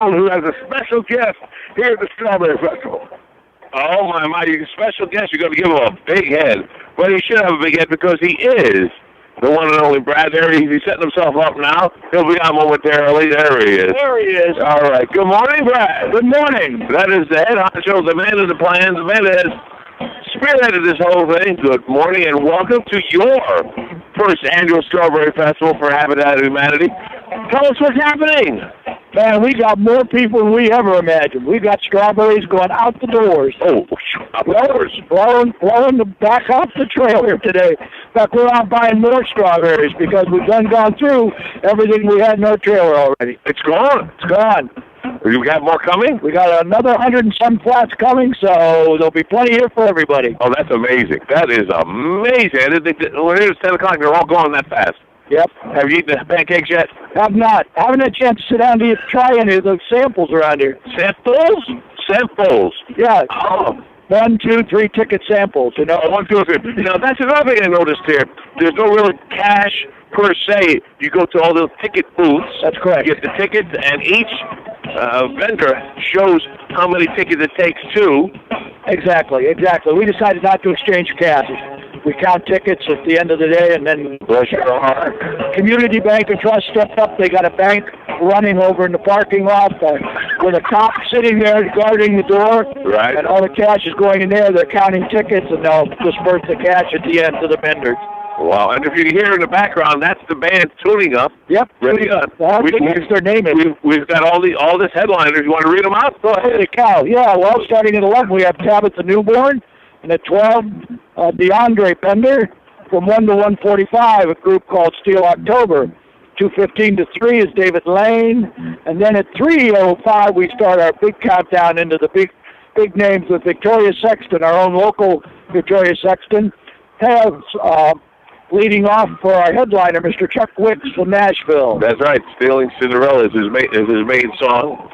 who has a special guest here at the Strawberry Festival. Oh, my, you special guest, you're going to give him a big head. Well, he should have a big head because he is the one and only Brad. There he's setting himself up now. He'll be on momentarily. There he is. There he is. All right. Good morning, Brad. Good morning. That is the head honcho, the man of the plans, the man that has spearheaded this whole thing. Good morning and welcome to your first annual Strawberry Festival for Habitat of Humanity. Tell us what's happening. Man, we got more people than we ever imagined. We got strawberries going out the doors. Oh, out the doors. Blowing the back off the trailer today. In fact, we're out buying more strawberries because we've gone through everything we had in our trailer already. It's gone. It's gone. You got more coming? We got another 100 and some flats coming, so there'll be plenty here for everybody. Oh, that's amazing. That is amazing. I didn't think that when it was 10 o'clock, they're all gone that fast. Yep. Have you eaten the pancakes yet? Have not. Haven't had a chance to sit down to try any of those samples around here. Samples? Samples. Yeah. Oh. 1, 2, 3 ticket samples. You know. 1, 2, 3. Now, that's another thing I noticed here. There's no real cash per se. You go to all those ticket booths. That's correct. You get the tickets, and each vendor shows how many tickets it takes to. Exactly. We decided not to exchange cash. We count tickets at the end of the day, and then Bless your heart. Community Bank and Trust stepped up. They got a bank running over in the parking lot with a cop sitting there guarding the door. Right. And all the cash is going in there. They're counting tickets, and they'll disperse the cash at the end to the vendors. Wow, and if you hear in the background, that's the band tuning up. Yep. Ready up. Here's their name. We've got all this headliners. You want to read them out? Go ahead. Holy cow. Yeah, well, starting at 11, we have Tabitha Newborn. And at 12, DeAndre Pender. From 1 to 1:45, a group called Steel October. 2:15 to 3 is David Lane. And then at 3:05, we start our big countdown into the big names with Victoria Sexton, our own local Victoria Sexton. Has leading off for our headliner, Mr. Chuck Wicks from Nashville. That's right. Stealing Cinderella is his main song.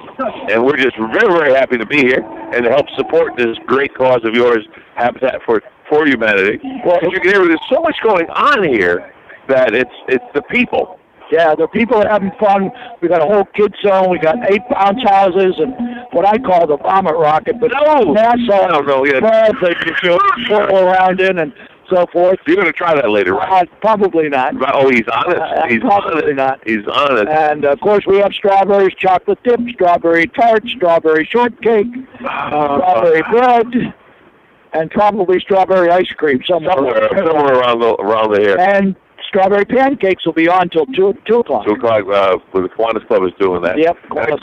And we're just very, very happy to be here and to help support this great cause of yours, Habitat for Humanity. Well, as you can hear, there's so much going on here that it's the people. Yeah, the people are having fun. We got a whole kids zone. We got 8 bounce houses and what I call the vomit rocket. But NASA, I don't know. Yeah. They just go around in and so forth. You're going to try that later, right? Probably not. Oh, he's honest. He's probably honest. not. He's honest. And, of course, we have strawberries, chocolate dip, strawberry tart, strawberry shortcake, strawberry bread, and probably strawberry ice cream somewhere around here. And strawberry pancakes will be on till 2 o'clock. 2 o'clock, the Kiwanis Club is doing that. Yep.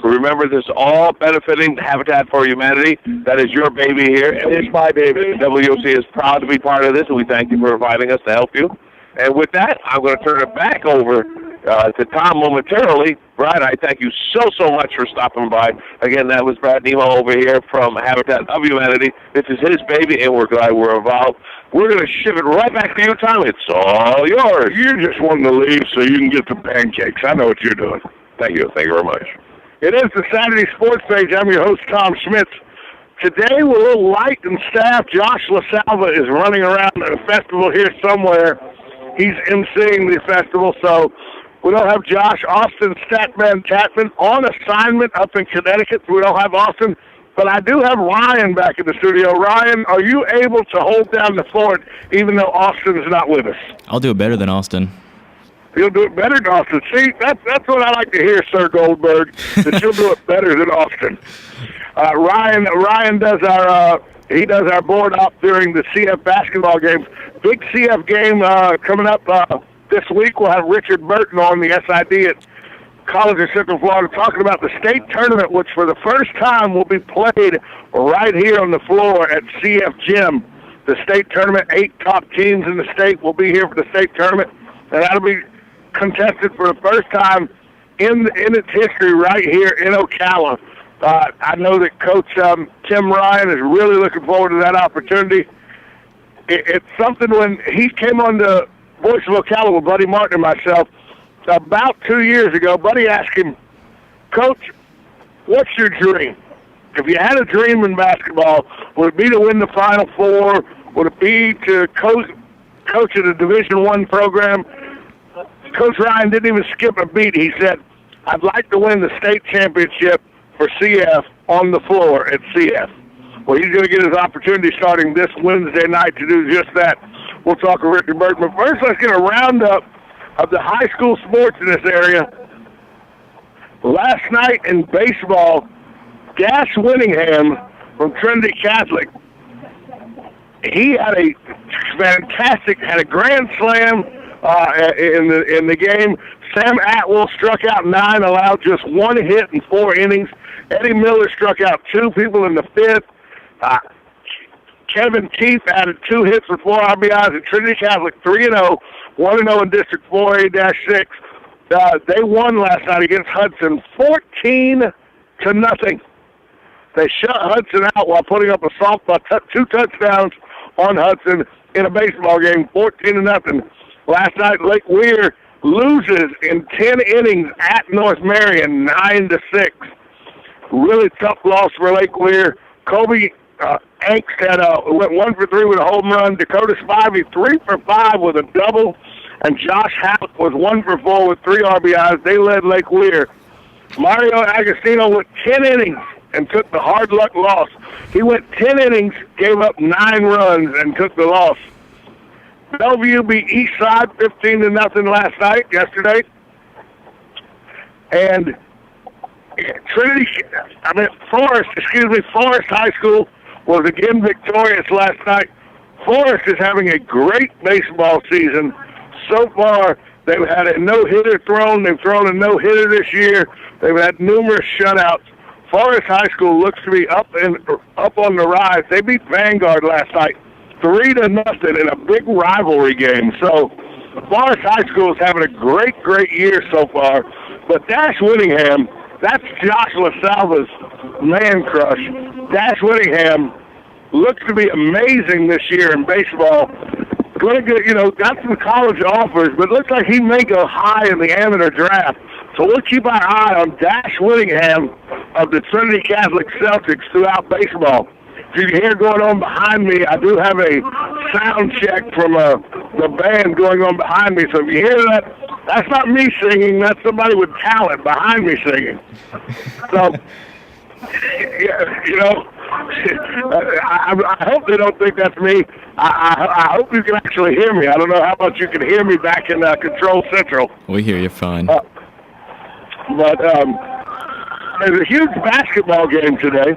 Remember, this all benefiting Habitat for Humanity. That is your baby here. It is my baby. WOC is proud to be part of this, and we thank you for inviting us to help you. And with that, I'm going to turn it back over to Tom momentarily. Brad, I thank you so much for stopping by. Again, that was Brad Nemo over here from Habitat of Humanity. This is his baby, and we're glad we're involved. We're going to ship it right back to you, Tom. It's all yours. You just wanted to leave so you can get the pancakes. I know what you're doing. Thank you. Thank you very much. It is the Saturday Sports Page. I'm your host, Tom Schmitz. Today, we're a little light in staff. Josh LaSalva is running around at a festival here somewhere. He's emceeing the festival, so we don't have Josh. Austin Statman Tatman on assignment up in Connecticut. We don't have Austin, but I do have Ryan back in the studio. Ryan, are you able to hold down the fort even though Austin is not with us? I'll do it better than Austin. You'll do it better than Austin. See, that's what I like to hear, Sir Goldberg, that you'll do it better than Austin. Ryan does our board op during the CF basketball games. Big CF game coming up this week. We'll have Richard Burton on the SID at College of Central Florida talking about the state tournament, which for the first time will be played right here on the floor at CF Gym. The state tournament, 8 top teams in the state will be here for the state tournament, and that'll be contested for the first time in its history right here in Ocala. I know that Coach Tim Ryan is really looking forward to that opportunity. It's something when he came on the Voice of Ocala with Buddy Martin and myself about 2 years ago. Buddy asked him, Coach, what's your dream? If you had a dream in basketball, would it be to win the Final Four? Would it be to coach at a Division I program? Coach Ryan didn't even skip a beat. He said, I'd like to win the state championship for CF on the floor at CF. Well, he's going to get his opportunity starting this Wednesday night to do just that. We'll talk to Ricky Burton. But first, let's get a roundup of the high school sports in this area. Last night in baseball, Dash Winningham from Trinity Catholic, he had a grand slam in the game. Sam Atwell struck out 9, allowed just 1 hit in 4 innings. Eddie Miller struck out 2 people in the 5th. Kevin Keith added 2 hits for 4 RBIs at Trinity Catholic, 3-0, 1-0 in District 4A-6. They won last night against Hudson, 14-0. They shut Hudson out while putting up a softball 2 touchdowns on Hudson in a baseball game, 14-0. Last night, Lake Weir loses in 10 innings at North Marion, 9-6. Really tough loss for Lake Weir. Kobe Angst went 1 for 3 with a home run. Dakota Spivey 3 for 5 with a double, and Josh Hallett was 1 for 4 with 3 RBIs. They led Lake Weir. Mario Agostino went 10 innings and took the hard luck loss. He went 10 innings, gave up 9 runs, and took the loss. Bellevue beat Eastside 15-0 last night, yesterday. And Forest High School was again victorious last night. Forest is having a great baseball season. So far, they've had a no-hitter thrown. They've thrown a no-hitter this year. They've had numerous shutouts. Forest High School looks to be up on the rise. They beat Vanguard last night 3-0 in a big rivalry game. So Forest High School is having a great year so far. But Dash Winningham, that's Josh LaSalva's man crush. Dash Winningham looks to be amazing this year in baseball. Going to get, got some college offers, but looks like he may go high in the amateur draft. So we'll keep our eye on Dash Winningham of the Trinity Catholic Celtics throughout baseball. If you can hear going on behind me, I do have a sound check from the band going on behind me. So if you hear that, that's not me singing. That's somebody with talent behind me singing. So, I hope they don't think that's me. I hope you can actually hear me. I don't know how much you can hear me back in Control Central. We hear you fine. But there's a huge basketball game today.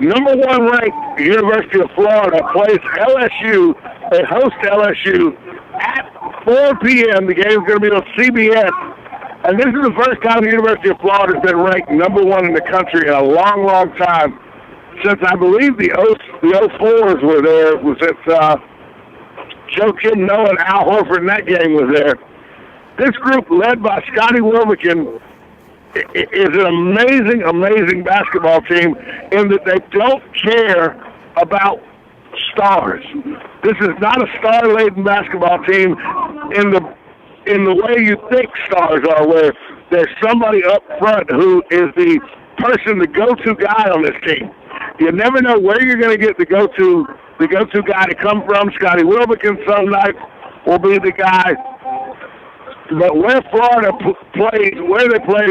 Number 1 ranked University of Florida plays LSU. They host LSU at 4 p.m. The game is going to be on CBS. And this is the first time the University of Florida has been ranked number 1 in the country in a long time. Since I believe the 04s were there, was since Joe Kim Noah and Al Horford in that game was there. This group, led by Scotty Wilbekin, is an amazing basketball team in that they don't care about stars. This is not a star-laden basketball team in the way you think stars are, where there's somebody up front who is the person, the go-to guy on this team. You never know where you're going to get the go-to guy to come from. Scotty Wilbekin some nights will be the guy. But where Florida plays, where they play,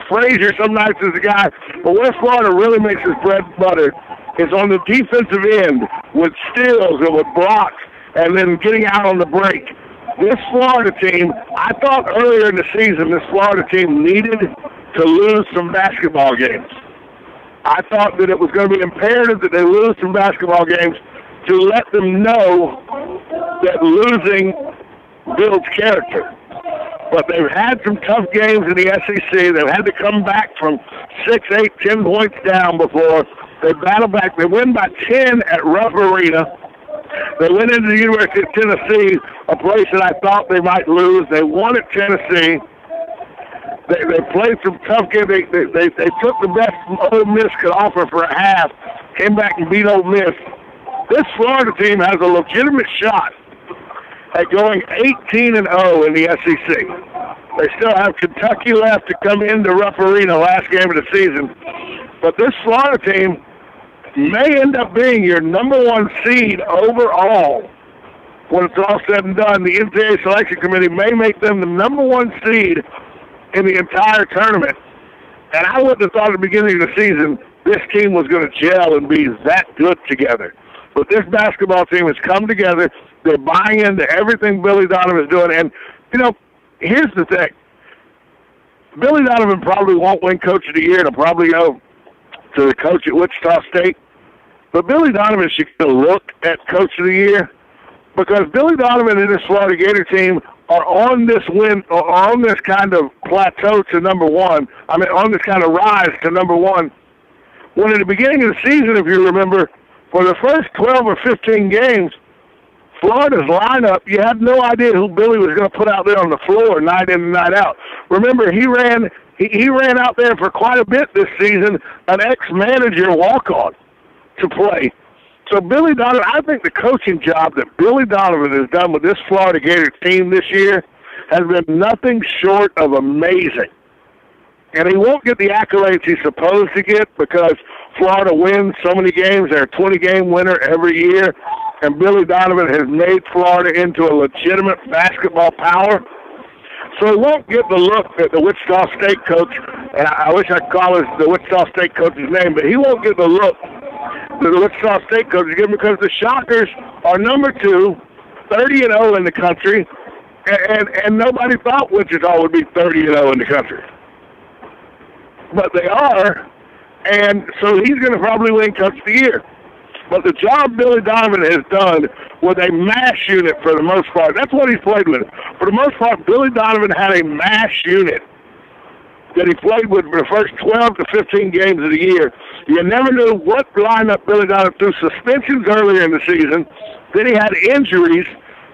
Frazier some nights is the guy. But where Florida really makes his bread and butter is on the defensive end with steals and with blocks and then getting out on the break. This Florida team, I thought earlier in the season, this Florida team needed to lose some basketball games. I thought that it was going to be imperative that they lose some basketball games to let them know that losing builds character. But they've had some tough games in the SEC. They've had to come back from 6, 8, 10 points down before they battle back. They win by 10 at Rupp Arena. They went into the University of Tennessee, a place that I thought they might lose. They won at Tennessee. They played some tough games. They took the best Ole Miss could offer for a half, came back and beat Ole Miss. This Florida team has a legitimate shot at going 18-0 in the SEC. They still have Kentucky left to come into Rupp Arena last game of the season. But this Florida team may end up being your number 1 seed overall when it's all said and done. The NCAA Selection Committee may make them the number 1 seed in the entire tournament. And I wouldn't have thought at the beginning of the season this team was going to gel and be that good together. But this basketball team has come together. They're buying into everything Billy Donovan is doing. And, here's the thing. Billy Donovan probably won't win Coach of the Year. It'll probably go to the coach at Wichita State. But Billy Donovan should get a look at Coach of the Year because Billy Donovan and this Florida Gator team are on this kind of plateau to number one. On this kind of rise to number one. When at the beginning of the season, if you remember, for the first 12 or 15 games, Florida's lineup, you had no idea who Billy was going to put out there on the floor night in and night out. Remember, he ran out there for quite a bit this season, an ex-manager walk-on to play. So Billy Donovan, I think the coaching job that Billy Donovan has done with this Florida Gator team this year has been nothing short of amazing. And he won't get the accolades he's supposed to get because Florida wins so many games. They're a 20-game winner every year. And Billy Donovan has made Florida into a legitimate basketball power. So he won't get the look that the Wichita State coach, and I wish I could call the Wichita State coach's name, but he won't get the look that the Wichita State coach is getting because the Shockers are number 2, 30-0 in the country, and nobody thought Wichita would be 30-0 in the country. But they are, and so he's going to probably win Coach of the Year. But the job Billy Donovan has done with a mass unit for the most part, that's what he's played with. For the most part, Billy Donovan had a mass unit that he played with for the first 12 to 15 games of the year. You never knew what lineup Billy Donovan threw suspensions earlier in the season. Then he had injuries.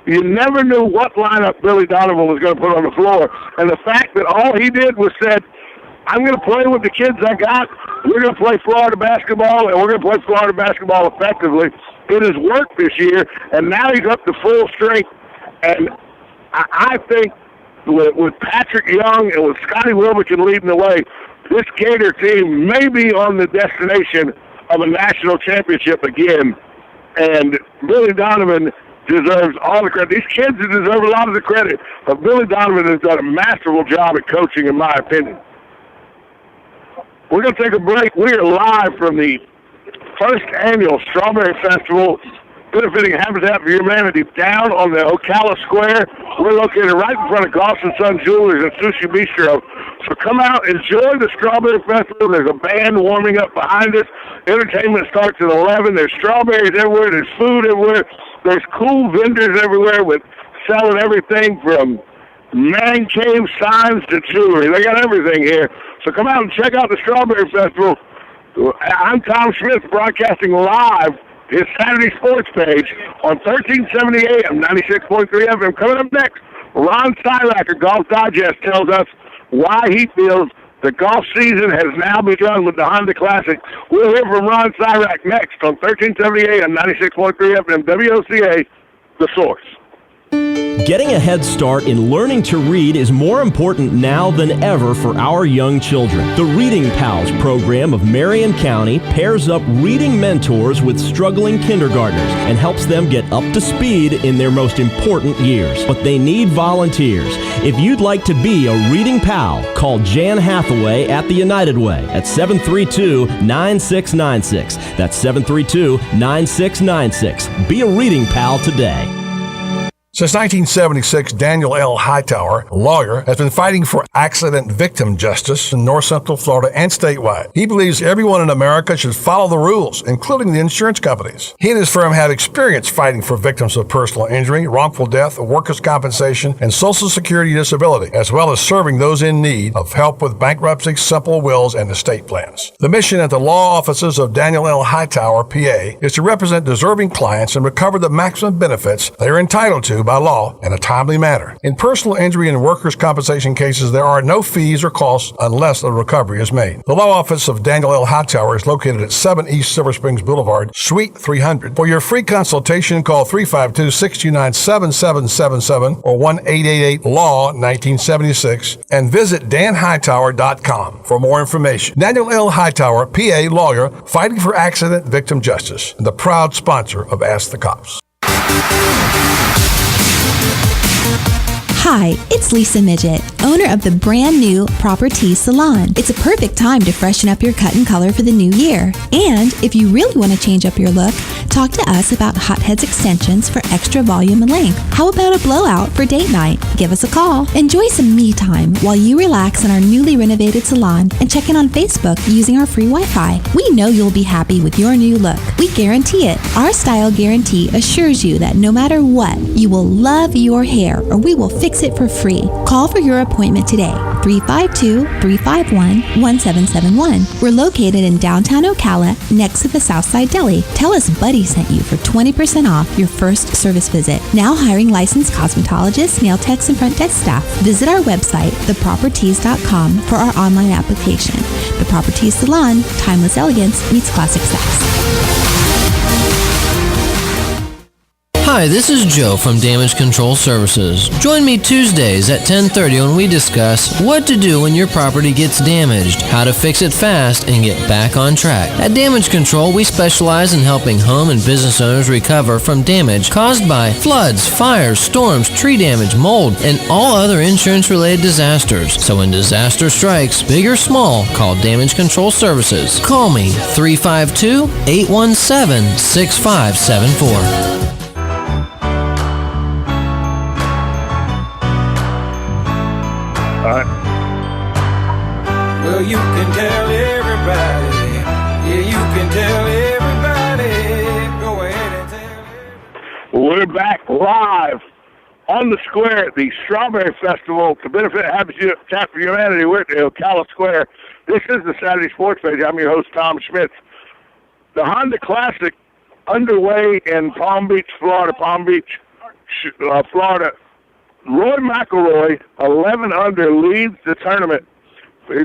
You never knew what lineup Billy Donovan was going to put on the floor. And the fact that all he did was said, I'm going to play with the kids I got. We're going to play Florida basketball, and we're going to play Florida basketball effectively. It has worked this year, and now he's up to full strength. And I think with Patrick Young and with Scotty Wilbekin leading the way, this Gator team may be on the destination of a national championship again. And Billy Donovan deserves all the credit. These kids deserve a lot of the credit, but Billy Donovan has done a masterful job at coaching, in my opinion. We're going to take a break. We are live from the first annual Strawberry Festival benefiting Habitat for Humanity down on the Ocala Square. We're located right in front of Goss & Son Jewelers and Sushi Bistro. So come out, enjoy the Strawberry Festival. There's a band warming up behind us. Entertainment starts at 11. There's strawberries everywhere. There's food everywhere. There's cool vendors everywhere with selling everything from man cave signs to jewelry. They got everything here. So come out and check out the Strawberry Festival. I'm Tom Smith, broadcasting live his Saturday Sports page on 1370 AM, 96.3 FM. Coming up next, Ron Silacker, Golf Digest, tells us why he feels the golf season has now begun with the Honda Classic. We'll hear from Ron Silacker next on 1370 AM, 96.3 FM, WOCA, The Source. Getting a head start in learning to read is more important now than ever for our young children. The Reading Pals program of Marion County pairs up reading mentors with struggling kindergartners and helps them get up to speed in their most important years. But they need volunteers. If you'd like to be a Reading Pal, call Jan Hathaway at the United Way at 732-9696. That's 732-9696. Be a Reading Pal today. Since 1976, Daniel L. Hightower, a lawyer, has been fighting for accident victim justice in North Central Florida and statewide. He believes everyone in America should follow the rules, including the insurance companies. He and his firm have experience fighting for victims of personal injury, wrongful death, workers' compensation, and Social Security disability, as well as serving those in need of help with bankruptcy, simple wills, and estate plans. The mission at the law offices of Daniel L. Hightower, PA, is to represent deserving clients and recover the maximum benefits they are entitled to by law in a timely manner. In personal injury and workers' compensation cases, there are no fees or costs unless a recovery is made. The law office of Daniel L. Hightower is located at 7 East Silver Springs Boulevard, Suite 300. For your free consultation, call 352-629-7777 or 1-888-LAW-1976 and visit danhightower.com for more information. Daniel L. Hightower, PA lawyer, fighting for accident victim justice, and the proud sponsor of Ask the Cops. Hi, it's Lisa Midget, owner of the brand new Proper Tees Salon. It's a perfect time to freshen up your cut and color for the new year. And if you really want to change up your look, talk to us about Hotheads extensions for extra volume and length. How about a blowout for date night? Give us a call. Enjoy some me time while you relax in our newly renovated salon and check in on Facebook using our free Wi-Fi. We know you'll be happy with your new look. We guarantee it. Our style guarantee assures you that no matter what, you will love your hair or we will fix it for free. Call for your appointment today, 352-351-1771. We're located in downtown Ocala next to the Southside Deli. Tell us Buddy sent you for 20% off your first service visit. Now hiring licensed cosmetologists, nail techs, and front desk staff. Visit our website, thepropertees.com, for our online application. The Proper Tees Salon, timeless elegance meets classic sex. Hi, this is Joe from Damage Control Services. Join me Tuesdays at 10:30 when we discuss what to do when your property gets damaged, how to fix it fast, and get back on track. At Damage Control, we specialize in helping home and business owners recover from damage caused by floods, fires, storms, tree damage, mold, and all other insurance-related disasters. So when disaster strikes, big or small, call Damage Control Services. Call me, 352-817-6574. Well, you can tell everybody. Yeah, you can tell everybody. Go ahead and tell everybody. We're back live on the square at the Strawberry Festival to benefit Habitat for Humanity. We're at the Ocala Square. This is the Saturday Sports Page. I'm your host, Tom Schmitz. The Honda Classic underway in Palm Beach, Florida. Florida. Roy McIlroy, 11 under, leads the tournament.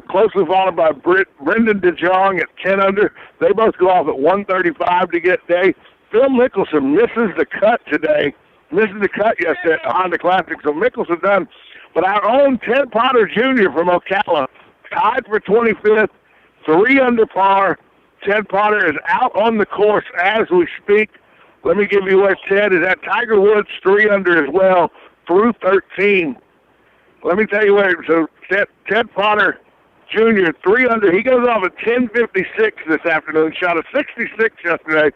Closely followed by Brendan DeJong at 10 under. They both go off at 135 to get day. Phil Mickelson misses the cut today. Misses the cut yesterday at the Honda Classic. So Mickelson done. But our own Ted Potter Jr. from Ocala, tied for 25th, 3 under par. Ted Potter is out on the course as we speak. Let me give you where Ted is at. Tiger Woods, 3 under as well, through 13. Let me tell you where. So Ted Potter Jr., 3 under. He goes off at 10:56 this afternoon. Shot a 66 yesterday.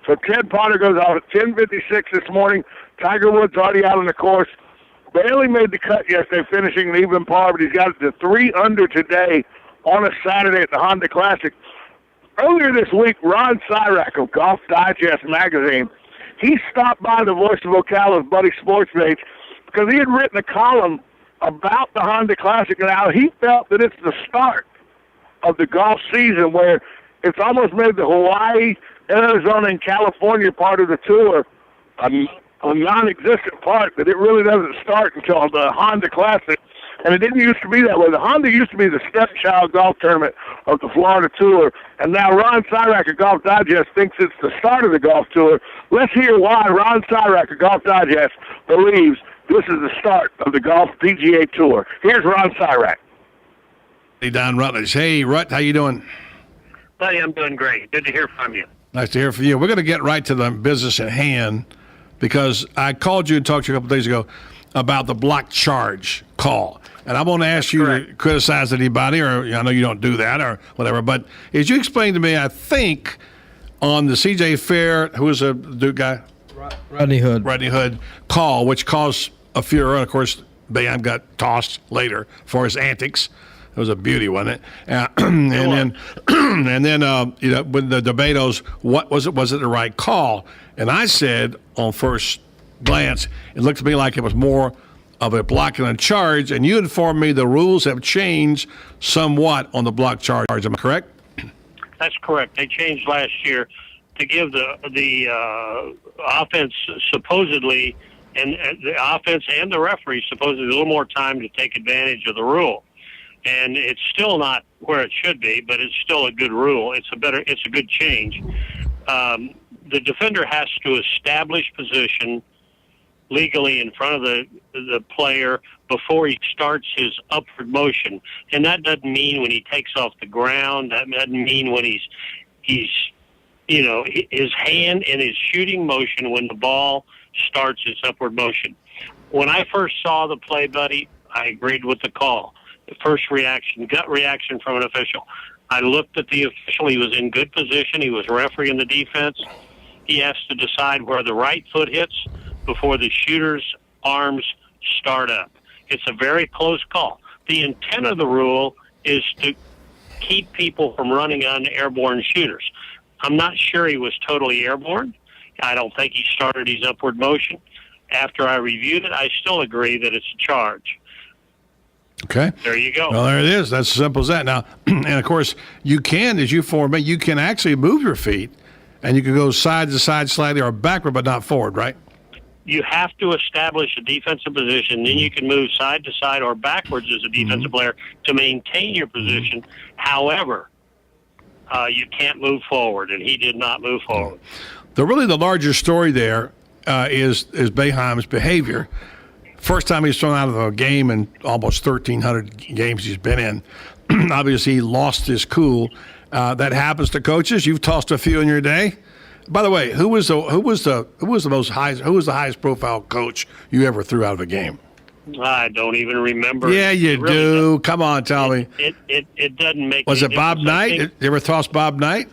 So Ted Potter goes off at 10:56 this morning. Tiger Woods already out on the course. Barely made the cut yesterday, finishing an even par, but he's got it to 3 under today on a Saturday at the Honda Classic. Earlier this week, Ron Syrak of Golf Digest magazine, he stopped by the Voice of Ocala's Buddy Sports page because he had written a column about the Honda Classic and how he felt that it's the start of the golf season, where it's almost made the Hawaii, Arizona, and California part of the tour a non-existent part, that it really doesn't start until the Honda Classic. And it didn't used to be that way. The Honda used to be the stepchild golf tournament of the Florida Tour, and now Ron Syrak of Golf Digest thinks it's the start of the golf tour. Let's hear why Ron Syrak of Golf Digest believes this is the start of the Golf PGA Tour. Here's Ron Syrak. Hey, Don Rutledge. Hey, Rut, how you doing? Buddy, I'm doing great. Good to hear from you. Nice to hear from you. We're going to get right to the business at hand, because I called you and talked to you a couple days ago about the block charge call. And I won't ask you to criticize anybody, or I know you don't do that or whatever, but as you explained to me, I think on the CJ Fair, who was a Duke guy? Rodney Hood. Rodney Hood call, which caused a furor. Of course, Bayham got tossed later for his antics. It was a beauty, wasn't it? And then you know, with the debate was, what was it? Was it the right call? And I said, on first glance, it looked to me like it was more of a block and a charge. And you informed me the rules have changed somewhat on the block charge. Am I correct? That's correct. They changed last year to give the offense supposedly, and the offense and the referee supposedly a little more time to take advantage of the rule. And it's still not where it should be, but it's still a good rule. It's a good change. The defender has to establish position legally in front of the player before he starts his upward motion. And that doesn't mean when he takes off the ground. That doesn't mean when he's you know, his hand in his shooting motion when the ball starts its upward motion. when I first saw the play, buddy, I agreed with the call. The first reaction, gut reaction from an official. I looked at the official. He was in good position. He was refereeing the defense. He has to decide where the right foot hits before the shooter's arms start up. It's a very close call. The intent of the rule is to keep people from running on airborne shooters. I'm not sure he was totally airborne. I don't think he started his upward motion. After I reviewed it, I still agree that it's a charge. Okay. There you go. Well, there it is. That's as simple as that. Now, and of course, you can, as you format, you can actually move your feet, and you can go side to side slightly or backward, but not forward, right? You have to establish a defensive position, then you can move side to side or backwards as a defensive player to maintain your position. However, you can't move forward, and he did not move forward. The larger story there is Boeheim's behavior. First time he's thrown out of a game in almost 1,300 games he's been in. Obviously, he lost his cool. That happens to coaches. You've tossed a few in your day. By the way, who was the highest profile coach you ever threw out of a game? I don't even remember. Yeah, you really do. doesn't. Come on, tell me. It doesn't make. Was any it Bob difference. Knight? You ever toss Bob Knight?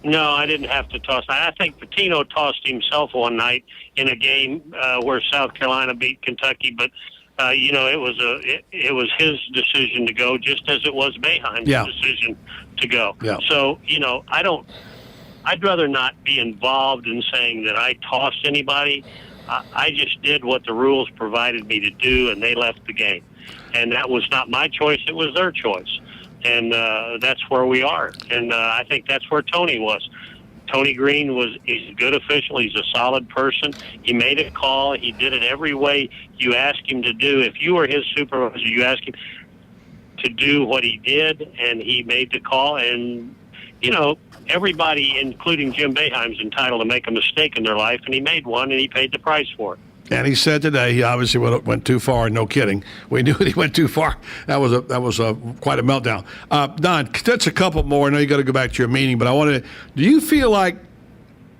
No, I didn't have to toss. I think Pitino tossed himself one night in a game where South Carolina beat Kentucky, but it was his decision to go, just as it was Boeheim's decision to go. Yeah. So I'd rather not be involved in saying that I tossed anybody. I just did what the rules provided me to do, and they left the game. And that was not my choice; it was their choice. And that's where we are. And I think that's where Tony was. Tony Green he's a good official. He's a solid person. He made a call. He did it every way you asked him to do. If you were his supervisor, you asked him to do what he did, and he made the call. And, everybody, including Jim Boeheim, is entitled to make a mistake in their life, and he made one, and he paid the price for it. And he said today he obviously went too far. No kidding. We knew he went too far. That was quite a meltdown. Don, that's a couple more. I know you got to go back to your meeting, but I wanted to. Do you feel like,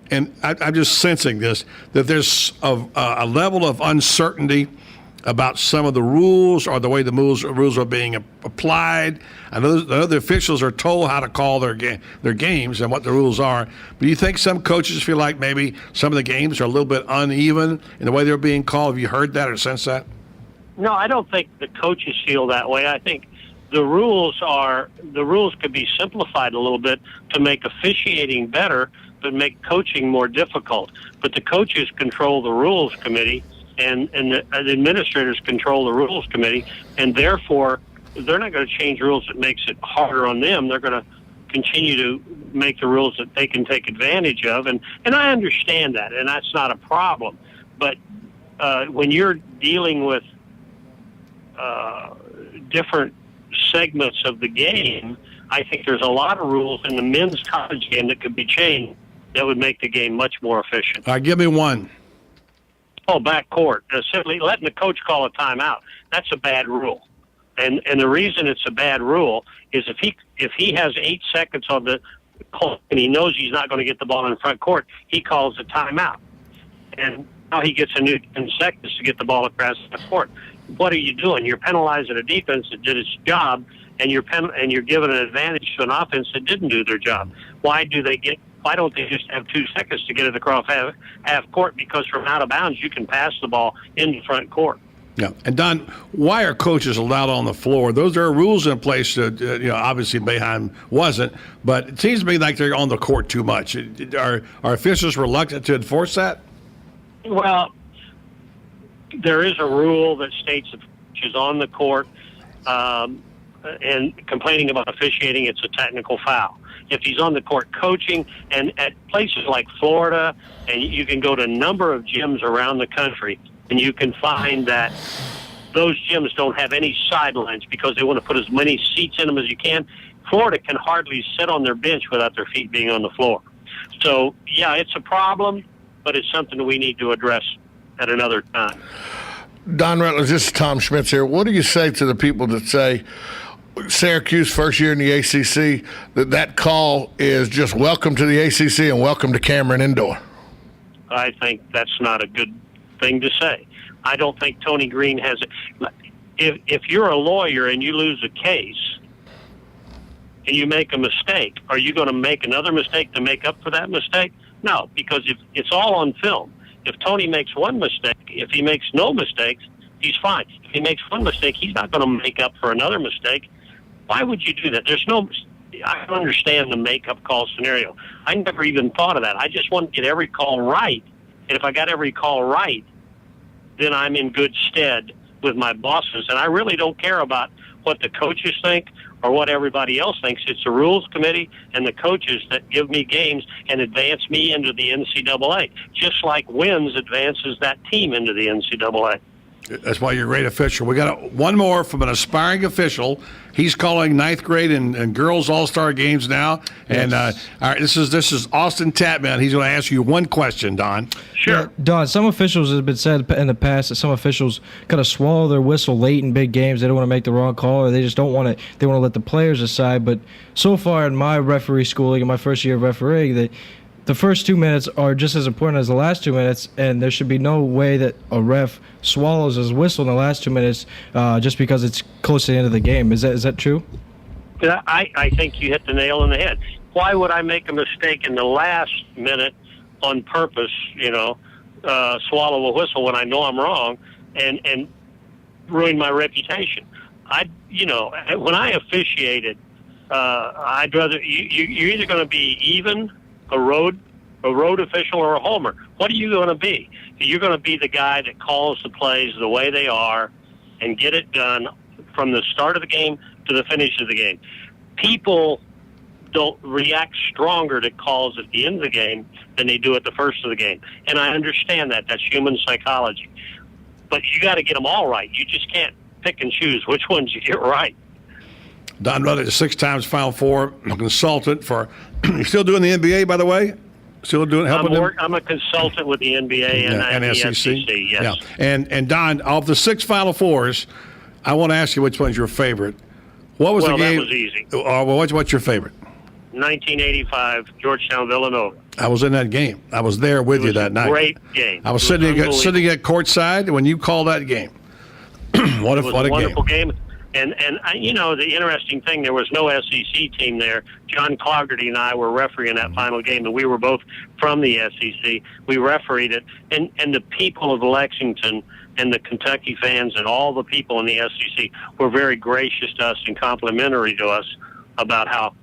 and I'm just sensing this, that there's a level of uncertainty about some of the rules or the way the rules are being applied? I know the officials are told how to call their games and what the rules are, but do you think some coaches feel like maybe some of the games are a little bit uneven in the way they're being called? Have you heard that or sensed that? No, I don't think the coaches feel that way. I think the rules could be simplified a little bit to make officiating better, but make coaching more difficult. But the coaches control the rules committee, and the administrators control the rules committee, and therefore they're not going to change rules that makes it harder on them. They're going to continue to make the rules that they can take advantage of, and I understand that, and that's not a problem. But when you're dealing with different segments of the game, I think there's a lot of rules in the men's college game that could be changed that would make the game much more efficient. All right, give me one. Oh, backcourt. Simply letting the coach call a timeout. That's a bad rule. And the reason it's a bad rule is if he has 8 seconds on the clock and he knows he's not going to get the ball in front court, he calls a timeout. And now he gets a new 10 seconds to get the ball across the court. What are you doing? You're penalizing a defense that did its job, and you're giving an advantage to an offense that didn't do their job. Why don't they just have 2 seconds to get it across half court? Because from out of bounds, you can pass the ball in the front court. Yeah. And Don, why are coaches allowed on the floor? Those are rules in place. Obviously Boeheim wasn't, but it seems to me like they're on the court too much. Are officials reluctant to enforce that? Well, there is a rule that states if coach is on the court and complaining about officiating, it's a technical foul. If he's on the court coaching, and at places like Florida, and you can go to a number of gyms around the country, and you can find that those gyms don't have any sidelines because they want to put as many seats in them as you can. Florida can hardly sit on their bench without their feet being on the floor. So, yeah, it's a problem, but it's something that we need to address at another time. Don Rutledge, this is Tom Schmitz here. What do you say to the people that say Syracuse first year in the ACC, that call is just welcome to the ACC and welcome to Cameron Indoor? I think that's not a good thing to say. I don't think Tony Green has it. If you're a lawyer and you lose a case and you make a mistake, are you going to make another mistake to make up for that mistake? No, because if it's all on film. If Tony makes one mistake, if he makes no mistakes, he's fine. If he makes one mistake, he's not going to make up for another mistake. Why would you do that? I don't understand the make-up call scenario. I never even thought of that. I just want to get every call right. And if I got every call right, then I'm in good stead with my bosses. And I really don't care about what the coaches think or what everybody else thinks. It's the rules committee and the coaches that give me games and advance me into the NCAA, just like wins advances that team into the NCAA. That's why you're a great official. We got one more from an aspiring official. He's calling ninth grade and girls all-star games now. And all right, this is Austin Tatman. He's going to ask you one question, Don. Sure. Yeah, Don, some officials have been said in the past that some officials kind of swallow their whistle late in big games. They don't want to make the wrong call, or they just don't want to. They want to let the players decide. But so far in my referee schooling, in my first year of refereeing, the first 2 minutes are just as important as the last 2 minutes, and there should be no way that a ref swallows his whistle in the last 2 minutes just because it's close to the end of the game. Is that true? I think you hit the nail on the head. Why would I make a mistake in the last minute on purpose, swallow a whistle when I know I'm wrong and ruin my reputation? When I officiated, I'd rather you're either going to be even a road official or a homer. What are you going to be? You're going to be the guy that calls the plays the way they are and get it done from the start of the game to the finish of the game. People don't react stronger to calls at the end of the game than they do at the first of the game. And I understand that. That's human psychology. But you got to get them all right. You just can't pick and choose which ones you get right. Don Rutledge, 6 times Final Four, a consultant for. You're still doing the NBA, by the way? Still doing helping them? I'm a consultant with the NBA and the SEC. Yes. Yeah. And Don, of the 6 Final Fours, I want to ask you which one's your favorite. What was the game? That was easy. What's your favorite? 1985, Georgetown, Villanova. I was in that game. I was there with you that night. Great game. I was sitting at courtside when you called that game. What a wonderful game. And the interesting thing, there was no SEC team there. John Clougherty and I were refereeing that final game, and we were both from the SEC. We refereed it, and the people of Lexington and the Kentucky fans and all the people in the SEC were very gracious to us and complimentary to us about how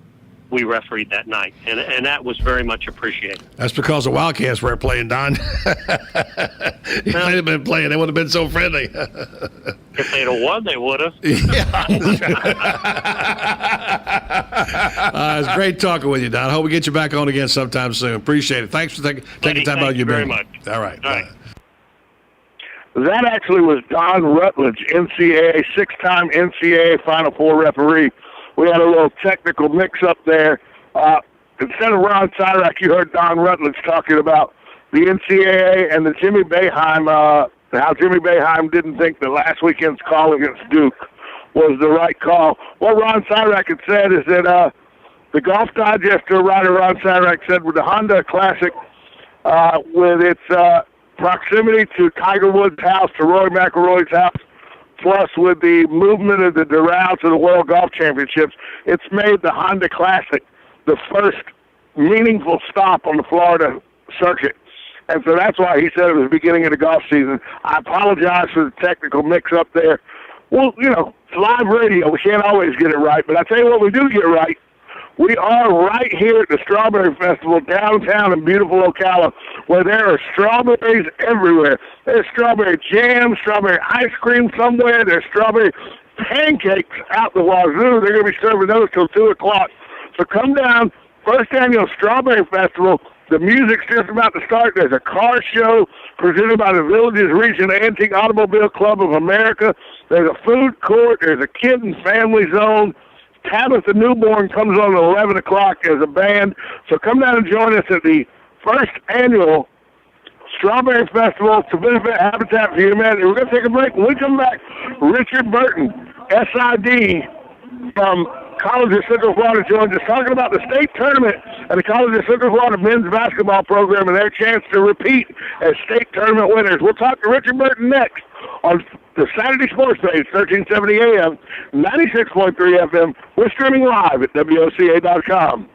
we refereed that night, and that was very much appreciated. That's because the Wildcats were playing, Don. If they'd have been playing, they would have been so friendly. If they'd have won, they would have. Yeah. It's great talking with you, Don. I hope we get you back on again sometime soon. Appreciate it. Thanks for taking time out of your very day. much. All right. That actually was Don Rutledge, NCAA, 6-time NCAA Final Four referee. We had a little technical mix-up there. Instead of Ron Cyrack, you heard Don Rutledge talking about the NCAA and the Jimmy Boeheim, how Jimmy Boeheim didn't think that last weekend's call against Duke was the right call. What Ron Cyrack had said is that the Golf Digester writer Ron Cyrack said with the Honda Classic, with its proximity to Tiger Woods' house, to Rory McIlroy's house, plus with the movement of the Doral to the World Golf Championships, it's made the Honda Classic the first meaningful stop on the Florida circuit. And so that's why he said it was the beginning of the golf season. I apologize for the technical mix-up there. Well, it's live radio. We can't always get it right, but I tell you what we do get right. We are right here at the Strawberry Festival downtown in beautiful Ocala, where there are strawberries everywhere. There's strawberry jam, strawberry ice cream somewhere. There's strawberry pancakes out the wazoo. They're going to be serving those till 2 o'clock. So come down, first annual Strawberry Festival. The music's just about to start. There's a car show presented by the Villages Region Antique Automobile Club of America. There's a food court. There's a kid and family zone. Tabitha Newborn comes on at 11 o'clock as a band. So come down and join us at the first annual Strawberry Festival to benefit Habitat for Humanity. We're going to take a break. When we come back, Richard Burton, SID, from College of Central Florida, joins us talking about the state tournament and the College of Central Florida men's basketball program and their chance to repeat as state tournament winners. We'll talk to Richard Burton next on the Saturday Sports Page, 1370 AM, 96.3 FM. We're streaming live at WOCA.com.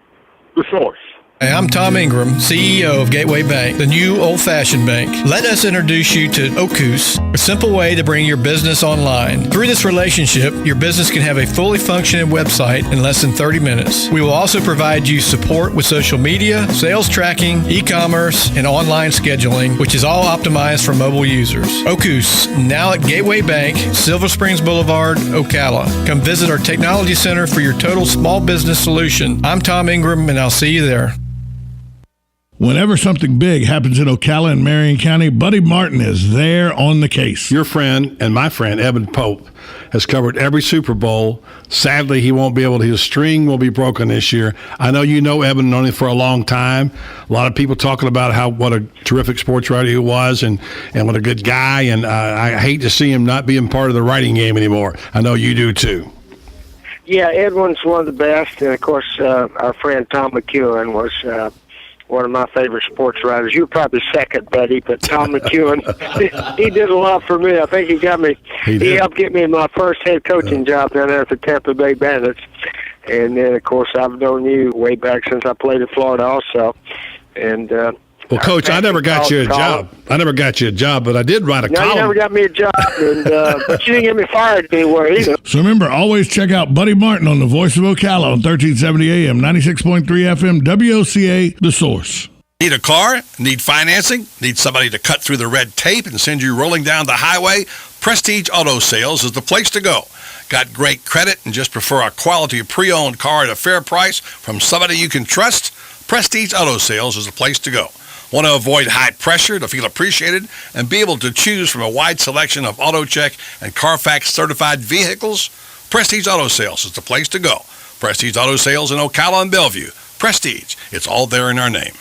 The Source. Hey, I'm Tom Ingram, CEO of Gateway Bank, the new old-fashioned bank. Let us introduce you to Ocus, a simple way to bring your business online. Through this relationship, your business can have a fully functioning website in less than 30 minutes. We will also provide you support with social media, sales tracking, e-commerce, and online scheduling, which is all optimized for mobile users. Ocus, now at Gateway Bank, Silver Springs Boulevard, Ocala. Come visit our technology center for your total small business solution. I'm Tom Ingram, and I'll see you there. Whenever something big happens in Ocala and Marion County, Buddy Martin is there on the case. Your friend and my friend, Evan Pope, has covered every Super Bowl. Sadly, he won't be able to. His string will be broken this year. I know you know Evan, known him for a long time. A lot of people talking about what a terrific sports writer he was and what a good guy. And I hate to see him not being part of the writing game anymore. I know you do, too. Yeah, Edwin's one of the best. And, of course, our friend Tom McEwen was one of my favorite sports writers. You're probably second, buddy, but Tom McEwen, he did a lot for me. I think he helped get me my first head coaching job down there at the Tampa Bay Bandits. And then, of course, I've known you way back since I played at Florida also. And well, Coach, I never got you a job. But I did write a column. No, you never got me a job, but you didn't get me fired anywhere either. So remember, always check out Buddy Martin on the Voice of Ocala on 1370 AM, 96.3 FM, WOCA, The Source. Need a car? Need financing? Need somebody to cut through the red tape and send you rolling down the highway? Prestige Auto Sales is the place to go. Got great credit and just prefer a quality pre-owned car at a fair price from somebody you can trust? Prestige Auto Sales is the place to go. Want to avoid high pressure to feel appreciated and be able to choose from a wide selection of AutoCheck and Carfax certified vehicles? Prestige Auto Sales is the place to go. Prestige Auto Sales in Ocala and Bellevue. Prestige, it's all there in our name.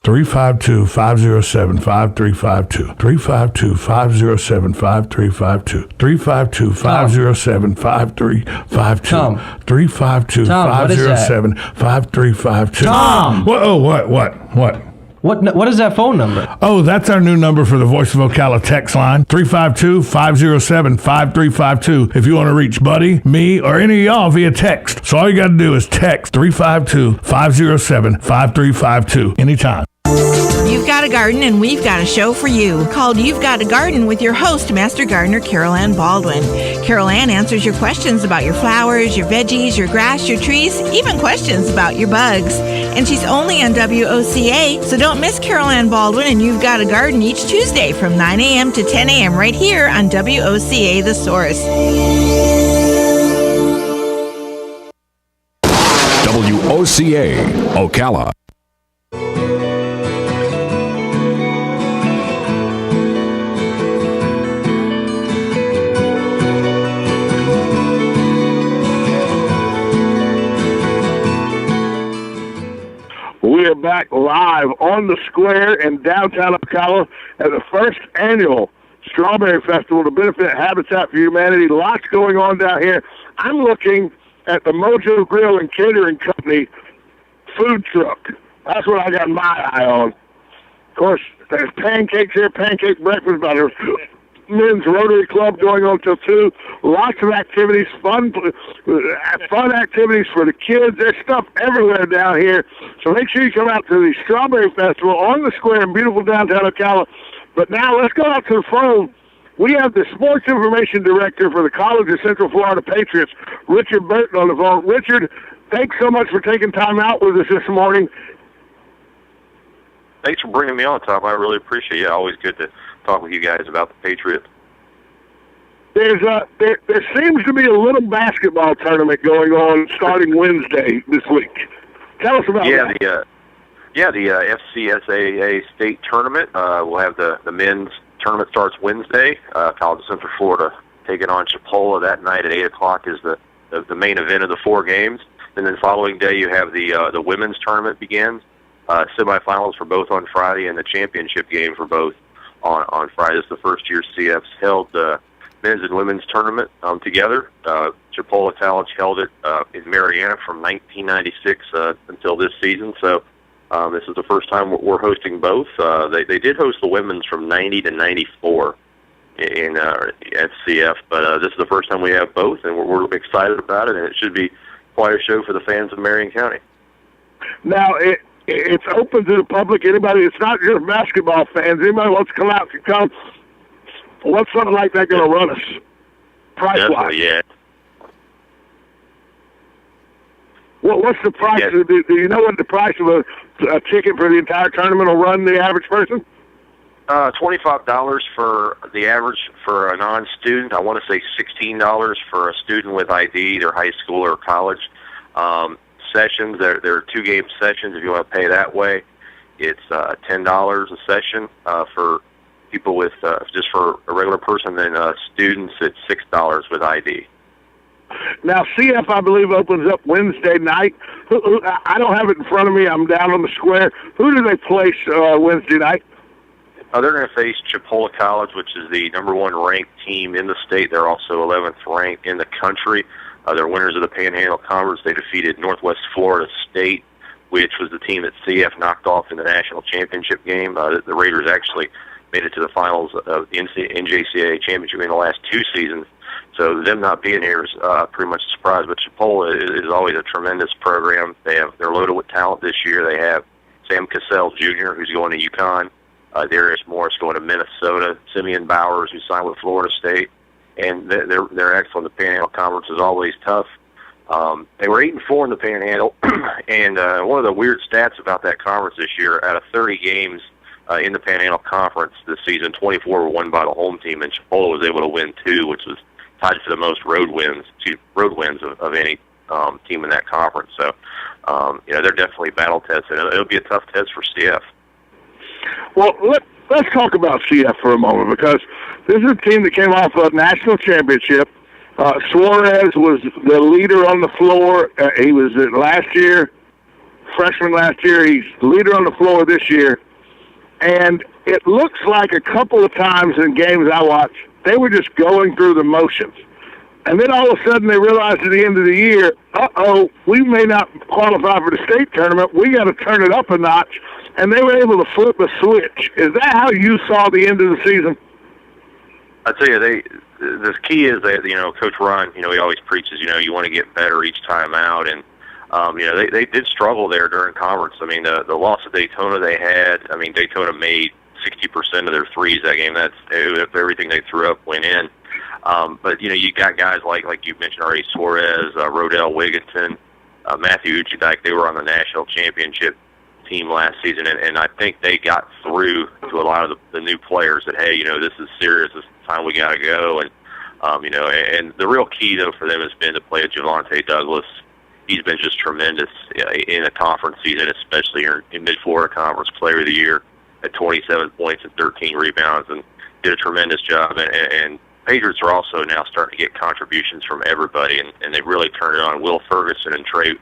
352-507-5352. 352-507-5352. 352-507-5352. Tom. 352-507-5352. Tom! What? What is that phone number? Oh, that's our new number for the Voice of Ocala text line, 352-507-5352. If you want to reach Buddy, me, or any of y'all via text. So all you got to do is text 352-507-5352 anytime. You've got a garden and we've got a show for you called You've Got a Garden with your host, Master Gardener Carol Ann Baldwin. Carol Ann answers your questions about your flowers, your veggies, your grass, your trees, even questions about your bugs. And she's only on WOCA, so don't miss Carol Ann Baldwin and You've Got a Garden each Tuesday from 9 a.m. to 10 a.m. right here on WOCA The Source. WOCA Ocala. We are back live on the square in downtown Ocala at the first annual Strawberry Festival to benefit Habitat for Humanity. Lots going on down here. I'm looking at the Mojo Grill and Catering Company food truck. That's what I got my eye on. Of course, there's pancakes here, pancake breakfast by the Men's Rotary Club going on till 2. Lots of activities, fun activities for the kids. There's stuff everywhere down here. So make sure you come out to the Strawberry Festival on the square in beautiful downtown Ocala. But now let's go out to the phone. We have the Sports Information Director for the College of Central Florida Patriots, Richard Burton, on the phone. Richard, thanks so much for taking time out with us this morning. Thanks for bringing me on, Tom. I really appreciate it. Always good to talk with you guys about the Patriots. There seems to be a little basketball tournament going on starting Wednesday this week. Tell us about that. The FCSAA state tournament. We'll have the men's tournament starts Wednesday. College of Central Florida taking on Chipola that night at 8 o'clock is the main event of the 4 games. And then the following day you have the women's tournament begins. Semifinals for both on Friday and the championship game for both on Friday. This is the first year CF's held the men's and women's tournament together. Chipola College held it in Mariana from 1996 until this season. So This is the first time we're hosting both. They did host the women's from 90 to 94 in FCF, but this is the first time we have both, and we're excited about it, and it should be quite a show for the fans of Marion County. Now, it's open to the public. Anybody, it's not just basketball fans. Anybody wants to come out can come. What's something like that going to run us, price-wise? Yeah. What's the price? Yes. Do you know what the price of a ticket for the entire tournament will run the average person? $25 for the average for a non-student. I want to say $16 for a student with ID, either high school or college. Sessions, there are 2-game sessions. If you want to pay that way, it's $10 a session for people with just for a regular person. Then students, it's $6 with ID. Now, CF, I believe, opens up Wednesday night. I don't have it in front of me. I'm down on the square. Who do they place Wednesday night? They're going to face Chipola College, which is the #1 ranked team in the state. They're also 11th ranked in the country. They're winners of the Panhandle Conference. They defeated Northwest Florida State, which was the team that CF knocked off in the national championship game. The Raiders actually made it to the finals of the NJCAA championship in the last 2 seasons. So them not being here is pretty much a surprise. But Chipola is always a tremendous program. They're loaded with talent this year. They have Sam Cassell Jr., who's going to UConn. Darius Morris going to Minnesota. Simeon Bowers, who signed with Florida State. And they're excellent. The Panhandle Conference is always tough. They were 8-4 in the Panhandle. And one of the weird stats about that conference this year, out of 30 games in the Panhandle Conference this season, 24 were won by the home team, and Chipola was able to win 2, which was tied for the most road wins of any team in that conference. So, they're definitely battle tested. It'll be a tough test for CF. Well, let's talk about CF for a moment, because this is a team that came off a national championship. Suarez was the leader on the floor. He was freshman last year. He's the leader on the floor this year. And it looks like a couple of times in games I watched, they were just going through the motions. And then all of a sudden they realized at the end of the year, we may not qualify for the state tournament. We got to turn it up a notch. And they were able to flip a switch. Is that how you saw the end of the season? I tell you, the key is that, Coach Ron, he always preaches, you want to get better each time out. And, they did struggle there during conference. I mean, the loss of Daytona they had, Daytona made 60% of their threes that game. Everything they threw up went in. But, you got guys like you mentioned already, Suarez, Rodell Wigginton, Matthew Uchidike. They were on the national championship team last season, and I think they got through to a lot of the new players that, hey, this is serious. This is the time we got to go. And, and the real key, though, for them has been to play with Javante Douglas. He's been just tremendous in a conference season, especially in Mid-Florida Conference Player of the Year at 27 points and 13 rebounds, and did a tremendous job. And Patriots are also now starting to get contributions from everybody, and they've really turned it on. Will Ferguson and Trey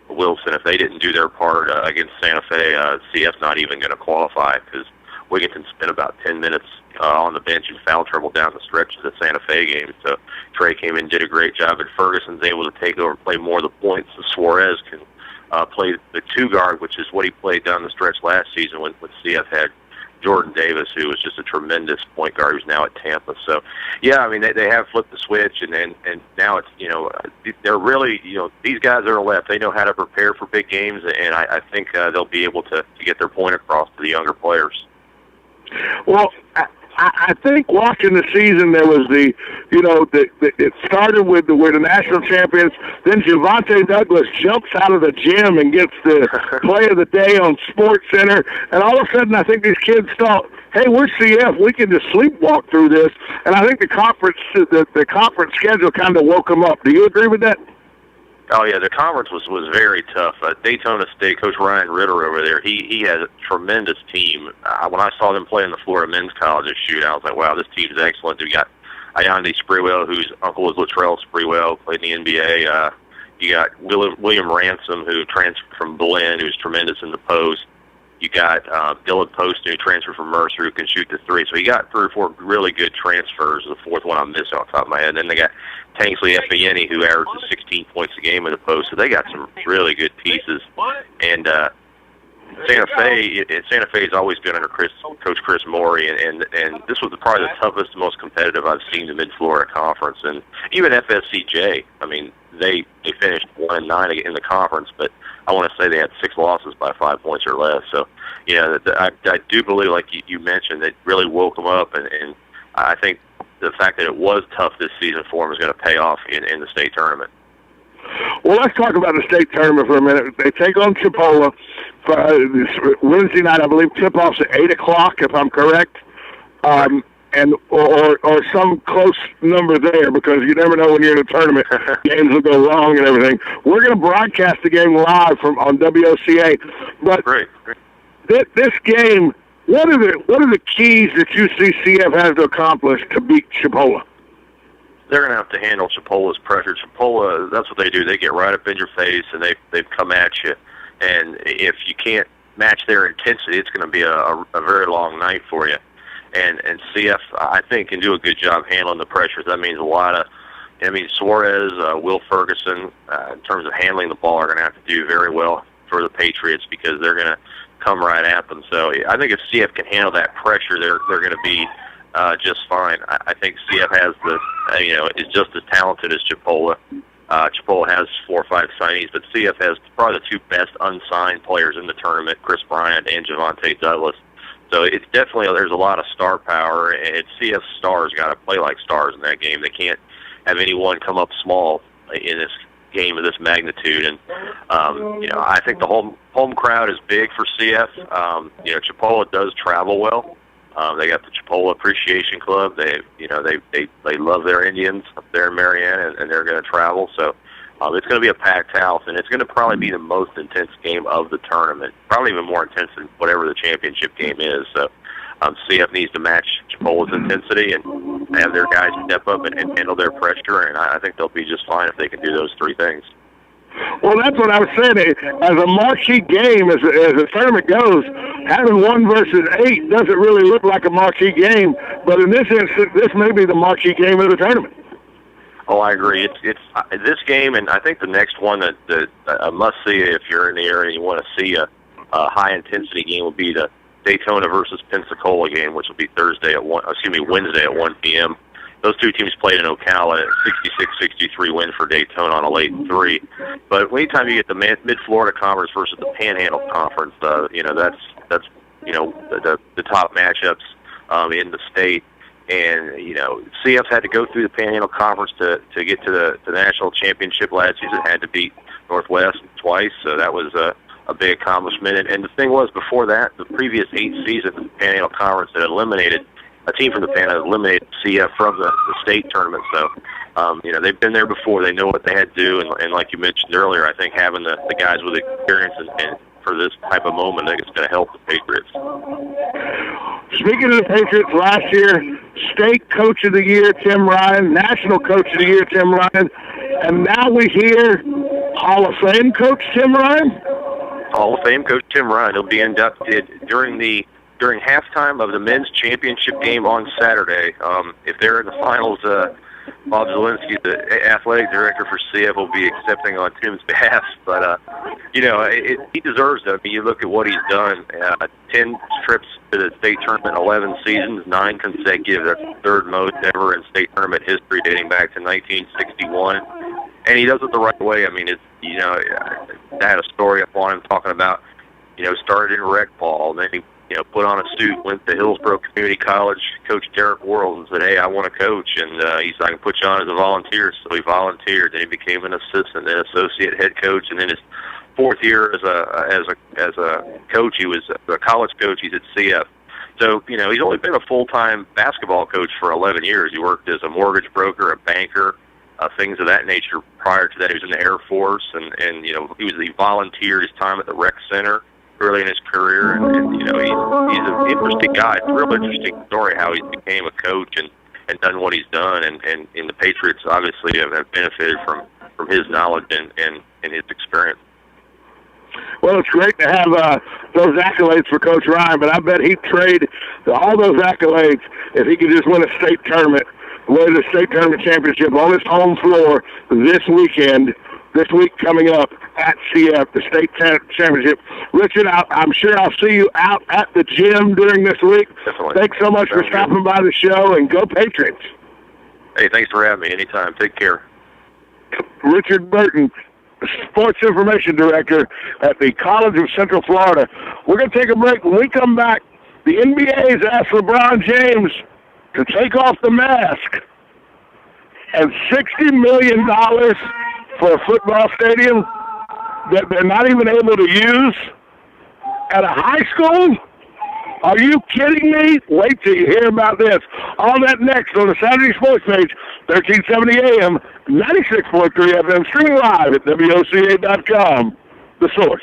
Wilson, if they didn't do their part against Santa Fe, CF's not even going to qualify, because Wigginton spent about 10 minutes on the bench in foul trouble down the stretch of the Santa Fe game. So Trey came in, did a great job, and Ferguson's able to take over and play more of the points. So Suarez can play the 2-guard, which is what he played down the stretch last season when CF had Jordan Davis, who was just a tremendous point guard who's now at Tampa. So, yeah, they have flipped the switch, and now it's, they're really, these guys that are left, they know how to prepare for big games, and I think they'll be able to get their point across to the younger players. Well, I think watching the season, there was it started with we're the national champions. Then Javante Douglas jumps out of the gym and gets the play of the day on Sports Center. And all of a sudden, I think these kids thought, hey, we're CF. We can just sleepwalk through this. And I think the conference schedule kind of woke them up. Do you agree with that? Oh, yeah, the conference was very tough. Daytona State, Coach Ryan Ritter over there, he has a tremendous team. When I saw them play in the Florida Men's College shoot, I was like, wow, this team's excellent. We got Ayande Sprewell, whose uncle is Latrell Sprewell, played in the NBA. You got William Ransom, who transferred from Belen, who's tremendous in the post. You got Dylan Poston, who transferred from Mercer, who can shoot the 3. So you got 3 or 4 really good transfers. The fourth one I'm missing off the top of my head. And then they got Tanksley Effieni, who averages 16 points a game in the post. So they got some really good pieces. And Santa Fe has always been under Coach Chris Morey, and this was probably the toughest, most competitive I've seen the Mid-Florida Conference, and even FSCJ. I mean, they finished 1-9 in the conference, but I want to say they had 6 losses by 5 points or less. So, you know, I do believe, like you mentioned, it really woke them up, and I think the fact that it was tough this season for them is going to pay off in the state tournament. Well, let's talk about the state tournament for a minute. They take on Chipola this Wednesday night. I believe tip-off's at 8 o'clock, if I'm correct, and or some close number there, because you never know when you're in a tournament. Games will go wrong and everything. We're going to broadcast the game live on WOCA. But great. This game, what are the keys that you see CF has to accomplish to beat Chipola? They're going to have to handle Chipola's pressure. Chipola, that's what they do. They get right up in your face, and they've come at you. And if you can't match their intensity, it's going to be a very long night for you. And CF, I think, can do a good job handling the pressures. That means Suarez, Will Ferguson, in terms of handling the ball, are going to have to do very well for the Patriots, because they're going to come right at them. So I think if CF can handle that pressure, they're going to be just fine. I think CF has is just as talented as Chipola. Chipola has 4 or 5 signees, but CF has probably the 2 best unsigned players in the tournament, Chris Bryant and Javante Douglas. So it's definitely, there's a lot of star power, and CF stars got to play like stars in that game. They can't have anyone come up small in this game of this magnitude. And I think the home crowd is big for CF. Chipola does travel well. They got the Chipola Appreciation Club. They love their Indians up there in Marianna, and they're going to travel. So it's going to be a packed house, and it's going to probably be the most intense game of the tournament, probably even more intense than whatever the championship game is. So CF needs to match Chipola's intensity and have their guys step up and handle their pressure, and I think they'll be just fine if they can do those 3 things. Well, that's what I was saying. As a marquee game, as the tournament goes, having 1 versus 8 doesn't really look like a marquee game. But in this instance, this may be the marquee game of the tournament. Oh, I agree. It's this game, and I think the next one that a must-see if you're in the area and you want to see a high-intensity game will be the Daytona versus Pensacola game, which will be Wednesday at 1 p.m. Those 2 teams played in Ocala, 66-63 win for Daytona on a late 3. But anytime you get the Mid-Florida Conference versus the Panhandle Conference, that's the top matchups in the state. And CF's had to go through the Panhandle Conference to get to the national championship last season. Had to beat Northwest twice, so that was a big accomplishment. And the thing was, before that, the previous 8 seasons, the Panhandle Conference had eliminated a team from the Panhandle, eliminated CF from the state tournament. So, they've been there before. They know what they had to do. And like you mentioned earlier, I think having the guys with experience and for this type of moment, I think it's going to help the Patriots. Speaking of the Patriots, last year, State Coach of the Year, Tim Ryan, National Coach of the Year, Tim Ryan, and now we hear Hall of Fame Coach Tim Ryan? Hall of Fame Coach Tim Ryan. He'll be inducted during halftime of the men's championship game on Saturday. If they're in the finals, Bob Zielinski, the athletic director for CF, will be accepting on Tim's behalf. But, he deserves it. I mean, you look at what he's done. 10 trips to the state tournament, 11 seasons, 9 consecutive. That's the 3rd most ever in state tournament history, dating back to 1961. And he does it the right way. I mean, I had a story up on him talking about, started in rec ball, and then he put on a suit, went to Hillsborough Community College, Coach Derek Worrell, and said, "Hey, I want to coach." And he said, "I can put you on as a volunteer." So he volunteered. Then he became an assistant, then associate head coach, and then his 4th year as a coach, he was a college coach. He's at CF. So he's only been a full-time basketball coach for 11 years. He worked as a mortgage broker, a banker, things of that nature. Prior to that, he was in the Air Force, and he volunteered his time at the rec center early in his career, and he's an interesting guy. It's a real interesting story how he became a coach and done what he's done, and the Patriots obviously have benefited from his knowledge and his experience. Well, it's great to have those accolades for Coach Ryan, but I bet he'd trade all those accolades if he could just win a state tournament, win the state tournament championship on his home floor this week coming up at CF, the state championship. Richard, I'm sure I'll see you out at the gym during this week. Definitely. Thanks so much for stopping by the show, and go Patriots. Hey, thanks for having me. Anytime. Take care. Richard Burton, Sports Information Director at the College of Central Florida. We're going to take a break. When we come back, the NBA has asked LeBron James to take off the mask, and $60 million for a football stadium that they're not even able to use at a high school? Are you kidding me? Wait till you hear about this. All that next on the Saturday Sports page, 1370 AM, 96.3 FM, streaming live at WOCA.com. The Source.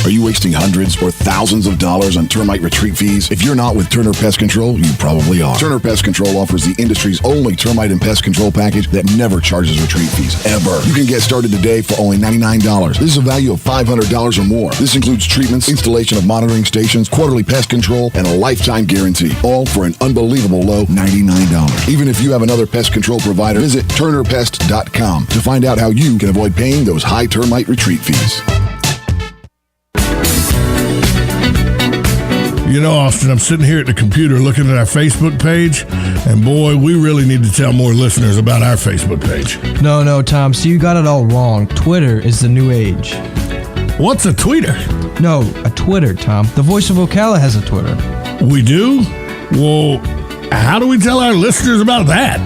Are you wasting hundreds or thousands of dollars on termite retreat fees? If you're not with Turner Pest Control, you probably are. Turner Pest Control offers the industry's only termite and pest control package that never charges retreat fees, ever. You can get started today for only $99. This is a value of $500 or more. This includes treatments, installation of monitoring stations, quarterly pest control, and a lifetime guarantee, all for an unbelievable low $99. Even if you have another pest control provider, visit turnerpest.com to find out how you can avoid paying those high termite retreat fees. You know, Austin, I'm sitting here at the computer looking at our Facebook page, and boy, we really need to tell more listeners about our Facebook page. No, Tom. See, you got it all wrong. Twitter is the new age. What's a tweeter? No, a Twitter, Tom. The Voice of Ocala has a Twitter. We do? Well, how do we tell our listeners about that?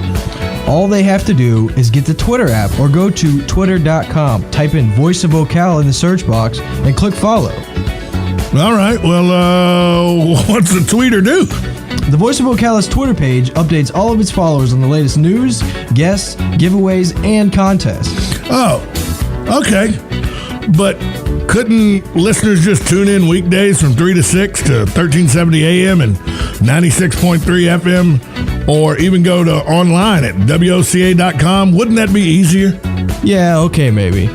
All they have to do is get the Twitter app or go to twitter.com, type in Voice of Ocala in the search box, and click follow. All right, well, what's the tweeter do? The Voice of Ocala's Twitter page updates all of its followers on the latest news, guests, giveaways, and contests. Oh, okay. But couldn't listeners just tune in weekdays from 3 to 6 to 1370 AM and 96.3 FM, or even go to online at WOCA.com? Wouldn't that be easier? Yeah, okay, maybe.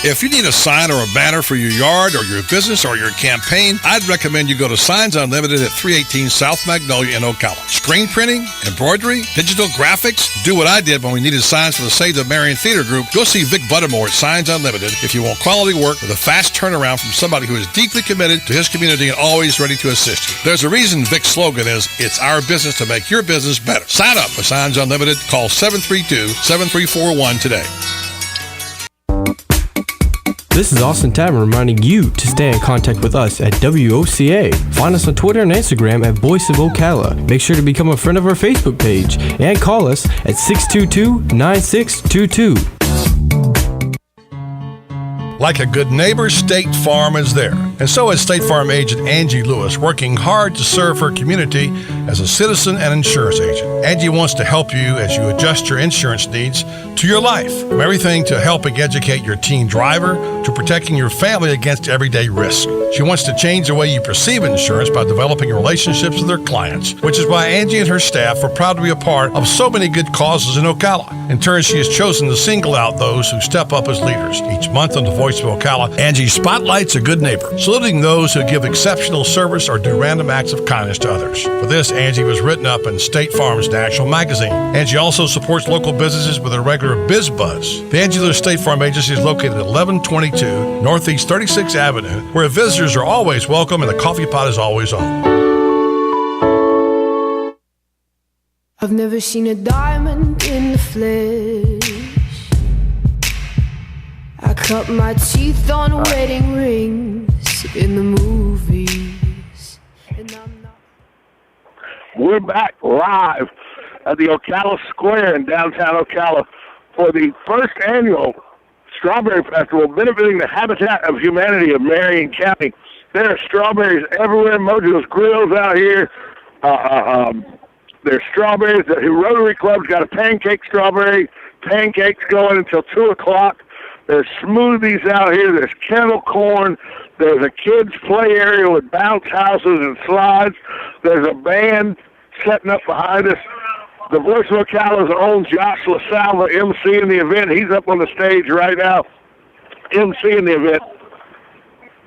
If you need a sign or a banner for your yard or your business or your campaign, I'd recommend you go to Signs Unlimited at 318 South Magnolia in Ocala. Screen printing, embroidery, digital graphics. Do what I did when we needed signs for the Save the Marion Theater Group. Go see Vic Buttermore at Signs Unlimited if you want quality work with a fast turnaround from somebody who is deeply committed to his community and always ready to assist you. There's a reason Vic's slogan is, "It's our business to make your business better." Sign up for Signs Unlimited. Call 732-7341 today. This is Austin Tavern reminding you to stay in contact with us at WOCA. Find us on Twitter and Instagram at Voice of Ocala. Make sure to become a friend of our Facebook page and call us at 622-9622. Like a good neighbor, State Farm is there. And so is State Farm agent Angie Lewis, working hard to serve her community as a citizen and insurance agent. Angie wants to help you as you adjust your insurance needs to your life. From everything to helping educate your teen driver to protecting your family against everyday risk. She wants to change the way you perceive insurance by developing relationships with her clients, which is why Angie and her staff are proud to be a part of so many good causes in Ocala. In turn, she has chosen to single out those who step up as leaders. Each month on the Voice of Ocala, Angie spotlights a good neighbor, saluting those who give exceptional service or do random acts of kindness to others. For this, Angie was written up in State Farm's national magazine. Angie also supports local businesses with a regular Biz Buzz. The Angie Lewis State Farm Agency is located at 1122 Northeast 36th Avenue, where visitors are always welcome and the coffee pot is always on. I've never seen a diamond in the flesh. I cut my teeth on wedding rings in the movies. And I'm not. We're back live at the Ocala Square in downtown Ocala for the first annual Strawberry Festival benefiting the Habitat of Humanity of Marion County. There are strawberries everywhere. Mojo's Grill's out here. There's strawberries. The Rotary Club's got a pancakes going until 2 o'clock. There's smoothies out here. There's kettle corn. There's a kids' play area with bounce houses and slides. There's a band setting up behind us. The Voice of Ocala's own Josh LaSalva emceeing the event. He's up on the stage right now emceeing the event.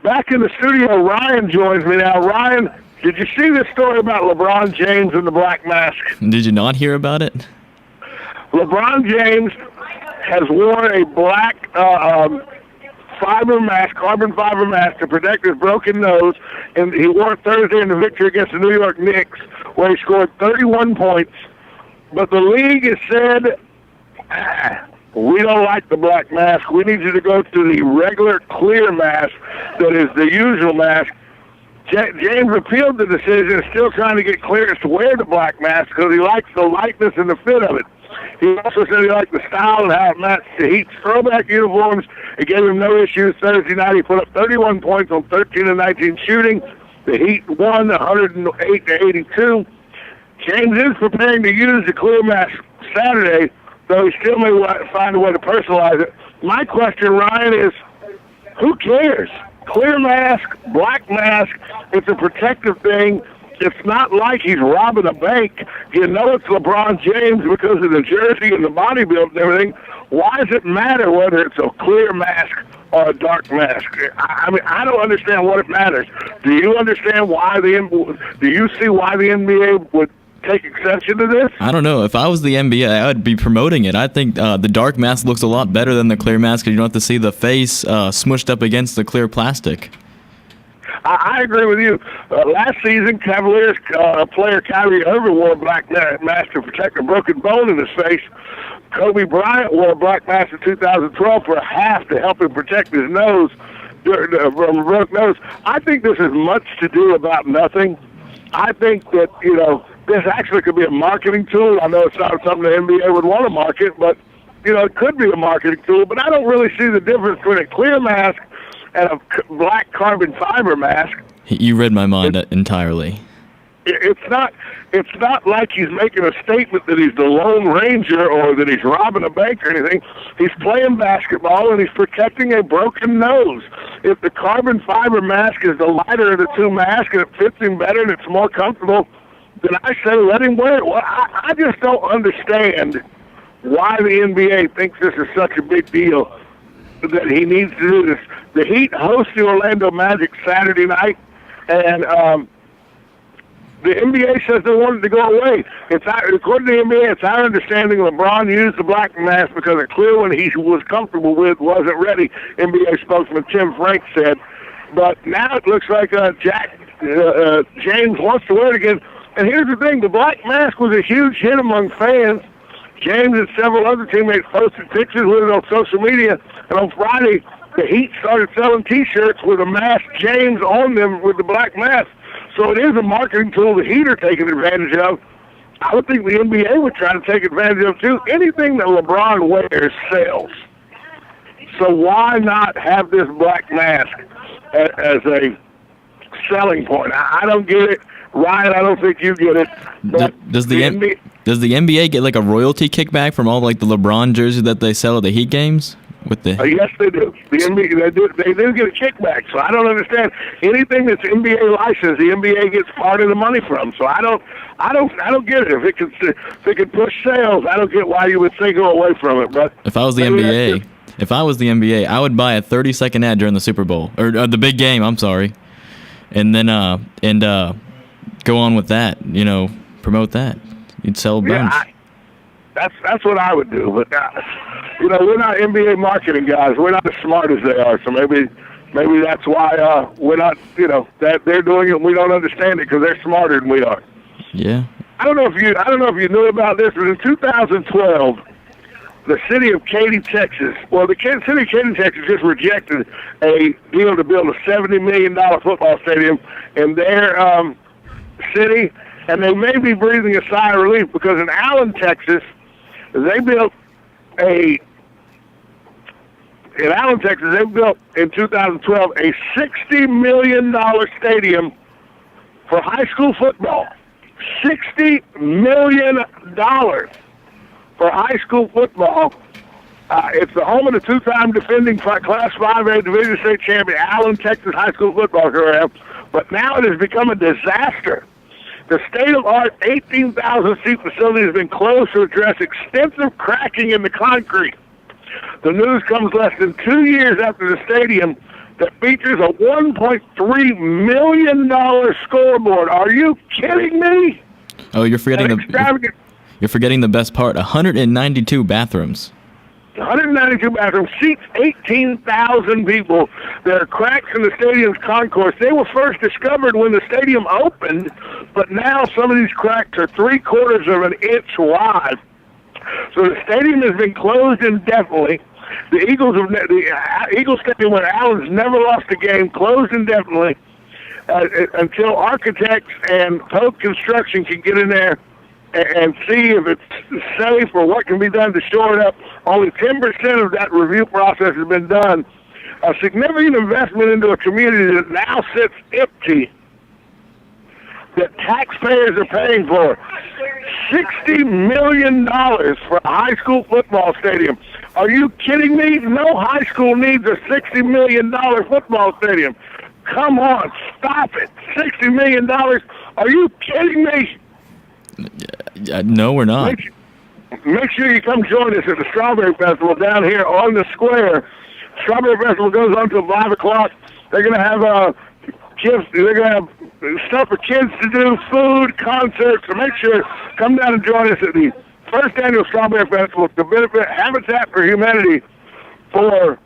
Back in the studio, Ryan joins me now. Ryan, did you see this story about LeBron James and the black mask? Did you not hear about it? LeBron James has worn a black fiber mask, carbon fiber mask, to protect his broken nose, and he wore it Thursday in the victory against the New York Knicks, where he scored 31 points. But the league has said, we don't like the black mask. We need you to go to the regular clear mask that is the usual mask. James appealed the decision, still trying to get clearance to wear the black mask because he likes the lightness and the fit of it. He also said he liked the style and how it matched the Heat's throwback uniforms. It gave him no issues. Thursday night, he put up 31 points on 13 of 19 shooting. The Heat won 108-82. James is preparing to use the clear mask Saturday, though he still may find a way to personalize it. My question, Ryan, is who cares? Clear mask, black mask, it's a protective thing. It's not like he's robbing a bank. You know it's LeBron James because of the jersey and the body build and everything. Why does it matter whether it's a clear mask or a dark mask? I mean, I don't understand what it matters. Do you understand why do you see why the NBA would take exception to this? I don't know. If I was the NBA, I would be promoting it. I think the dark mask looks a lot better than the clear mask because you don't have to see the face smushed up against the clear plastic. I agree with you. Last season, Cavaliers player Kyrie Irving wore a black mask to protect a broken bone in his face. Kobe Bryant wore a black mask in 2012 for a half to help him protect his nose from a broken nose. I think this is much to do about nothing. I think that, this actually could be a marketing tool. I know it's not something the NBA would want to market, but, it could be a marketing tool. But I don't really see the difference between a clear mask and a black carbon fiber mask. You read my mind entirely. It's not like he's making a statement that he's the Lone Ranger or that he's robbing a bank or anything. He's playing basketball and he's protecting a broken nose. If the carbon fiber mask is the lighter of the two masks and it fits him better and it's more comfortable, then I say let him wear it. Well, I just don't understand why the NBA thinks this is such a big deal that he needs to do this. The Heat host the Orlando Magic Saturday night, and the NBA says they want it to go away. According to the NBA, it's our understanding LeBron used the black mask because a clear one he was comfortable with wasn't ready, NBA spokesman Tim Frank said. But now it looks like James wants to wear it again. And here's the thing, the black mask was a huge hit among fans. James and several other teammates posted pictures with it on social media, and on Friday, the Heat started selling T-shirts with a mask James on them with the black mask. So it is a marketing tool the Heat are taking advantage of. I would think the NBA would try to take advantage of, too. Anything that LeBron wears sells. So why not have this black mask as a selling point? I don't get it. Ryan, I don't think you get it. Does the NBA get like a royalty kickback from all like the LeBron jerseys that they sell at the Heat games? With the yes, they do. The NBA they do get a kickback. So I don't understand anything that's NBA licensed. The NBA gets part of the money from. So I don't get it. If it can push sales, I don't get why you would say go away from it. But if I was the NBA, I would buy a 30-second ad during the Super Bowl or the big game. I'm sorry, and then go on with that. Promote that. You'd sell a bunch. Yeah, that's what I would do. But we're not NBA marketing guys. We're not as smart as they are. So maybe that's why we're not. That they're doing it. And we don't understand it because they're smarter than we are. Yeah. I don't know if you knew about this, but in 2012, the city of Katy, Texas. Well, the city of Katy, Texas just rejected a deal to build a $70 million football stadium in their city, and they may be breathing a sigh of relief because in Allen, Texas, they built in 2012 a $60 million stadium for high school football. $60 million for high school football. It's the home of the two-time defending Class 5A Division State champion Allen, Texas high school football program, but now it has become a disaster. The state-of-the-art 18,000-seat facility has been closed to address extensive cracking in the concrete. The news comes less than 2 years after the stadium that features a $1.3 million scoreboard. Are you kidding me? Oh, you're forgetting the best part, 192 bathrooms. 192 bathrooms, seats 18,000 people. There are cracks in the stadium's concourse. They were first discovered when the stadium opened, but now some of these cracks are 3/4 of an inch wide. So the stadium has been closed indefinitely. The Eagles Stadium, where Allen's never lost a game, closed indefinitely until architects and Pope Construction can get in there and see if it's safe or what can be done to shore it up. Only 10% of that review process has been done. A significant investment into a community that now sits empty, that taxpayers are paying for. $60 million for a high school football stadium. Are you kidding me? No high school needs a $60 million football stadium. Come on, stop it. $60 million? Are you kidding me? No, we're not. Make sure you come join us at the Strawberry Festival down here on the square. Strawberry Festival goes on until 5 o'clock. They're going to have kids. They're going to have stuff for kids to do, food, concerts. So make sure come down and join us at the first annual Strawberry Festival to benefit Habitat for Humanity. For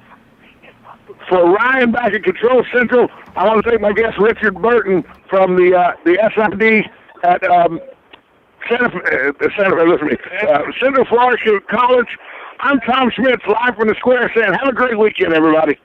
Ryan back at Control Central, I want to thank my guest Richard Burton from the SID at Central Florida College. I'm Tom Schmitz, live from the square, saying have a great weekend, everybody.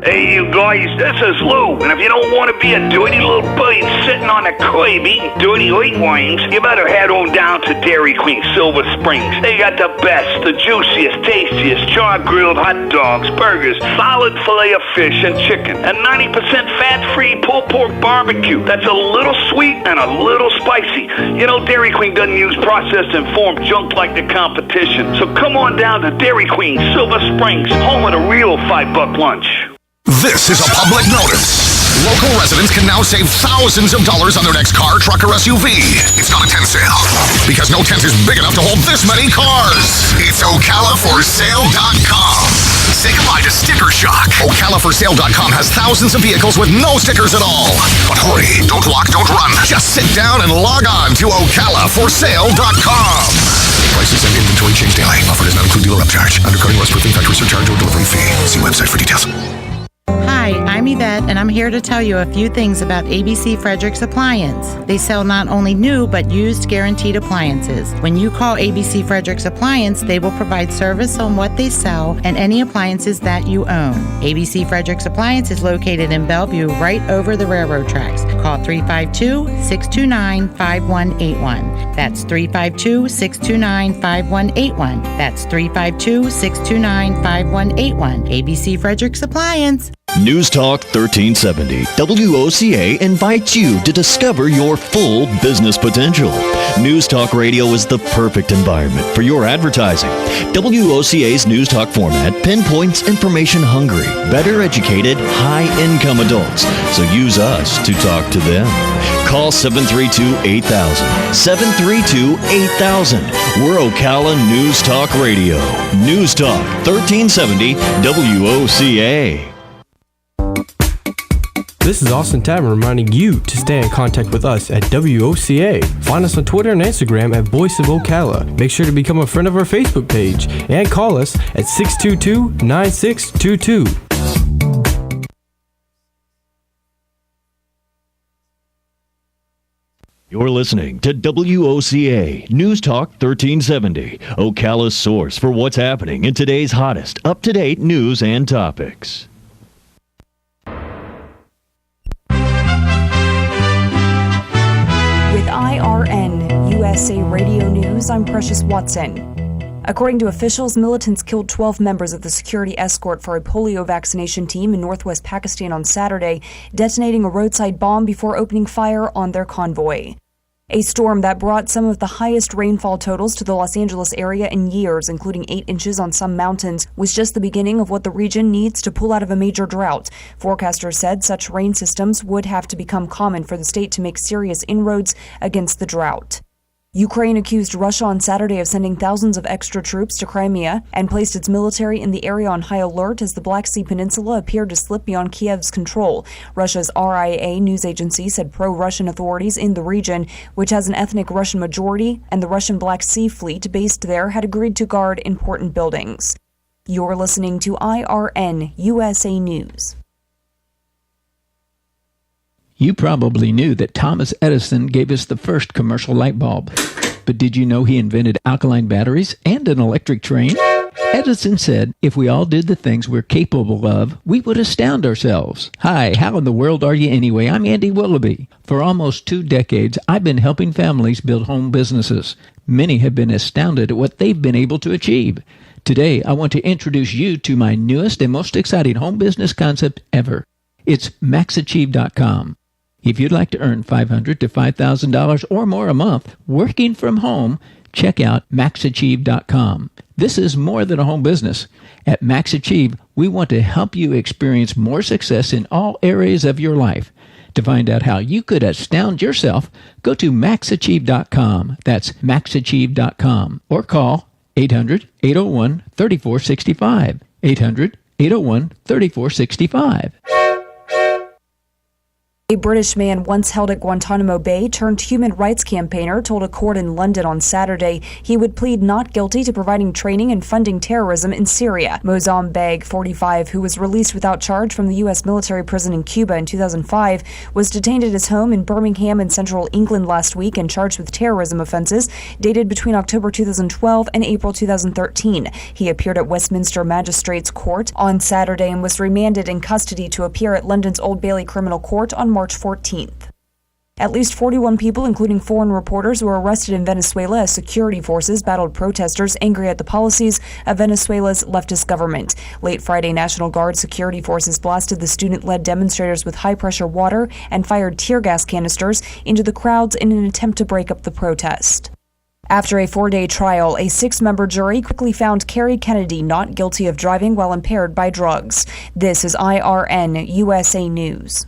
Hey, you guys, this is Lou, and if you don't want to be a dirty little bird sitting on a crib eating dirty white wines, you better head on down to Dairy Queen Silver Springs. They got the best, the juiciest, tastiest char-grilled hot dogs, burgers, solid filet of fish and chicken, and 90% fat-free pulled pork barbecue that's a little sweet and a little spicy. You know, Dairy Queen doesn't use processed and formed junk like the competition. So come on down to Dairy Queen Silver Springs, home of the real $5 lunch. This is a public notice. Local residents can now save thousands of dollars on their next car, truck, or SUV. It's not a tent sale, because no tent is big enough to hold this many cars. It's OcalaForSale.com. Say goodbye to sticker shock. OcalaForSale.com has thousands of vehicles with no stickers at all. But hurry, don't walk, don't run. Just sit down and log on to OcalaForSale.com. Prices and inventory change daily. Offer does not include dealer upcharge. Undercutting, rust-proofing, factory surcharge, or delivery fee. See website for details. Hi, I'm Yvette, and I'm here to tell you a few things about ABC Fredericks Appliance. They sell not only new, but used guaranteed appliances. When you call ABC Fredericks Appliance, they will provide service on what they sell and any appliances that you own. ABC Fredericks Appliance is located in Bellevue, right over the railroad tracks. Call 352-629-5181. That's 352-629-5181. That's 352-629-5181. ABC Fredericks Appliance. News Talk 1370, WOCA invites you to discover your full business potential. News Talk Radio is the perfect environment for your advertising. WOCA's News Talk format pinpoints information-hungry, better educated, high-income adults, so use us to talk to them. Call 732-8000, 732-8000. We're Ocala News Talk Radio. News Talk 1370, WOCA. This is Austin Tavern reminding you to stay in contact with us at WOCA. Find us on Twitter and Instagram at Voice of Ocala. Make sure to become a friend of our Facebook page and call us at 622-9622. You're listening to WOCA News Talk 1370, Ocala's source for what's happening in today's hottest, up-to-date news and topics. IRN USA Radio News, I'm Precious Watson. According to officials, militants killed 12 members of the security escort for a polio vaccination team in northwest Pakistan on Saturday, detonating a roadside bomb before opening fire on their convoy. A storm that brought some of the highest rainfall totals to the Los Angeles area in years, including 8 inches on some mountains, was just the beginning of what the region needs to pull out of a major drought. Forecasters said such rain systems would have to become common for the state to make serious inroads against the drought. Ukraine accused Russia on Saturday of sending thousands of extra troops to Crimea and placed its military in the area on high alert as the Black Sea Peninsula appeared to slip beyond Kiev's control. Russia's RIA news agency said pro-Russian authorities in the region, which has an ethnic Russian majority, and the Russian Black Sea Fleet based there had agreed to guard important buildings. You're listening to IRN USA News. You probably knew that Thomas Edison gave us the first commercial light bulb. But did you know he invented alkaline batteries and an electric train? Edison said, if we all did the things we're capable of, we would astound ourselves. Hi, how in the world are you anyway? I'm Andy Willoughby. For almost 2 decades, I've been helping families build home businesses. Many have been astounded at what they've been able to achieve. Today, I want to introduce you to my newest and most exciting home business concept ever. It's MaxAchieve.com. If you'd like to earn $500 to $5,000 or more a month working from home, check out MaxAchieve.com. This is more than a home business. At MaxAchieve, we want to help you experience more success in all areas of your life. To find out how you could astound yourself, go to MaxAchieve.com. That's MaxAchieve.com. Or call 800-801-3465. 800-801-3465. A British man once held at Guantanamo Bay turned human rights campaigner told a court in London on Saturday he would plead not guilty to providing training and funding terrorism in Syria. Mozam Beg, 45, who was released without charge from the U.S. military prison in Cuba in 2005, was detained at his home in Birmingham in central England last week and charged with terrorism offenses dated between October 2012 and April 2013. He appeared at Westminster Magistrates Court on Saturday and was remanded in custody to appear at London's Old Bailey Criminal Court on March 14th. At least 41 people, including foreign reporters, were arrested in Venezuela as security forces battled protesters angry at the policies of Venezuela's leftist government. Late Friday, National Guard security forces blasted the student-led demonstrators with high-pressure water and fired tear gas canisters into the crowds in an attempt to break up the protest. After a 4-day trial, a 6-member jury quickly found Kerry Kennedy not guilty of driving while impaired by drugs. This is IRN USA News.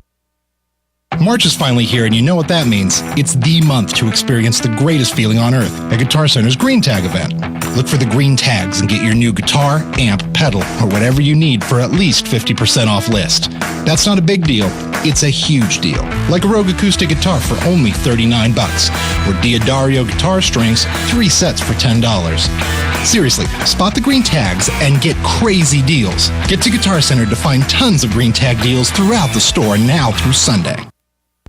March is finally here, and you know what that means. It's the month to experience the greatest feeling on earth at Guitar Center's Green Tag event. Look for the green tags and get your new guitar, amp, pedal, or whatever you need for at least 50% off list. That's not a big deal. It's a huge deal. Like a Rogue acoustic guitar for only $39, or Diodario guitar strings, 3 sets for $10. Seriously, spot the green tags and get crazy deals. Get to Guitar Center to find tons of green tag deals throughout the store now through Sunday.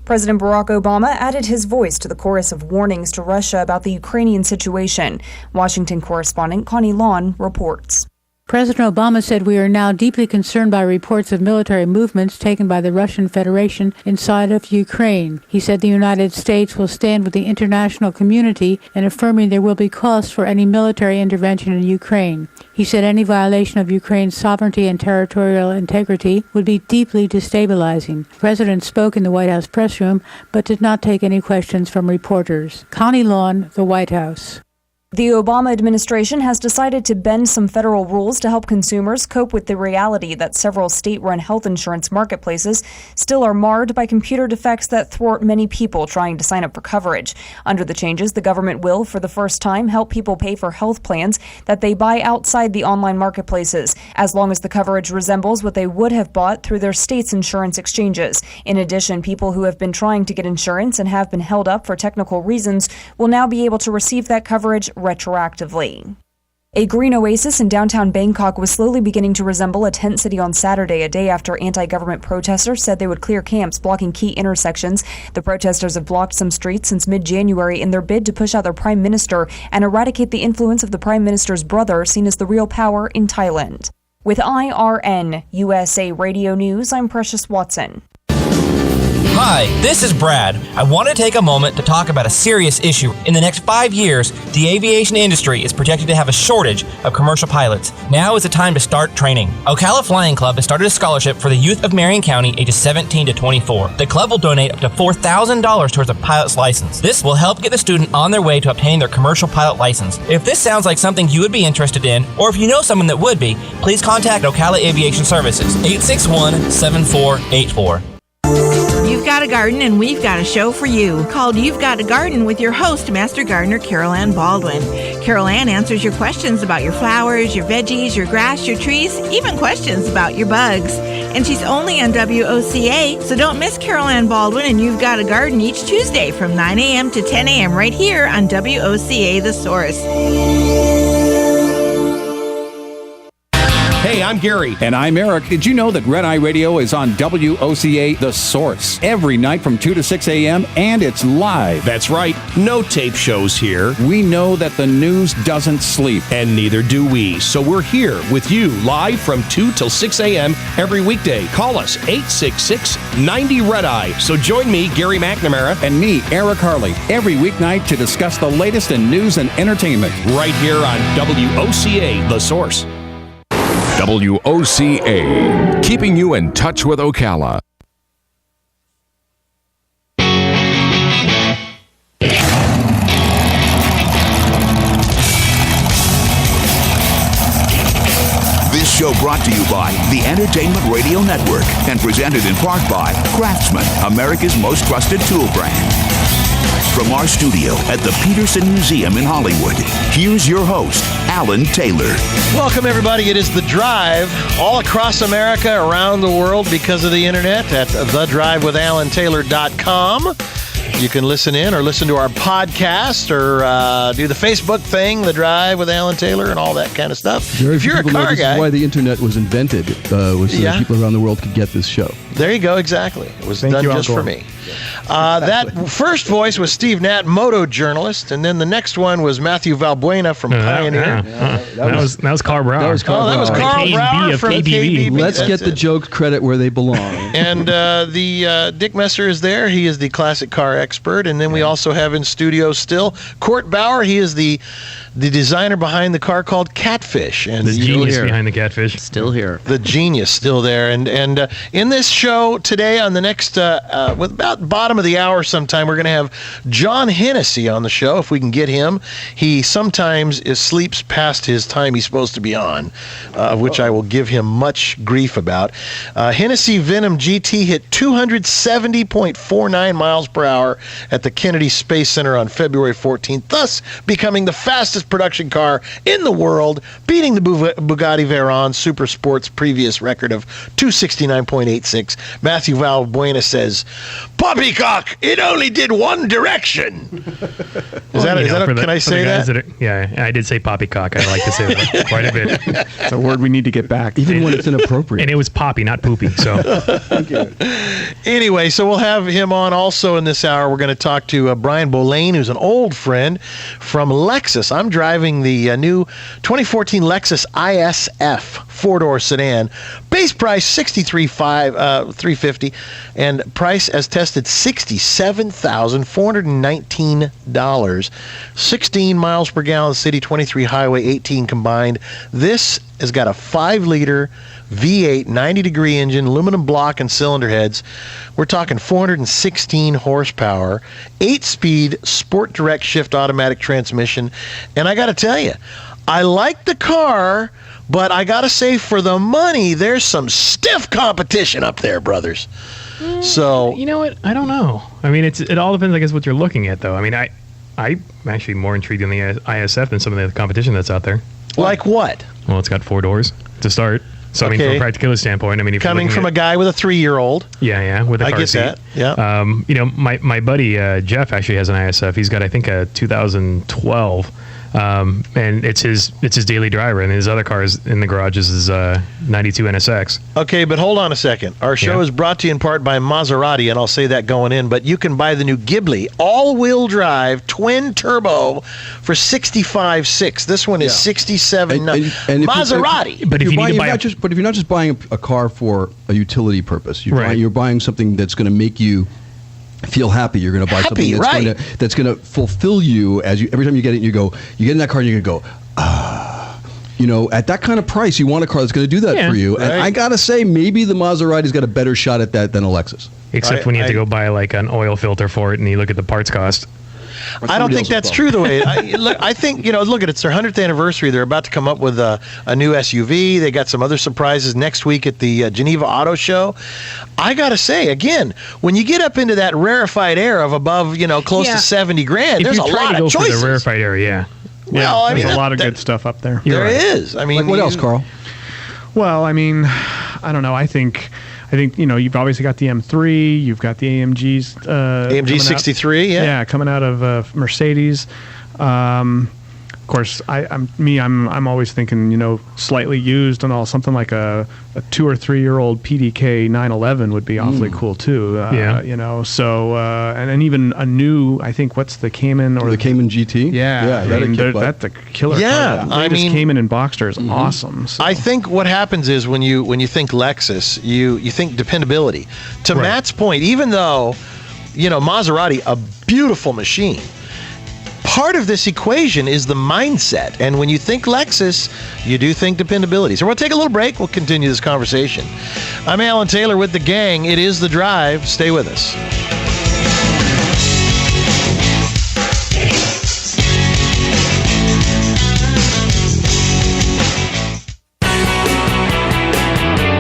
President Barack Obama added his voice to the chorus of warnings to Russia about the Ukrainian situation. Washington correspondent Connie Lawn reports. President Obama said we are now deeply concerned by reports of military movements taken by the Russian Federation inside of Ukraine. He said the United States will stand with the international community in affirming there will be costs for any military intervention in Ukraine. He said any violation of Ukraine's sovereignty and territorial integrity would be deeply destabilizing. The president spoke in the White House press room, but did not take any questions from reporters. Connie Lawn, the White House. The Obama administration has decided to bend some federal rules to help consumers cope with the reality that several state-run health insurance marketplaces still are marred by computer defects that thwart many people trying to sign up for coverage. Under the changes, the government will, for the first time, help people pay for health plans that they buy outside the online marketplaces, as long as the coverage resembles what they would have bought through their state's insurance exchanges. In addition, people who have been trying to get insurance and have been held up for technical reasons will now be able to receive that coverage retroactively. A green oasis in downtown Bangkok was slowly beginning to resemble a tent city on Saturday, a day after anti-government protesters said they would clear camps blocking key intersections. The protesters have blocked some streets since mid-January in their bid to push out their prime minister and eradicate the influence of the prime minister's brother, seen as the real power in Thailand. With IRN USA Radio News, I'm Precious Watson. Hi, this is Brad. I want to take a moment to talk about a serious issue. In the next 5 years, the aviation industry is projected to have a shortage of commercial pilots. Now is the time to start training. Ocala Flying Club has started a scholarship for the youth of Marion County ages 17 to 24. The club will donate up to $4,000 towards a pilot's license. This will help get the student on their way to obtaining their commercial pilot license. If this sounds like something you would be interested in, or if you know someone that would be, please contact Ocala Aviation Services, 861-7484. You've Got a Garden, and we've got a show for you called You've Got a Garden with your host, Master Gardener Carol Ann Baldwin. Carol Ann answers your questions about your flowers, your veggies, your grass, your trees, even questions about your bugs. And she's only on WOCA, so don't miss Carol Ann Baldwin and You've Got a Garden each Tuesday from 9 a.m. to 10 a.m. right here on WOCA The Source. Hey, I'm Gary. And I'm Eric. Did you know that Red Eye Radio is on WOCA The Source every night from 2 to 6 a.m. and it's live? That's right. No tape shows here. We know that the news doesn't sleep. And neither do we. So we're here with you live from 2 till 6 a.m. every weekday. Call us 866-90-RED-EYE. So join me, Gary McNamara. And me, Eric Harley, every weeknight to discuss the latest in news and entertainment. Right here on WOCA The Source. WOCA, keeping you in touch with Ocala. This show brought to you by the Entertainment Radio Network and presented in part by Craftsman, America's most trusted tool brand. From our studio at the Peterson Museum in Hollywood, here's your host, Alan Taylor. Welcome, everybody. It is The Drive all across America, around the world because of the internet at thedrivewithalantaylor.com. You can listen in or listen to our podcast or do the Facebook thing, The Drive with Alan Taylor and all that kind of stuff. If you're a car guy. This is why the internet was invented, was so that people around the world could get this show. There you go, exactly. It was done just for me. That first voice was Steve Natt, moto journalist, and then the next one was Matthew Valbuena from Pioneer. That was Carl Brower. That was Carl Brower from KBB. Let's get the joke credit where they belong. And the Dick Messer is there. He is the classic car expert. And then we also have in studio still Court Bauer. He is the designer behind the car called Catfish. And the genius behind the Catfish. Still here. The genius still there. And in this show today, on the next, with about bottom of the hour sometime, we're going to have John Hennessy on the show, if we can get him. He sometimes sleeps past his time he's supposed to be on, which I will give him much grief about. Hennessy Venom GT hit 270.49 miles per hour at the Kennedy Space Center on February 14th, thus becoming the fastest production car in the world, beating the Bugatti Veyron Super Sport's previous record of 269.86. Matthew Valbuena says, "Poppycock, it only did one direction." Can I say that? Yeah, I did say poppycock. I like to say that quite a bit. It's a word we need to get back, even when it's inappropriate. And it was poppy, not poopy. So, anyway, so we'll have him on also in this hour. We're going to talk to Brian Bollane, who's an old friend from Lexus. I'm driving the new 2014 Lexus ISF four-door sedan. Base price $63,350, and price as tested $67,419. 16 miles per gallon city, 23 highway, 18 combined. This has got a 5-liter V8 90-degree engine, aluminum block and cylinder heads. We're talking 416 horsepower, 8-speed sport direct shift automatic transmission. And I got to tell you, I like the car, but I got to say, for the money, there's some stiff competition up there, brothers. So you know what? I don't know. I mean, it all depends, I guess, what you're looking at, though. I mean, I'm actually more intrigued in the ISF than some of the competition that's out there. Like what? Well, it's got 4 doors to start. So, I mean, from a practicality standpoint, I mean, if coming from a guy with a 3-year-old. Yeah, with a car seat. I get that, yeah. You know, my buddy, Jeff, actually has an ISF. He's got, I think, a 2012. And it's his daily driver, and his other cars in the garage is his 92 NSX. Okay, but hold on a second. Our show is brought to you in part by Maserati, and I'll say that going in, but you can buy the new Ghibli all-wheel drive twin turbo for $65,600. This one is $67,900. Maserati. But if you're not just buying a car for a utility purpose, you're buying something that's going to make you feel happy. You're going to buy something that's going to fulfill you every time you get it. You get in that car and you're going to go, you know, at that kind of price, you want a car that's going to do that for you. Right. And I got to say, maybe the Maserati's got a better shot at that than a Lexus. Except when you have to go buy like an oil filter for it and you look at the parts cost. I don't think that's true the way. I think, look at it. It's their 100th anniversary. They're about to come up with a new SUV. They got some other surprises next week at the Geneva Auto Show. I got to say, again, when you get up into that rarefied air of above, close to 70 grand, there's a lot of choices. For the rarefied area, Well, I mean, there's a lot of good stuff up there. There is. I mean, what else, Carl? Well, I mean, I don't know. I think you've obviously got the M3. You've got the AMGs. AMG 63, yeah, coming out of Mercedes. Of course, I'm always thinking, slightly used and all. Something like a 2 or 3 year old PDK 911 would be awfully cool too. So and even a new. I think what's the Cayman or the Cayman GT? Yeah, that's a killer. Yeah, car. I mean, Cayman and Boxster is awesome. So. I think what happens is when you think Lexus, you think dependability. To Matt's point, even though Maserati, a beautiful machine. Part of this equation is the mindset. And when you think Lexus, you do think dependability. So we'll take a little break. We'll continue this conversation. I'm Alan Taylor with the gang. It is The Drive. Stay with us.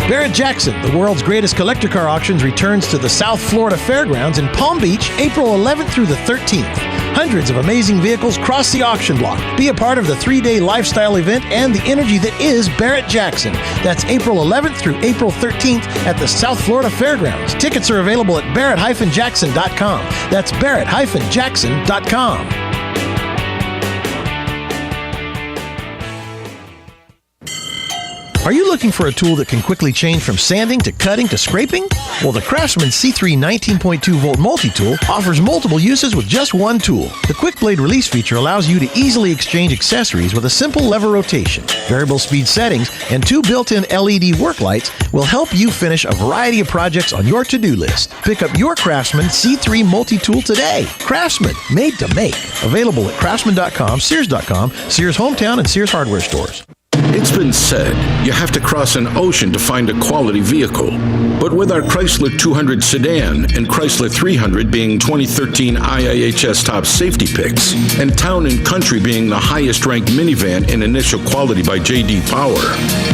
Barrett-Jackson, the world's greatest collector car auctions, returns to the South Florida Fairgrounds in Palm Beach, April 11th through the 13th. Hundreds of amazing vehicles cross the auction block. Be a part of the 3-day lifestyle event and the energy that is Barrett-Jackson. That's April 11th through April 13th at the South Florida Fairgrounds. Tickets are available at barrett-jackson.com. That's barrett-jackson.com. Are you looking for a tool that can quickly change from sanding to cutting to scraping? Well, the Craftsman C3 19.2 volt multi-tool offers multiple uses with just one tool. The Quick Blade Release feature allows you to easily exchange accessories with a simple lever rotation. Variable speed settings and 2 built-in LED work lights will help you finish a variety of projects on your to-do list. Pick up your Craftsman C3 multi-tool today. Craftsman, made to make. Available at craftsman.com, Sears.com, Sears Hometown, and Sears Hardware stores. It's been said you have to cross an ocean to find a quality vehicle. But with our Chrysler 200 sedan and Chrysler 300 being 2013 IIHS top safety picks, and Town & Country being the highest ranked minivan in initial quality by J.D. Power,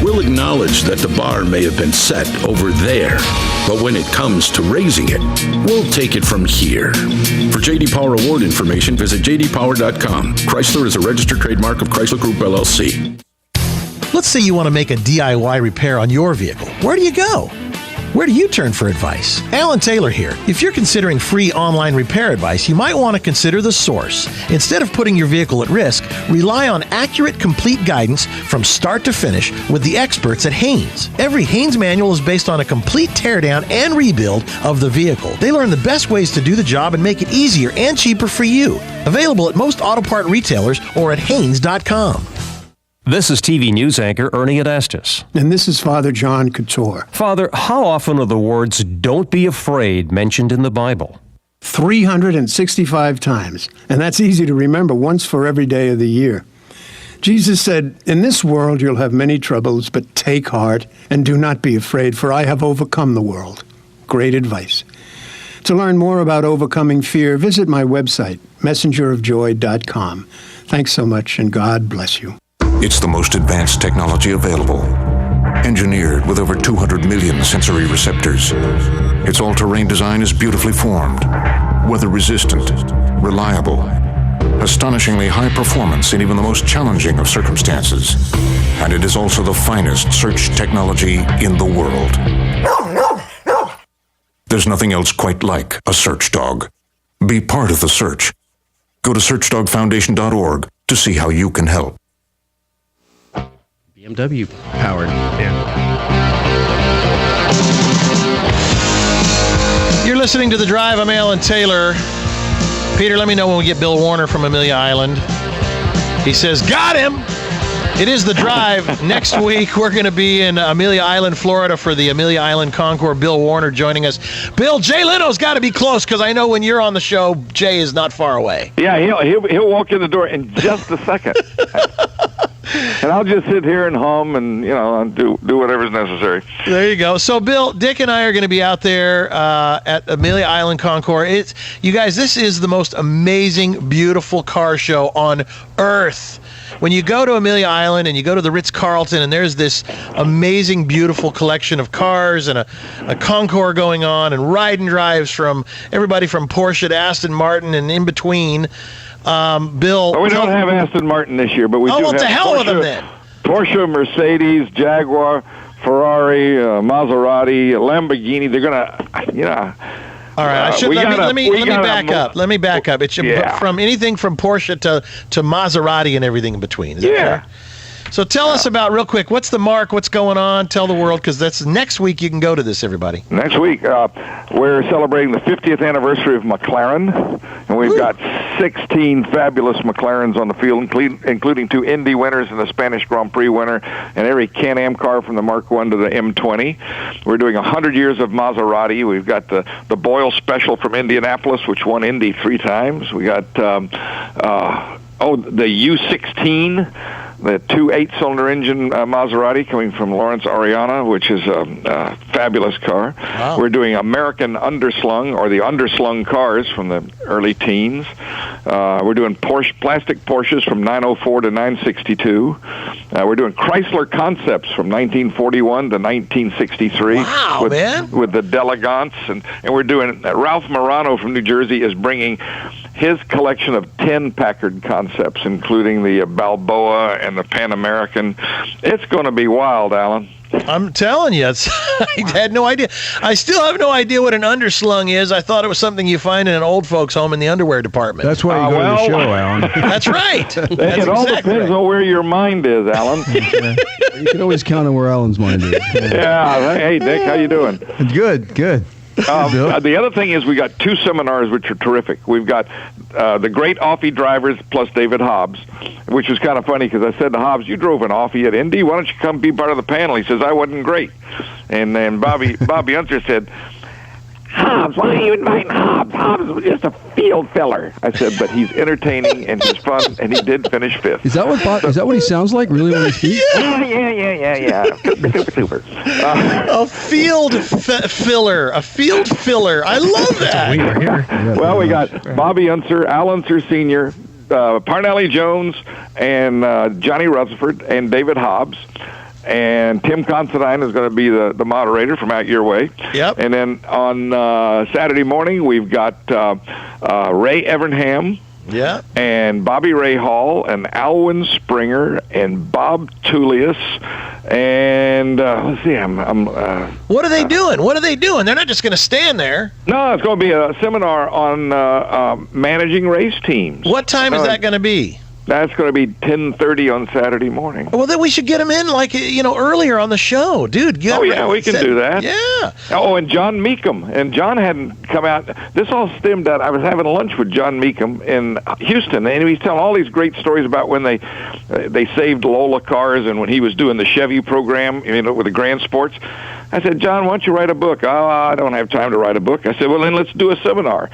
we'll acknowledge that the bar may have been set over there. But when it comes to raising it, we'll take it from here. For J.D. Power award information, visit jdpower.com. Chrysler is a registered trademark of Chrysler Group, LLC. Let's say you want to make a DIY repair on your vehicle. Where do you go? Where do you turn for advice? Alan Taylor here. If you're considering free online repair advice, you might want to consider The Source. Instead of putting your vehicle at risk, rely on accurate, complete guidance from start to finish with the experts at Haynes. Every Haynes manual is based on a complete teardown and rebuild of the vehicle. They learn the best ways to do the job and make it easier and cheaper for you. Available at most auto part retailers or at Haynes.com. This is TV news anchor Ernie Adastis. And this is Father John Couture. Father, how often are the words "don't be afraid" mentioned in the Bible? 365 times. And that's easy to remember, once for every day of the year. Jesus said, "In this world you'll have many troubles, but take heart and do not be afraid, for I have overcome the world." Great advice. To learn more about overcoming fear, visit my website, messengerofjoy.com. Thanks so much, and God bless you. It's the most advanced technology available. Engineered with over 200 million sensory receptors. Its all-terrain design is beautifully formed, weather-resistant, reliable, astonishingly high performance in even the most challenging of circumstances. And it is also the finest search technology in the world. There's nothing else quite like a search dog. Be part of the search. Go to searchdogfoundation.org to see how you can help. BMW powered. You're listening to The Drive. I'm Alan Taylor. Peter, let me know when we get Bill Warner from Amelia Island. He says, got him! It is The Drive. Next week, we're going to be in Amelia Island, Florida for the Amelia Island Concours. Bill Warner joining us. Bill, Jay Leno's got to be close because I know when you're on the show, Jay is not far away. Yeah, he'll walk in the door in just a second. And I'll just sit here and hum and, do whatever's necessary. There you go. So, Bill, Dick and I are going to be out there at Amelia Island Concours. You guys, this is the most amazing, beautiful car show on Earth. When you go to Amelia Island and you go to the Ritz-Carlton and there's this amazing, beautiful collection of cars and a concours going on and ride and drives from everybody from Porsche to Aston Martin and in between. Bill, we don't have Aston Martin this year, but we do have to hell Porsche, with them then. Porsche, Mercedes, Jaguar, Ferrari, Maserati, Lamborghini. They're gonna, All right, let me back up. Let me back up. It's from anything from Porsche to Maserati and everything in between. Is that fair? So tell us about, real quick, what's the mark? What's going on? Tell the world, because that's next week. You can go to this, everybody. Next week, we're celebrating the 50th anniversary of McLaren, and we've got 16 fabulous McLarens on the field, including 2 Indy winners and the Spanish Grand Prix winner, and every Can-Am car from the Mark I to the M20. We're doing 100 years of Maserati. We've got the Boyle Special from Indianapolis, which won Indy 3 times. We got the U16. The 2 8-cylinder engine Maserati coming from Lawrence Ariana, which is a fabulous car. Wow. We're doing American Underslung, or the Underslung cars from the early teens. We're doing plastic Porsches from 904 to 962. We're doing Chrysler Concepts from 1941 to 1963. Wow, with the Delegants. And we're doing, Ralph Morano from New Jersey is bringing his collection of 10 Packard Concepts, including the Balboa and the Pan American. It's going to be wild, Alan. I'm telling you, I had no idea. I still have no idea what an underslung is. I thought it was something you find in an old folks' home in the underwear department. That's why you go to the show, Alan. That's right. It all depends on where your mind is, Alan. You can always count on where Alan's mind is. Yeah. Hey, Dick, how you doing? Good. The other thing is we got 2 seminars which are terrific. We've got the great Offie drivers plus David Hobbs, which is kind of funny because I said to Hobbs, you drove an Offie at Indy. Why don't you come be part of the panel? He says, I wasn't great. And then Bobby Unser said, Hobbs, why are you inviting Hobbs? Hobbs was just a field filler. I said, but he's entertaining and he's fun, and he did finish 5th. Is that what he sounds like, really, when he speaks? Yeah. Super. A field filler. A field filler. I love that. We were here. Well, we got Bobby Unser, Al Unser Sr., Parnelli Jones, and Johnny Rutherford, and David Hobbs. And Tim Considine is going to be the moderator from Out Your Way. Yep. And then on Saturday morning, we've got Ray Evernham. Yeah. And Bobby Ray Hall and Alwyn Springer and Bob Tullius and let's see, what are they doing? What are they doing? They're not just going to stand there. No, it's going to be a seminar on managing race teams. What time is that going to be? That's going to be 10:30 on Saturday morning. Well, then we should get him in, earlier on the show, dude. We can do that. Yeah. Oh, and John Meekum. And John hadn't come out. This all stemmed out. I was having lunch with John Meekum in Houston, and he's telling all these great stories about when they saved Lola cars and when he was doing the Chevy program, with the Grand Sports. I said, John, why don't you write a book? Oh, I don't have time to write a book. I said, well, then let's do a seminar.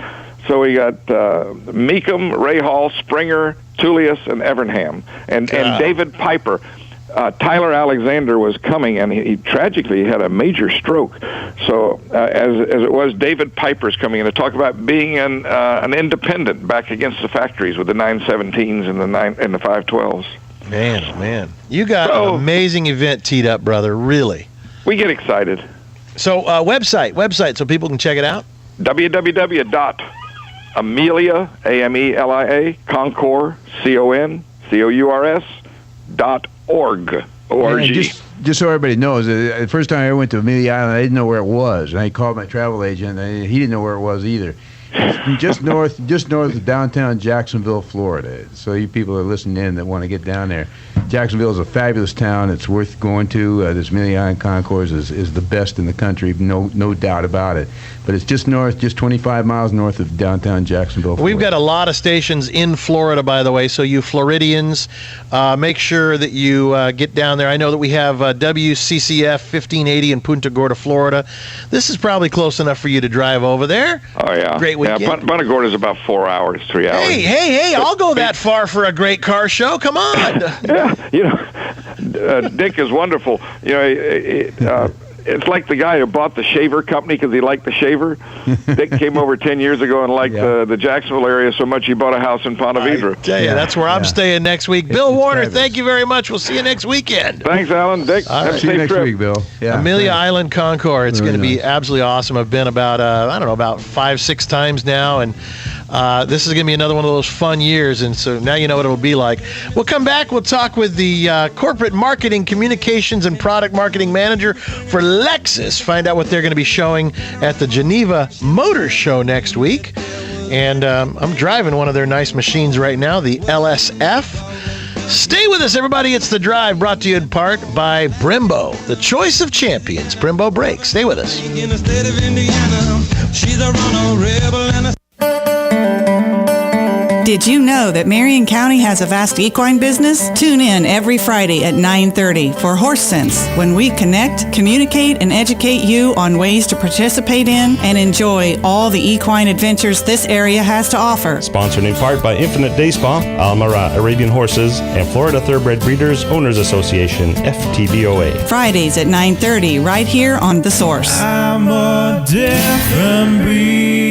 So we got Meekum, Ray Hall, Springer, Tullius, and Evernham, and David Piper. Tyler Alexander was coming, and he tragically had a major stroke. So as it was, David Piper's coming in to talk about being an independent back against the factories with the 917s and the 512s. Man, you got an amazing event teed up, brother. Really, we get excited. So website, so people can check it out. www.amelia, AMELIA, Concours, CONCOURS.org. O-R-G. Just so everybody knows, the first time I ever went to Amelia Island, I didn't know where it was. And I called my travel agent, and he didn't know where it was either. It's just north of downtown Jacksonville, Florida. So you people are listening in that want to get down there. Jacksonville is a fabulous town. It's worth going to. This Amelia Island Concours is the best in the country, no doubt about it. But it's just 25 miles north of downtown Jacksonville, Florida. We've got a lot of stations in Florida, by the way, so you Floridians, make sure that you get down there. I know that we have WCCF 1580 in Punta Gorda, Florida. This is probably close enough for you to drive over there. Oh, yeah. Great weekend. Yeah, Punta Gorda is about 4 hours, 3 hours. Hey, I'll go that far for a great car show. Come on. Yeah. Dick is wonderful. It's like the guy who bought the shaver company because he liked the shaver. Dick came over 10 years ago and liked the Jacksonville area so much he bought a house in Ponte Vedra. I tell you, that's where I'm staying next week. Bill Warner, thank you very much. We'll see you next weekend. Thanks, Alan. Dick, have a See you safe next trip. week, Bill. Yeah, Amelia thanks. Island Concours. It's going to be absolutely awesome. I've been about 5-6 times now, and this is going to be another one of those fun years, and so now you know what it'll be like. We'll come back. We'll talk with the corporate marketing, communications, and product marketing manager for Lexus. Find out what they're going to be showing at the Geneva Motor Show next week. And I'm driving one of their nice machines right now, the LSF. Stay with us, everybody. It's The Drive, brought to you in part by Brembo, the choice of champions. Brembo Brakes. Stay with us. In the state of Indiana, she's a runner, rebel, and a Did you know that Marion County has a vast equine business? Tune in every Friday at 9:30 for Horse Sense, when we connect, communicate, and educate you on ways to participate in and enjoy all the equine adventures this area has to offer. Sponsored in part by Infinite Day Spa, Almara Arabian Horses, and Florida Thoroughbred Breeders Owners Association, FTBOA. Fridays at 9:30 right here on The Source. I'm a different breed.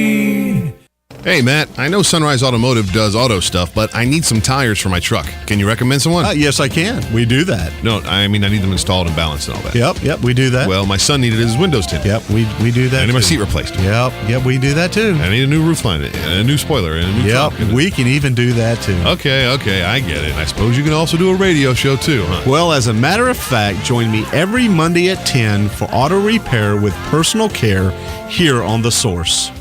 Hey, Matt, I know Sunrise Automotive does auto stuff, but I need some tires for my truck. Can you recommend someone? Yes, I can. We do that. No, I mean, I need them installed and balanced and all that. Yep, we do that. Well, my son needed his windows tinted. Yep, we do that. I need my seat replaced. Yep, we do that too. I need a new roof line, a new spoiler, and a new trunk. We can even do that too. Okay, I get it. I suppose you can also do a radio show too, huh? Well, as a matter of fact, join me every Monday at 10 for auto repair with personal care here on The Source.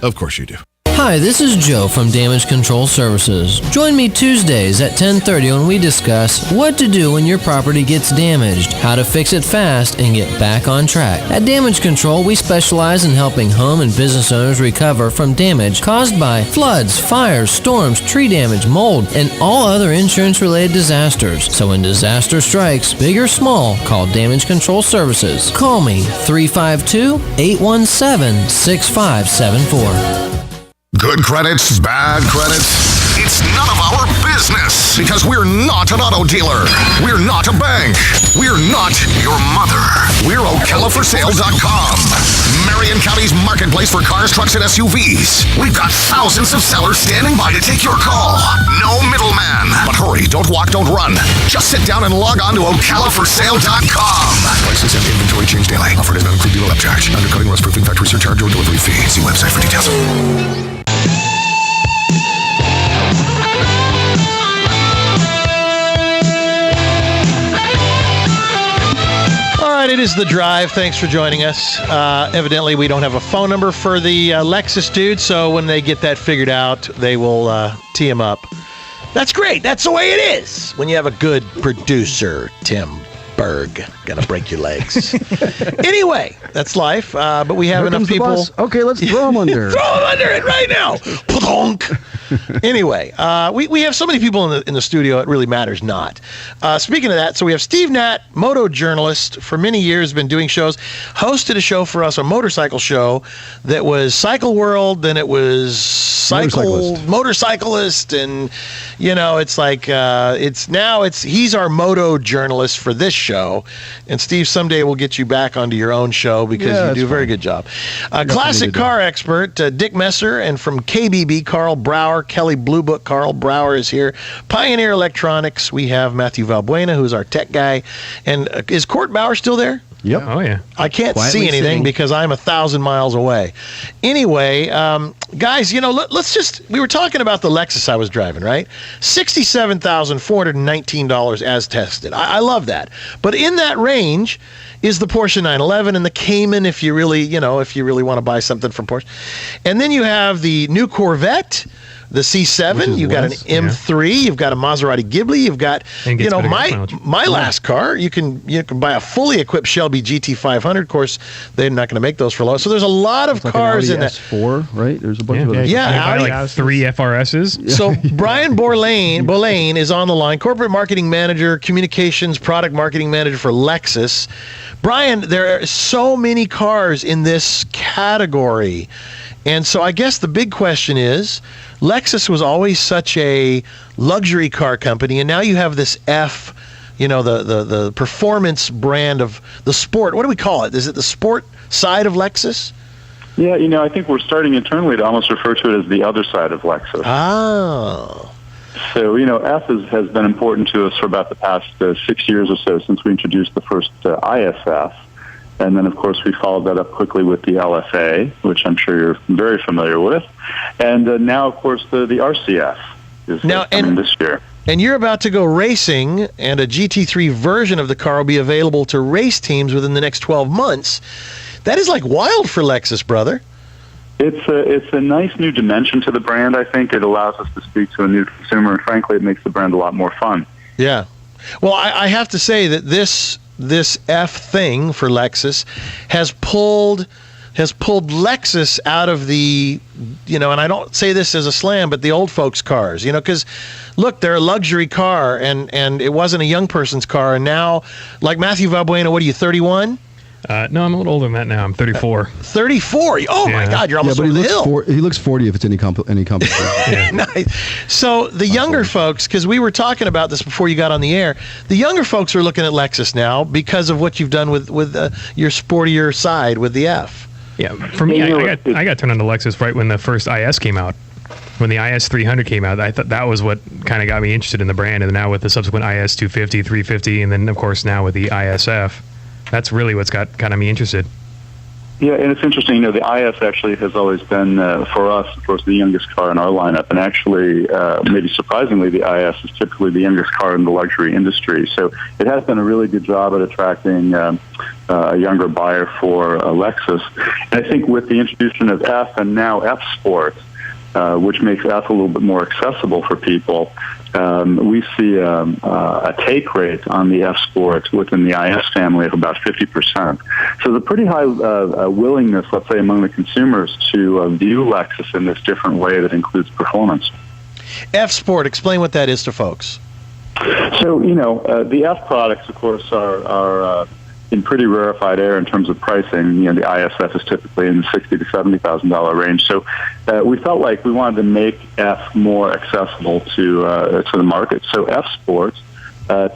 Of course you do. Hi, this is Joe from Damage Control Services. Join me Tuesdays at 10:30 when we discuss what to do when your property gets damaged, how to fix it fast, and get back on track. At Damage Control, we specialize in helping home and business owners recover from damage caused by floods, fires, storms, tree damage, mold, and all other insurance-related disasters. So when disaster strikes, big or small, call Damage Control Services. Call me 352-817-6574. Good credits, bad credits. It's none of our business because we're not an auto dealer. We're not a bank. We're not your mother. We're OcalaForSale.com. Marion County's marketplace for cars, trucks, and SUVs. We've got thousands of sellers standing by to take your call. No middleman. But hurry, don't walk, don't run. Just sit down and log on to OcalaForSale.com. Prices and inventory change daily. Offer does not include dealer upcharge. Undercutting, rust-proofing, factory surcharge, or delivery fee. See website for details. It is The Drive. Thanks for joining us. Evidently, we don't have a phone number for the Lexus dude, so when they get that figured out, they will tee him up. That's great. That's the way it is when you have a good producer, Tim Berg. Gonna break your legs. Anyway, that's life. But we have enough people. Okay, let's throw him under. Throw him under it right now. Anyway, we have so many people in the studio, it really matters not. Speaking of that, so we have Steve Natt, moto journalist, for many years, been doing shows, hosted a show for us, a motorcycle show that was Cycle World, then it was Motorcyclist, and it's like he's our moto journalist for this show. And Steve, someday we'll get you back onto your own show because you do a very good job. Classic car expert, Dick Messer, and from KBB, Carl Brower, Kelly Blue Book, Carl Brower is here. Pioneer Electronics, we have Matthew Valbuena, who's our tech guy. And is Court Bauer still there? Yep. Oh, yeah. I can't Quietly see anything sitting. because I'm 1,000 miles away. Anyway, guys, let's just, we were talking about the Lexus I was driving, right? $67,419 as tested. I love that. But in that range is the Porsche 911 and the Cayman if you really want to buy something from Porsche. And then you have the new Corvette, the C7, you've got an M3, you've got a Maserati Ghibli, you've got, my last car, you can buy a fully equipped Shelby GT500. Of course, they're not going to make those for low. So there's a lot of cars in that. S4, right? There's a bunch of others. Yeah, Audi, like 3 FRSs. So Brian Bourlaine is on the line, corporate marketing manager, communications, product marketing manager for Lexus. Brian, there are so many cars in this category. And so I guess the big question is, Lexus was always such a luxury car company, and now you have this F, the performance brand of the sport. What do we call it? Is it the sport side of Lexus? Yeah, I think we're starting internally to almost refer to it as the other side of Lexus. Oh. So, F has been important to us for about the past 6 years or so since we introduced the first ISF. And then, of course, we followed that up quickly with the LFA, which I'm sure you're very familiar with. And now, of course, the RCF is coming this year. And you're about to go racing, and a GT3 version of the car will be available to race teams within the next 12 months. That is like wild for Lexus, brother. It's a nice new dimension to the brand, I think. It allows us to speak to a new consumer, and frankly, it makes the brand a lot more fun. Yeah. Well, I have to say that this F thing for Lexus has pulled Lexus out of the, and I don't say this as a slam, but the old folks' cars, because, look, they're a luxury car, and it wasn't a young person's car, and now, like Matthew Valbuena, what are you, 31? No, I'm a little older than that now. I'm 34. 34? Oh, my God, you're almost over the hill. He looks 40 if it's any competition. Nice. So the younger folks, because we were talking about this before you got on the air, the younger folks are looking at Lexus now because of what you've done with your sportier side with the F. Yeah, for me, I got turned on to Lexus right when the first IS came out. When the IS 300 came out, I thought that was what kind of got me interested in the brand. And now with the subsequent IS 250, 350, and then, of course, now with the ISF, that's really what's got kind of me interested. Yeah, and it's interesting, the IS actually has always been, for us, of course, the youngest car in our lineup. And actually, maybe surprisingly, the IS is typically the youngest car in the luxury industry. So it has done a really good job at attracting a younger buyer for Lexus. And I think with the introduction of F and now F Sport, which makes F a little bit more accessible for people, we see a take rate on the F Sport within the IS family of about 50%. So there's a pretty high willingness, let's say, among the consumers to view Lexus in this different way that includes performance. F Sport, explain what that is to folks. So, the F products, of course, are in pretty rarefied air in terms of pricing. The ISF is typically in the $60,000 to $70,000 range. So we felt like we wanted to make F more accessible to the market. So F Sports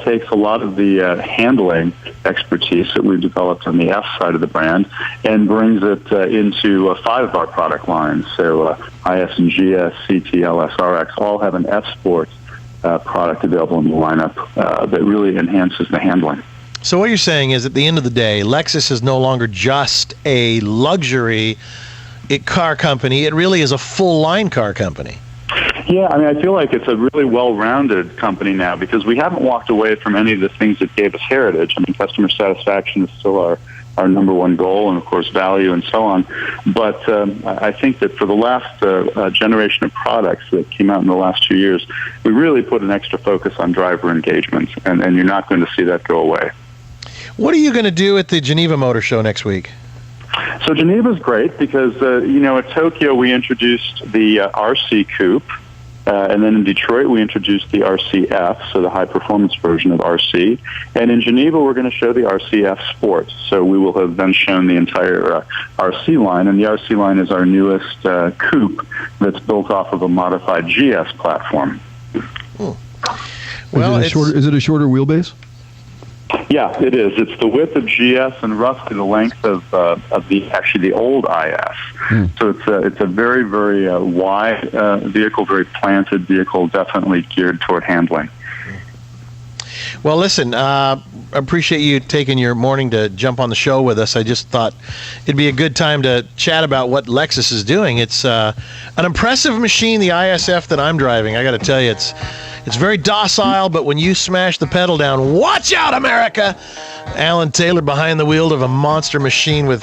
takes a lot of the handling expertise that we've developed on the F side of the brand and brings it into 5 of our product lines. So IS and GS, CT, LS, RX all have an F Sports product available in the lineup that really enhances the handling. So what you're saying is, at the end of the day, Lexus is no longer just a luxury car company. It really is a full-line car company. Yeah, I feel like it's a really well-rounded company now because we haven't walked away from any of the things that gave us heritage. Customer satisfaction is still our number one goal, and, of course, value and so on. But I think that for the last generation of products that came out in the last 2 years, we really put an extra focus on driver engagement, and you're not going to see that go away. What are you going to do at the Geneva Motor Show next week? So Geneva's great because, at Tokyo we introduced the RC Coupe, and then in Detroit we introduced the RCF, so the high-performance version of RC. And in Geneva we're going to show the RCF Sport. So we will have then shown the entire RC line, and the RC line is our newest coupe that's built off of a modified GS platform. Well, is it a shorter wheelbase? Yeah, it is. It's the width of GS and roughly the length of the old IS. So it's a very, very wide vehicle, very planted vehicle, definitely geared toward handling. Well, listen, I appreciate you taking your morning to jump on the show with us. I just thought it'd be a good time to chat about what Lexus is doing. It's an impressive machine, the ISF that I'm driving. I got to tell you, it's very docile, but when you smash the pedal down, watch out, America! Alan Taylor behind the wheel of a monster machine with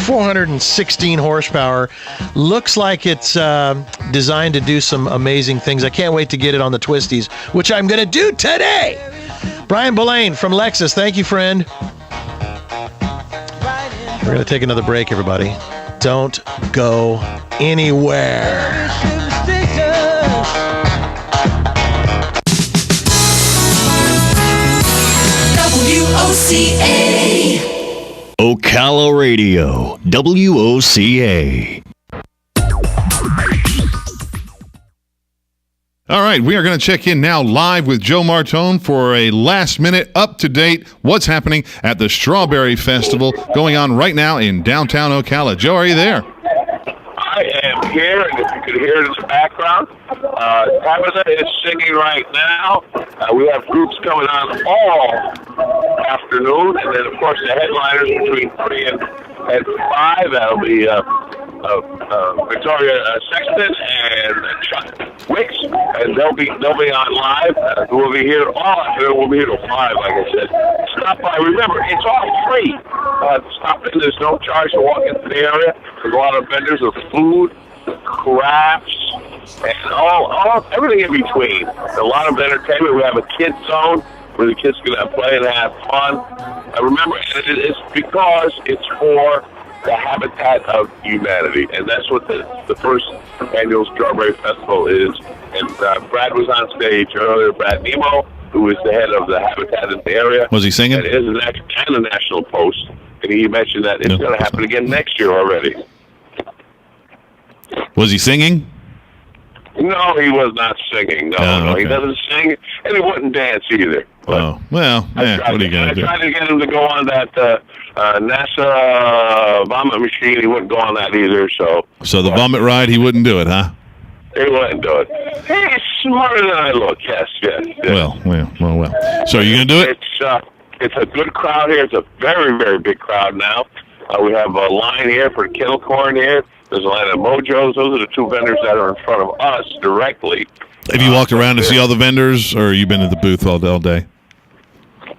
416 horsepower. Looks like it's designed to do some amazing things. I can't wait to get it on the twisties, which I'm going to do today. Brian Boulain from Lexus, thank you, friend. We're going to take another break, everybody. Don't go anywhere. WOCA. Ocala Radio, WOCA. All right, we are going to check in now live with Joe Martone for a last-minute, up-to-date what's happening at the Strawberry Festival going on right now in downtown Ocala. Joe, are you there? I am here, and if you could hear it in the background, Tabitha is singing right now. We have groups coming on all afternoon, and then, of course, the headliners between 3 and 5. That'll be Victoria Sexton and Chuck Wicks, and they'll be on live. We'll be here all afternoon. We'll be here till 5, like I said. Stop by. Remember, it's all free. Stop in. There's no charge to walk into the area. There's a lot of vendors of food, crafts, and all everything in between. A lot of entertainment. We have a kids zone where the kids can play and have fun. Remember, it's because it's for the habitat of humanity, and that's what the first annual Strawberry Festival is. And Brad was on stage earlier, Brad Nemo, who is the head of the habitat in the area. Was he singing? And is the National Post, and he mentioned that it's going to happen again next year already. Was he singing? No, he was not singing. No, he doesn't sing, and he wouldn't dance either. Well, what are you going to do? I tried to get him to go on that NASA vomit machine. He wouldn't go on that either. So the vomit ride, he wouldn't do it, huh? He wouldn't do it. He's smarter than I look. Yes. Well. So are you going to do it? It's a good crowd here. It's a very, very big crowd now. We have a line here for kettle corn here. There's a line of Mojos. Those are the two vendors that are in front of us directly. Have you walked around to see all the vendors, or you been at the booth all day?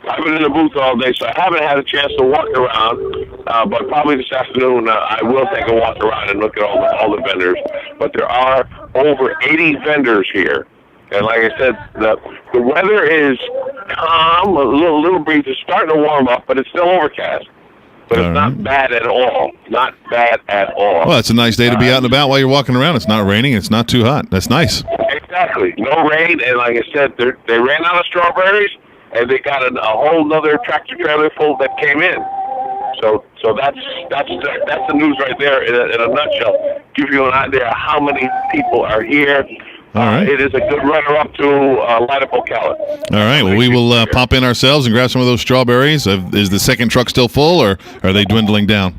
I've been in the booth all day, so I haven't had a chance to walk around. But probably this afternoon, I will take a walk around and look at all the vendors. But there are over 80 vendors here. And like I said, the weather is calm, a little breeze. It's starting to warm up, but it's still overcast. But it's not bad at all. Not bad at all. Well, it's a nice day to be out and about while you're walking around. It's not raining. It's not too hot. That's nice. Exactly. No rain. And like I said, they ran out of strawberries, and they got a whole other tractor trailer full that came in. So that's the news right there in a nutshell. Give you an idea of how many people are here. All right. It is a good runner-up to Light Up Ocala. All right. Well, we will pop in ourselves and grab some of those strawberries. Is the second truck still full, or are they dwindling down?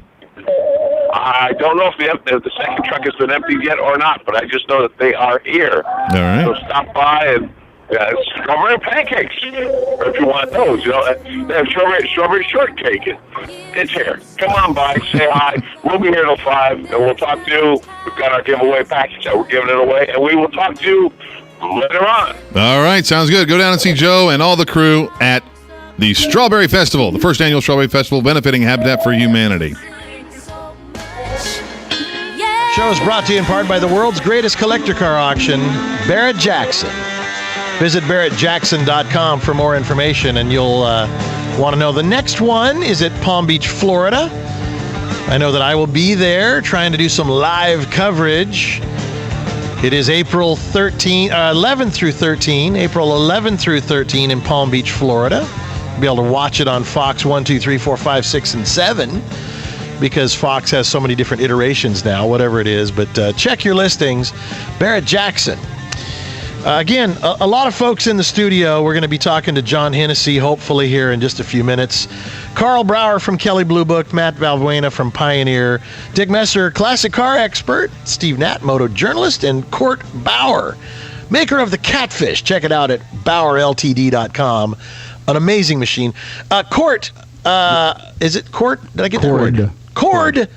I don't know if the second truck has been emptied yet or not, but I just know that they are here. All right. So stop by and strawberry pancakes, if you want those. They have strawberry shortcake. It's here. Come on by, say hi. We'll be here till 5, and we'll talk to you. We've got our giveaway package that we're giving it away, and we will talk to you later on. All right, sounds good. Go down and see Joe and all the crew at the Strawberry Festival, the first annual Strawberry Festival benefiting Habitat for Humanity. Show is brought to you in part by the world's greatest collector car auction, Barrett-Jackson. Visit barrettjackson.com for more information, and you'll want to know the next one is at Palm Beach, Florida. I know that I will be there trying to do some live coverage. It is April 11 through 13, April 11 through 13 in Palm Beach, Florida. You'll be able to watch it on Fox 1, 2, 3, 4, 5, 6, and 7 because Fox has so many different iterations now, whatever it is. But check your listings. Barrett-Jackson. Again, a lot of folks in the studio. We're going to be talking to John Hennessy, hopefully, here in just a few minutes. Carl Brower from Kelley Blue Book, Matt Valbuena from Pioneer, Dick Messer, classic car expert, Steve Natt, moto journalist, and Court Bauer, maker of the Catfish. Check it out at BauerLTD.com. An amazing machine. Court, is it Court? Did I get that word? Cord.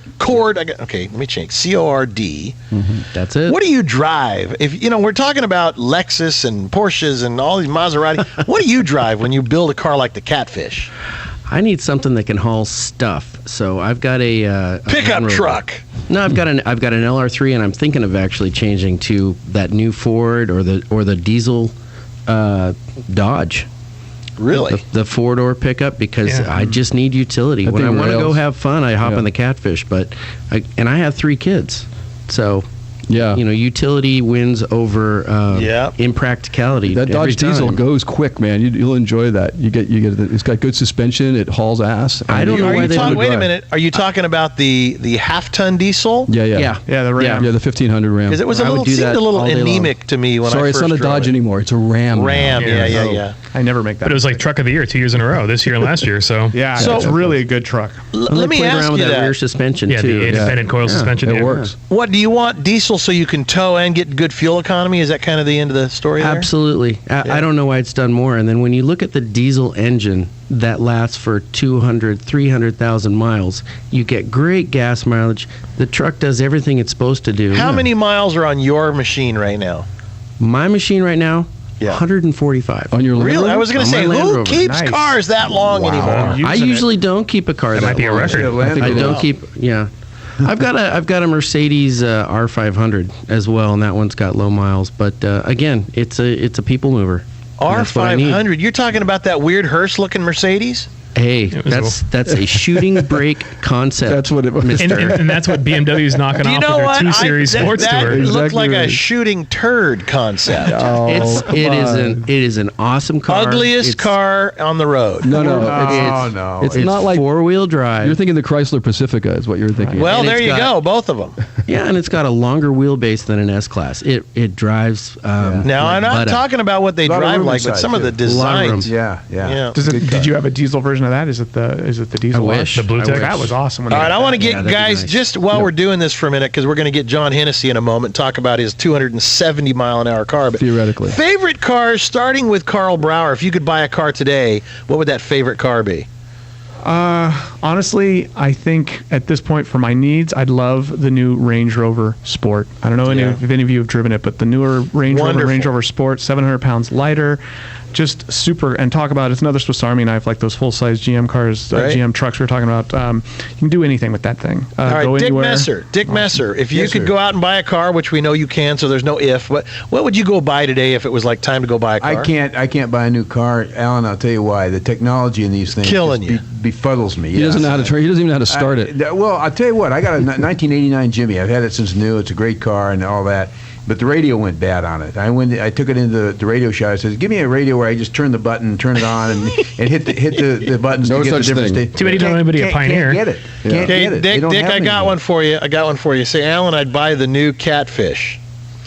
Okay, let me check. C-O-R-D. That's it. What do you drive? If we're talking about Lexus and Porsches and all these Maserati. What do you drive when you build a car like the Catfish? I need something that can haul stuff. So I've got a pickup truck. No, I've got an LR3, and I'm thinking of actually changing to that new Ford or the diesel Dodge. Really? The four-door pickup, because I just need utility. When I want to go have fun, I hop in the Catfish. But I have 3 kids, so utility wins over impracticality. That every Dodge Diesel time. goes quick, man. You'll enjoy that. You get. It's got good suspension. It hauls ass. I don't know why they don't. Wait a minute. Are you talking about the half-ton diesel? Yeah. The Ram. Yeah, the 1500 Ram. Because it was seemed a little anemic to me when I Sorry, first it's not a Dodge anymore. It's a Ram. Yeah. I never make that. But it was like truck of the year 2 years in a row, this year and last year. So it's really a good truck. Let me ask you that rear suspension too. The independent coil suspension. It works. What do you want diesel so you can tow and get good fuel economy? Is that kind of the end of the story there? Absolutely. I don't know why it's done more. And then when you look at the diesel engine that lasts for 200, 300,000 miles, you get great gas mileage. The truck does everything it's supposed to do. How many miles are on your machine right now? My machine right now? 145. On your Land Really? Rover? I was going to say, who keeps cars that long anymore? I usually don't keep a car that might be a long. record. I don't keep. Yeah. I've got a Mercedes R500 as well, and that one's got low miles. But again, it's a people mover. R500. You're talking about that weird hearse-looking Mercedes? Hey, that's a shooting brake concept. That's what it was. And that's what BMW's knocking off with their 2 Series Sports Tour. That looked like a shooting turd concept. It is an awesome car. Ugliest car on the road. No. It's not like 4-wheel drive. You're thinking the Chrysler Pacifica is what you're thinking. Well, there you go, both of them. Yeah, and it's got a longer wheelbase than an S-Class. It drives. Now, I'm not talking about what they drive like, but some of the designs. Yeah. Did you have a diesel version of that? Is it the diesel? I wish. The Blue I Tech? wish. That was awesome. All right, I want to get guys just while we're doing this for a minute because we're going to get John Hennessy in a moment talk about his 270 mile an hour car. But theoretically, favorite cars starting with Carl Brower. If you could buy a car today, what would that favorite car be? Honestly, I think at this point for my needs, I'd love the new Range Rover Sport. I don't know if any of you have driven it, but the newer Range Rover Sport, 700 pounds lighter, just super. And talk about it's another Swiss Army knife, like those full-size GM cars, GM trucks we were talking about. You can do anything with that thing. All right, go Dick anywhere. Messer. Dick Messer, if you Yes, could sir. go out and buy a car, which we know you can, so there's no if, what would you go buy today if it was like time to go buy a car? I can't buy a new car, Alan. I'll tell you why. The technology in these things Killing just befuddles me. He doesn't know how to turn. He doesn't even know how to start it. Well, I'll tell you what. I got a 1989 Jimmy. I've had it since new. It's a great car and all that. But the radio went bad on it. I took it into the radio shop. I said, "Give me a radio where I just turn the button, turn it on, and hit the buttons No to get the such different thing. stations." Too bad you don't know anybody at Pioneer. Can't get it. Can't Okay, get it. They don't Dick, have I it got anymore. one for you. I got one for you. Say, Alan, I'd buy the new Catfish.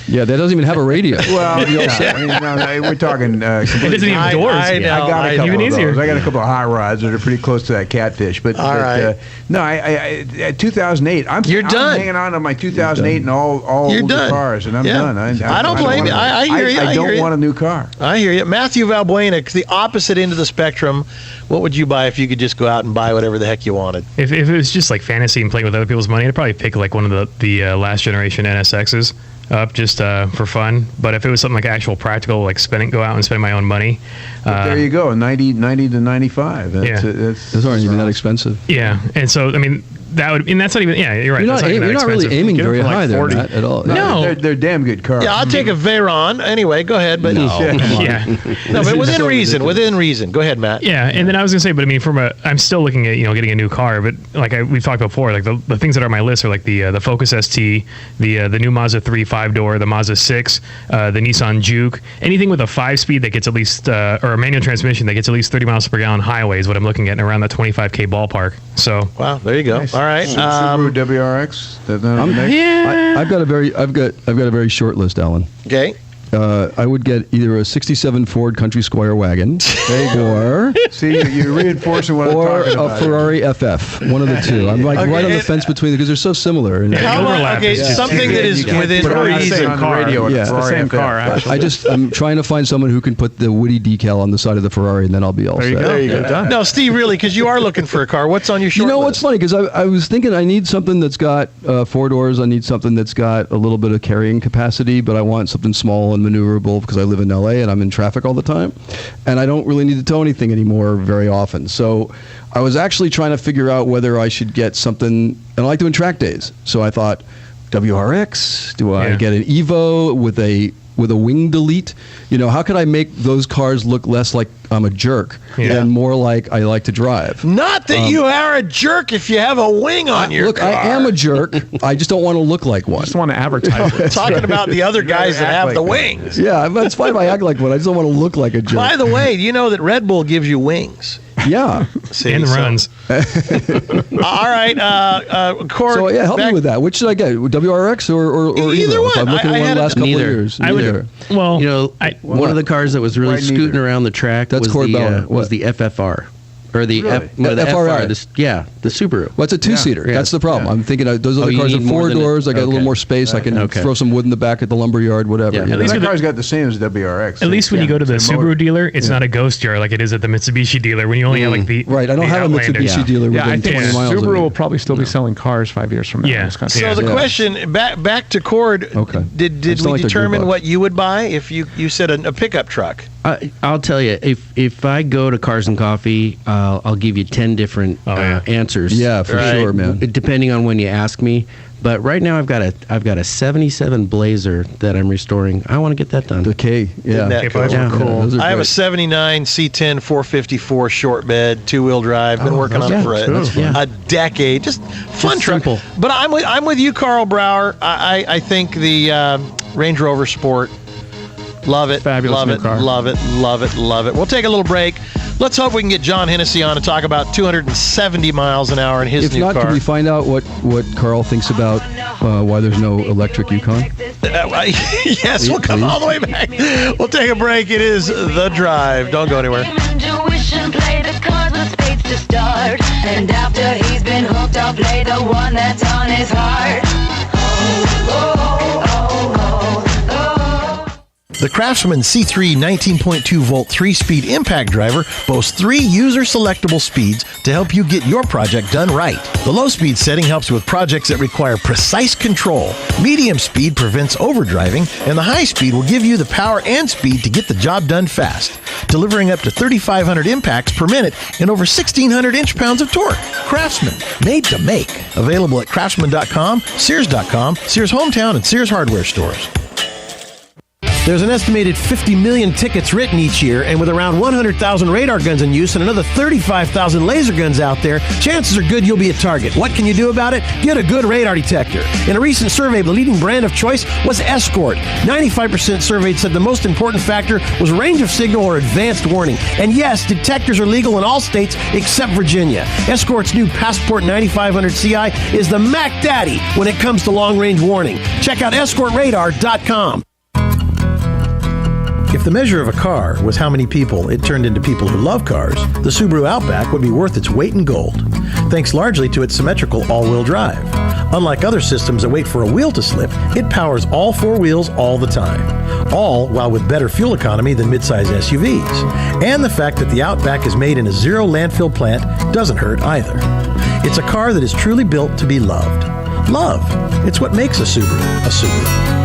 Yeah, that doesn't even have a radio. Well, yeah, I mean, no, we're talking. It doesn't even have doors. I know. I got a couple even of easier. those. I got a couple of hot rods that are pretty close to that Catfish. But All right. No, I 2008. I'm You're done. hanging on to my 2008 and all You're older done. cars, and I'm Yeah. done. I don't blame you. I hear you. I I hear don't you. want a new car. I hear you. Matthew Valbuena, the opposite end of the spectrum. What would you buy if you could just go out and buy whatever the heck you wanted? If it was just like fantasy and playing with other people's money, I'd probably pick like one of the last generation NSXs up just for fun. But if it was something like actual practical, like go out and spend my own money. But there you go, 90 to 95. Those aren't even that expensive. Yeah, and so I mean that would, and that's not even. Yeah, you're right. You're not really aiming very high there, Matt, at all. No, they're damn good cars. Yeah, I'll take a Veyron. Anyway, go ahead. But Yeah. No, but within reason. Within reason. Go ahead, Matt. Yeah, and then I was gonna say, but I mean, I'm still looking at getting a new car, but like we've talked about before, like the things that are on my list are like the Focus ST, the new Mazda 3 5-door, the Mazda 6, the Nissan Juke, anything with a 5-speed that gets at least or a manual transmission that gets at least 30 miles per gallon highway is what I'm looking at, and around that 25K ballpark. So wow, there you go. Nice. All right, Subaru WRX. I've got a very short list, Alan. Okay. I would get either a '67 Ford Country Squire wagon, or you're reinforcing what or I'm talking a about. Ferrari FF. One of the two. I'm like right on the fence between because they're so similar. How about something that is within reason? It's the same car. Actually, I'm trying to find someone who can put the Woody decal on the side of the Ferrari, and then I'll be all set. There you go. No, Steve, really, because you are looking for a car. What's on your short list? What's funny? Because I was thinking I need something that's got 4 doors. I need something that's got a little bit of carrying capacity, but I want something small and maneuverable because I live in LA and I'm in traffic all the time, and I don't really need to tow anything anymore very often. So I was actually trying to figure out whether I should get something, and I like doing track days. So I thought, WRX? Do I get an Evo with with a wing delete. How could I make those cars look less like I'm a jerk and more like I like to drive? Not that you are a jerk if you have a wing on your car. I am a jerk. I just don't want to look like one. I just want to advertise it. Talking about the other guys that have the wings. Yeah, it's fine if I act like one. I just don't want to look like a jerk. By the way, do you know that Red Bull gives you wings? Yeah. And runs. All right, Cord. So help me with that. Which should I get? WRX or either one? If I'm looking at one the last couple of years. Neither. One of the cars that was really scooting around the track was the FFR. Or the FRI. The Subaru. Well, it's a two-seater. Yeah. That's the problem. I'm thinking those other cars are four doors. I got a little more space. I can throw some wood in the back at the lumber yard, whatever. Yeah. At least that car's got the same as WRX. At least when you go to the Subaru dealer, it's not a ghost yard like it is at the Mitsubishi dealer when you only have like the right. I don't have a Mitsubishi dealer within 20 miles. Subaru will probably still be selling cars 5 years from now. Yeah. So the question back to Cord. Okay. Did we determine what you would buy if you said a pickup truck? I'll tell you, if I go to Cars and Coffee, I'll give you 10 different answers. Yeah, for sure, man. Depending on when you ask me. But right now, I've got a '77 Blazer that I'm restoring. I want to get that done. The K, Isn't that cool? Cool. I have a '79 C10 454 short bed, 2-wheel drive. Been working on it for a decade. Just fun truck. Simple. But I'm with you, Carl Brower. I think the Range Rover Sport. Love it. Fabulous love new it. car. Love it. Love it. Love it. We'll take a little break. Let's hope we can get John Hennessy on to talk about 270 miles an hour in his new car. If not, can we find out what Carl thinks about why there's no electric Yukon? Yes, we'll come all the way back. We'll take a break. It is The Drive. Don't go anywhere. And after he's been hooked, I'll play the one that's on his heart. The Craftsman C3 19.2 volt 3-speed impact driver boasts 3 user-selectable speeds to help you get your project done right. The low-speed setting helps with projects that require precise control. Medium speed prevents overdriving, and the high speed will give you the power and speed to get the job done fast, delivering up to 3,500 impacts per minute and over 1,600 inch-pounds of torque. Craftsman, made to make. Available at craftsman.com, Sears.com, Sears Hometown, and Sears Hardware stores. There's an estimated 50 million tickets written each year, and with around 100,000 radar guns in use and another 35,000 laser guns out there, chances are good you'll be a target. What can you do about it? Get a good radar detector. In a recent survey, the leading brand of choice was Escort. 95% surveyed said the most important factor was range of signal or advanced warning. And yes, detectors are legal in all states except Virginia. Escort's new Passport 9500 CI is the Mac Daddy when it comes to long-range warning. Check out escortradar.com. If the measure of a car was how many people it turned into people who love cars, the Subaru Outback would be worth its weight in gold, thanks largely to its symmetrical all-wheel drive. Unlike other systems that wait for a wheel to slip, it powers all 4 wheels all the time, all while with better fuel economy than midsize SUVs. And the fact that the Outback is made in a zero landfill plant doesn't hurt either. It's a car that is truly built to be loved. Love. It's what makes a Subaru a Subaru.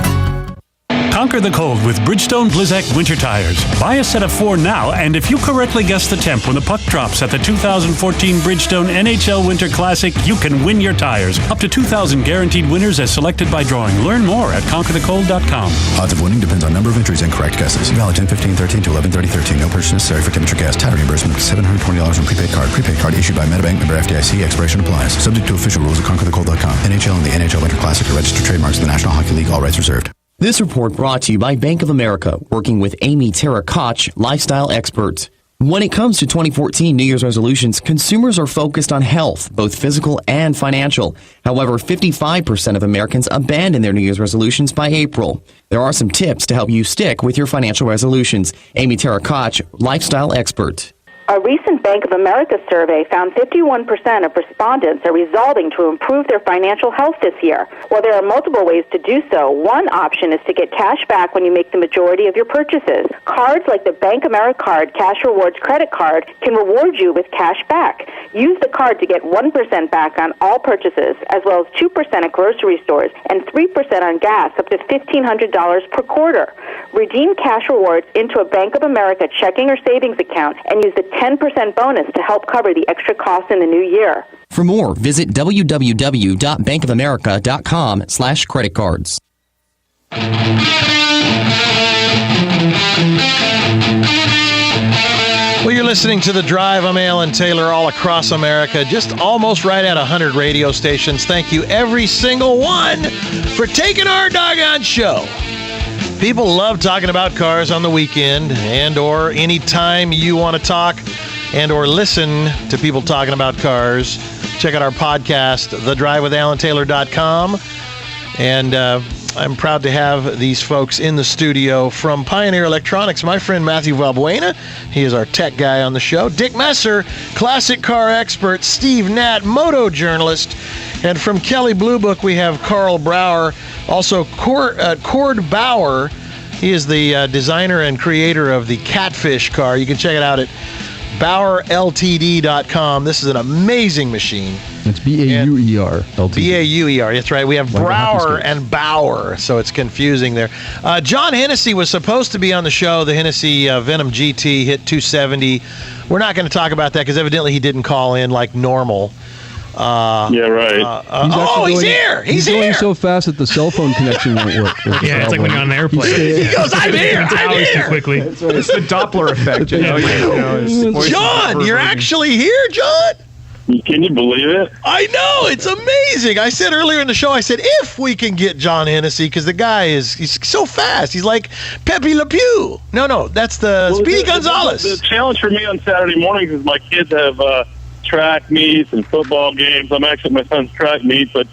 Conquer the cold with Bridgestone Blizzak winter tires. Buy a set of 4 now, and if you correctly guess the temp when the puck drops at the 2014 Bridgestone NHL Winter Classic, you can win your tires. Up to 2,000 guaranteed winners as selected by drawing. Learn more at conquerthecold.com. Odds of winning depends on number of entries and correct guesses. Valid 10/15/13 to 11/30/13. No purchase necessary for temperature gas. Tire reimbursement $720 on prepaid card. Prepaid card issued by Metabank, member FDIC. Expiration applies. Subject to official rules at conquerthecold.com. NHL and the NHL Winter Classic are registered trademarks of the National Hockey League. All rights reserved. This report brought to you by Bank of America, working with Amy Tara Koch, lifestyle expert. When it comes to 2014 New Year's resolutions, consumers are focused on health, both physical and financial. However, 55% of Americans abandon their New Year's resolutions by April. There are some tips to help you stick with your financial resolutions. Amy Tara Koch, lifestyle expert. A recent Bank of America survey found 51% of respondents are resolving to improve their financial health this year. While there are multiple ways to do so, one option is to get cash back when you make the majority of your purchases. Cards like the Bank America Card Cash Rewards credit card can reward you with cash back. Use the card to get 1% back on all purchases, as well as 2% at grocery stores and 3% on gas up to $1,500 per quarter. Redeem cash rewards into a Bank of America checking or savings account and use the 10% bonus to help cover the extra costs in the new year. For more, visit www.bankofamerica.com/credit cards. Well, you're listening to The Drive. I'm Alan Taylor, all across America, just almost right at 100 radio stations. Thank you, every single one, for taking our doggone show. People love talking about cars on the weekend and or any time you want to talk and or listen to people talking about cars. Check out our podcast, thedrivewithalantaylor.com. And I'm proud to have these folks in the studio from Pioneer Electronics. My friend Matthew Valbuena, he is our tech guy on the show. Dick Messer, classic car expert. Steve Natt, moto journalist. And from Kelly Blue Book, we have Carl Brower, also Cord Bauer. He is the designer and creator of the Catfish car. You can check it out at BauerLTD.com. This is an amazing machine. It's B-A-U-E-R. LTD. B-A-U-E-R. That's right. We have Like Brower and Bauer, so it's confusing there. John Hennessy was supposed to be on the show. The Hennessy Venom GT hit 270. We're not going to talk about that because evidently he didn't call in like normal. Yeah, right. He's here. He's going here. so fast that the cell phone connection won't work. Yeah, it's like when you're on an airplane. He goes, I'm here. I'm here. Too quickly. It's the Doppler effect. John, you're actually here, John? Can you believe it? I know. It's amazing. I said earlier in the show, I said, if we can get John Hennessy, because the guy he's so fast. He's like Pepe Le Pew. No, that's Speedy Gonzalez. The challenge for me on Saturday mornings is my kids have track meets and football games. I'm actually at my son's track meet, but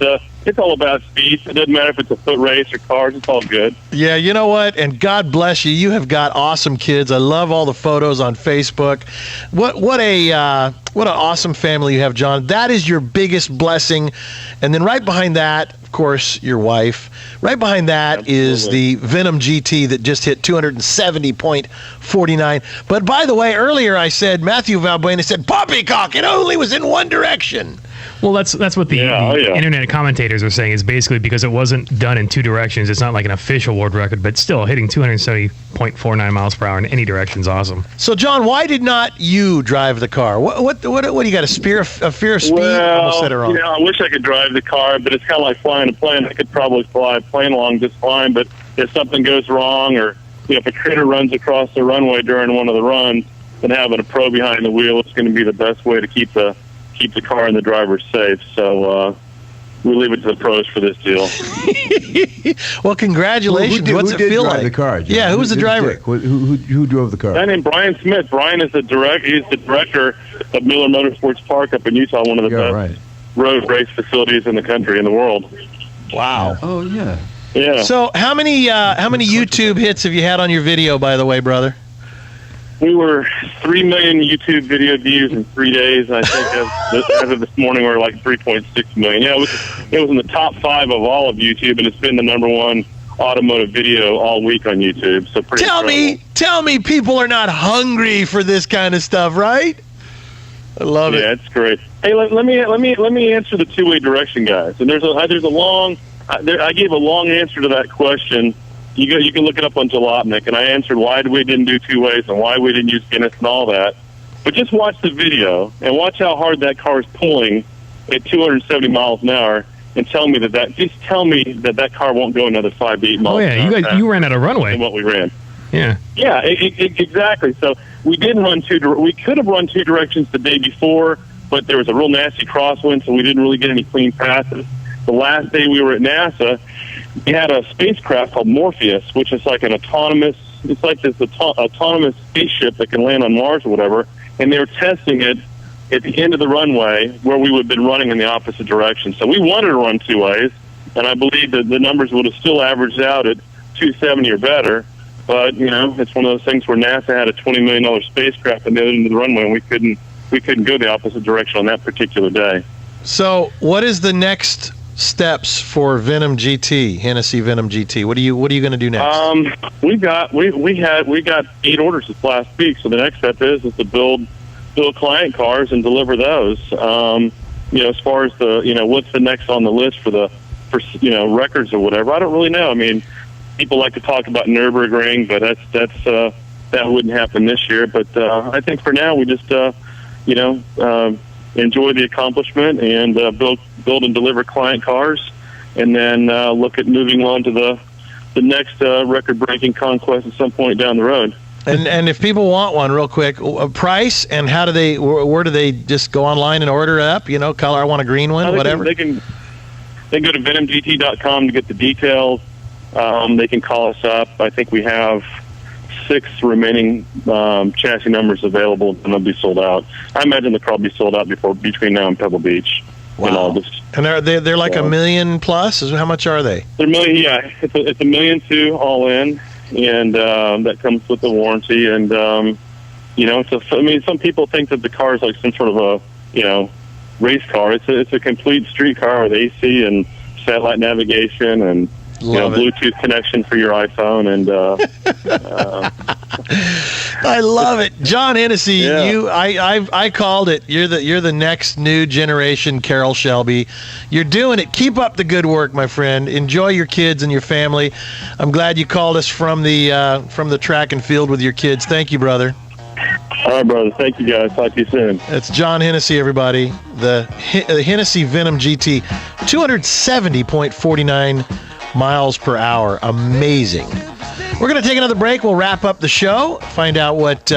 it's all about speed. It doesn't matter if it's a foot race or cars. It's all good. Yeah, you know what? And God bless you. You have got awesome kids. I love all the photos on Facebook. What an awesome family you have, John. That is your biggest blessing. And then right behind that, of course, your wife. Right behind that is the Venom GT that just hit 270.49. But by the way, earlier I said, Matthew Valbuena said, poppycock, it only was in one direction. Well, that's what the internet commentators are saying is basically because it wasn't done in two directions. It's not like an official world record, but still hitting 270.49 miles per hour in any direction is awesome. So, John, why did not you drive the car? What do you got? A fear of speed? Almost said it wrong. I wish I could drive the car, but it's kind of like flying a plane. I could probably fly a plane along just fine, but if something goes wrong or if a critter runs across the runway during one of the runs, then having a pro behind the wheel is going to be the best way to keep the car and the driver safe. So we leave it to the pros for this deal. Well, congratulations. What's it feel like? The car, John? Yeah, who was the driver? Who drove the car? A guy named Brian Smith. Brian is he's the director of Miller Motorsports Park up in Utah, one of the best road race facilities in the country, in the world. Wow. Oh, yeah. Yeah. So how many YouTube hits have you had on your video, by the way, brother? We were 3 million YouTube video views in 3 days. I think as of this morning, we're like 3.6 million. Yeah, it was in the top 5 of all of YouTube, and it's been the number one automotive video all week on YouTube. So pretty incredible. Tell me, people are not hungry for this kind of stuff, right? I love it. Yeah, it's great. Hey, let me answer the two-way direction, guys. And there's a long. I gave a long answer to that question. You can look it up on Jalopnik, and I answered why we didn't do two ways and why we didn't use Guinness and all that. But just watch the video and watch how hard that car is pulling at 270 miles an hour, and tell me that car won't go another 5 to 8 miles. Oh yeah, you ran out of runway. What we ran. Yeah. Yeah, exactly. So we didn't run we could have run two directions the day before, but there was a real nasty crosswind, so we didn't really get any clean passes. The last day we were at NASA, we had a spacecraft called Morpheus, which is like autonomous spaceship that can land on Mars or whatever, and they were testing it at the end of the runway where we would have been running in the opposite direction. So we wanted to run two ways, and I believe that the numbers would have still averaged out at 270 or better, but, it's one of those things where NASA had a $20 million spacecraft at the end of the runway, and we couldn't go the opposite direction on that particular day. So what is the next steps for Venom GT, Hennessy Venom GT? What are you going to do next? We got 8 orders this last week. So the next step is to build client cars and deliver those. As far as what's the next on the list for records or whatever, I don't really know. I mean, people like to talk about Nürburgring, but that wouldn't happen this year. But I think for now we just enjoy the accomplishment and build and deliver client cars, and then look at moving on to the the next record-breaking conquest at some point down the road. And if people want one, real quick, a price and how do they? Where do they just go online and order it up? You know, color. I want a green one, whatever. They can go to venomgt.com to get the details. They can call us up. I think we have 6 remaining chassis numbers available, and they'll be sold out. I imagine they'll probably be sold out between now and Pebble Beach in August. And they're like $1 million plus. How much are they? They're $1 million. Yeah, it's $1.2 million all in. And that comes with the warranty, and some people think that the car is like some sort of a race car. It's a complete street car with AC and satellite navigation and Bluetooth connection for your iPhone. And I love it, John Hennessy. Yeah. I called it. You're the next new generation Carroll Shelby. You're doing it. Keep up the good work, my friend. Enjoy your kids and your family. I'm glad you called us from the track and field with your kids. Thank you, brother. All right, brother. Thank you, guys. Talk to you soon. It's John Hennessy, everybody. The Hennessy Venom GT, 270.49 miles per hour. Amazing. We're going to take another break. We'll wrap up the show, find out what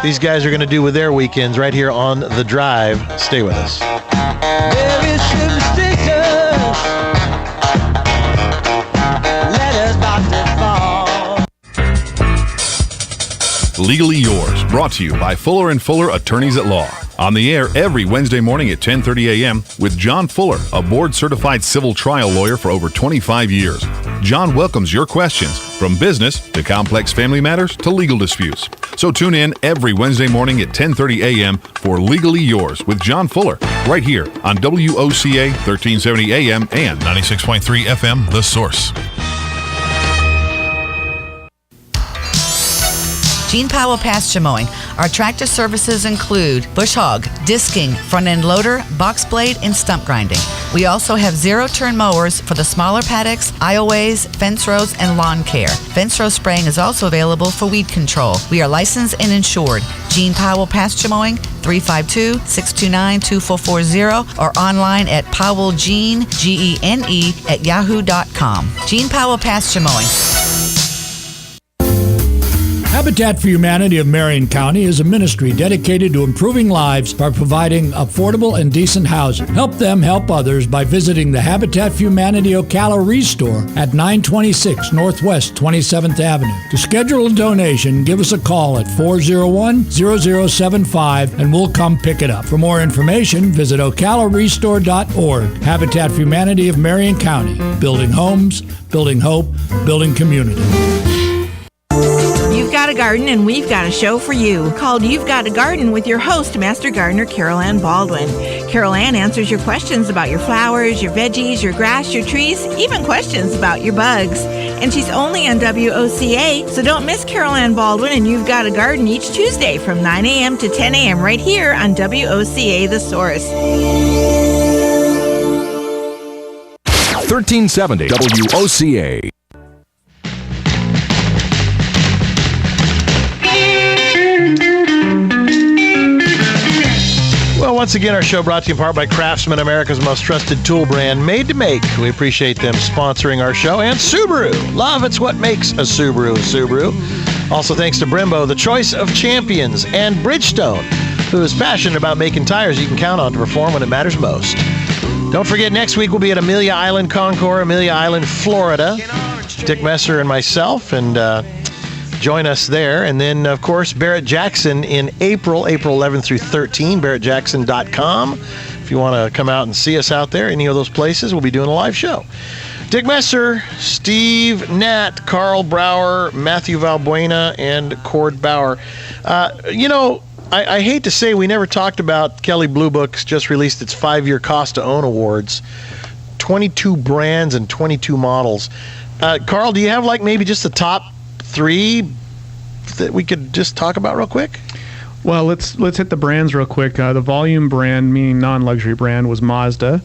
these guys are going to do with their weekends right here on The Drive. Stay with us. Legally Yours, brought to you by Fuller & Fuller Attorneys at Law. On the air every Wednesday morning at 10:30 a.m. with John Fuller, a board-certified civil trial lawyer for over 25 years. John welcomes your questions, from business to complex family matters to legal disputes. So tune in every Wednesday morning at 10:30 a.m. for Legally Yours with John Fuller, right here on WOCA 1370 AM and 96.3 FM, The Source. Gene Powell Pasture Mowing. Our tractor services include bush hog, disking, front-end loader, box blade, and stump grinding. We also have zero-turn mowers for the smaller paddocks, aisleways, fence rows, and lawn care. Fence row spraying is also available for weed control. We are licensed and insured. Gene Powell Pasture Mowing, 352-629-2440, or online at powellgene, Gene, at yahoo.com. Gene Powell Pasture Mowing. Habitat for Humanity of Marion County is a ministry dedicated to improving lives by providing affordable and decent housing. Help them help others by visiting the Habitat for Humanity Ocala Restore at 926 Northwest 27th Avenue. To schedule a donation, give us a call at 401-0075 and we'll come pick it up. For more information, visit ocalarestore.org. Habitat for Humanity of Marion County. Building homes, building hope, building community. You've got a garden and we've got a show for you called You've Got a Garden with your host, Master Gardener Carol Ann Baldwin. Carol Ann answers your questions about your flowers, your veggies, your grass, your trees, even questions about your bugs. And she's only on WOCA, so don't miss Carol Ann Baldwin and You've Got a Garden each Tuesday from 9 a.m. to 10 a.m. right here on WOCA The Source. 1370 WOCA. Well, once again, our show brought to you in part by Craftsman, America's most trusted tool brand, made to make. We appreciate them sponsoring our show. And Subaru. Love, it's what makes a Subaru a Subaru. Also thanks to Brembo, the choice of champions, and Bridgestone, who is passionate about making tires you can count on to perform when it matters most. Don't forget, next week we'll be at Amelia Island Concours, Amelia Island, Florida. Dick Messer and myself, and join us there. And then, of course, Barrett Jackson in April 11 through 13, barrettjackson.com. If you want to come out and see us out there, any of those places, we'll be doing a live show. Dick Messer, Steve Nat, Carl Brower, Matthew Valbuena, and Cord Bauer. I hate to say we never talked about Kelley Blue Book's just released its 5-year Cost to Own Awards. 22 brands and 22 models. Carl, do you have maybe just the top 3 that we could just talk about real quick? Well, let's hit the brands real quick. The volume brand, meaning non-luxury brand, was Mazda,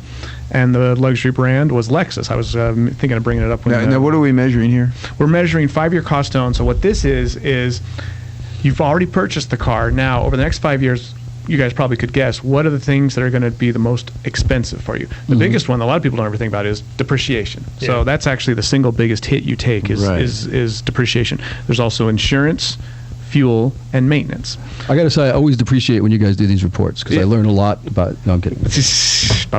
and the luxury brand was Lexus. I was thinking of bringing it up. Now, what are we measuring here? We're measuring 5-year cost to own. So what this is you've already purchased the car. Now, over the next 5 years, you guys probably could guess, what are the things that are going to be the most expensive for you? The biggest one, a lot of people don't ever think about, is depreciation. Yeah. So that's actually the single biggest hit you take is depreciation. There's also insurance, fuel, and maintenance. I got to say, I always depreciate when you guys do these reports because I learn a lot about. No, I'm kidding.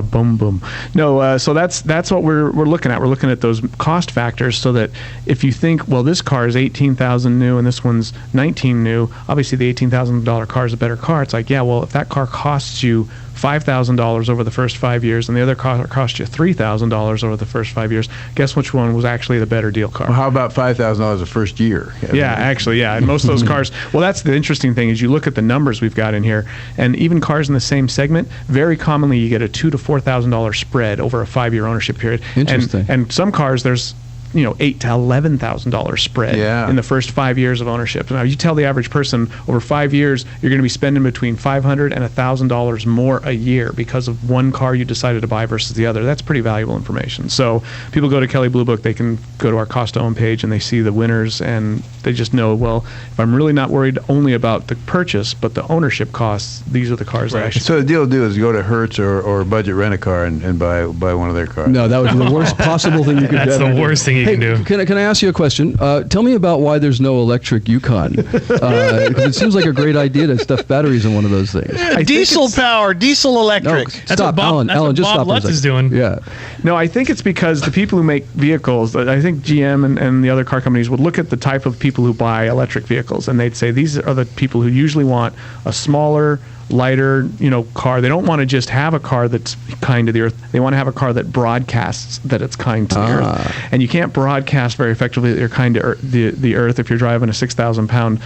Boom, boom. No, so that's what we're looking at. We're looking at those cost factors, so that if you think, well, this car is $18,000 new and this one's $19,000 new, obviously the $18,000 car is a better car. It's like, yeah, well, if that car costs you $5,000 over the first 5 years and the other car cost you $3,000 over the first 5 years, guess which one was actually the better deal car? Well, how about $5,000 the first year? Yeah, actually, yeah. And most of those cars, well, that's the interesting thing is you look at the numbers we've got in here, and even cars in the same segment, very commonly you get a $2,000 to $4,000 spread over a 5-year ownership period. Interesting. And some cars, there's $8,000 to $11,000 spread in the first 5 years of ownership. Now, you tell the average person over 5 years you're going to be spending between $500 and $1,000 more a year because of one car you decided to buy versus the other. That's pretty valuable information. So people go to Kelley Blue Book, they can go to our cost to own page and they see the winners, and they just know, well, if I'm really not worried only about the purchase but the ownership costs, these are the cars that I should. So the deal to do is go to Hertz or Budget Rent a Car and buy one of their cars. No, that would be the worst possible thing you could do. That's the worst thing you can do. Can I ask you a question? Tell me about why there's no electric Yukon. Because it seems like a great idea to stuff batteries in one of those things. Diesel power, diesel electric. No, stop, Alan. Alan, just stop. Lutz is doing. Yeah. No, I think it's because the people who make vehicles, I think GM and the other car companies would look at the type of people who buy electric vehicles, and they'd say these are the people who usually want a smaller, lighter, car. They don't want to just have a car that's kind to the earth. They want to have a car that broadcasts that it's kind to the earth. And you can't broadcast very effectively that you're kind to the earth if you're driving a 6,000-pound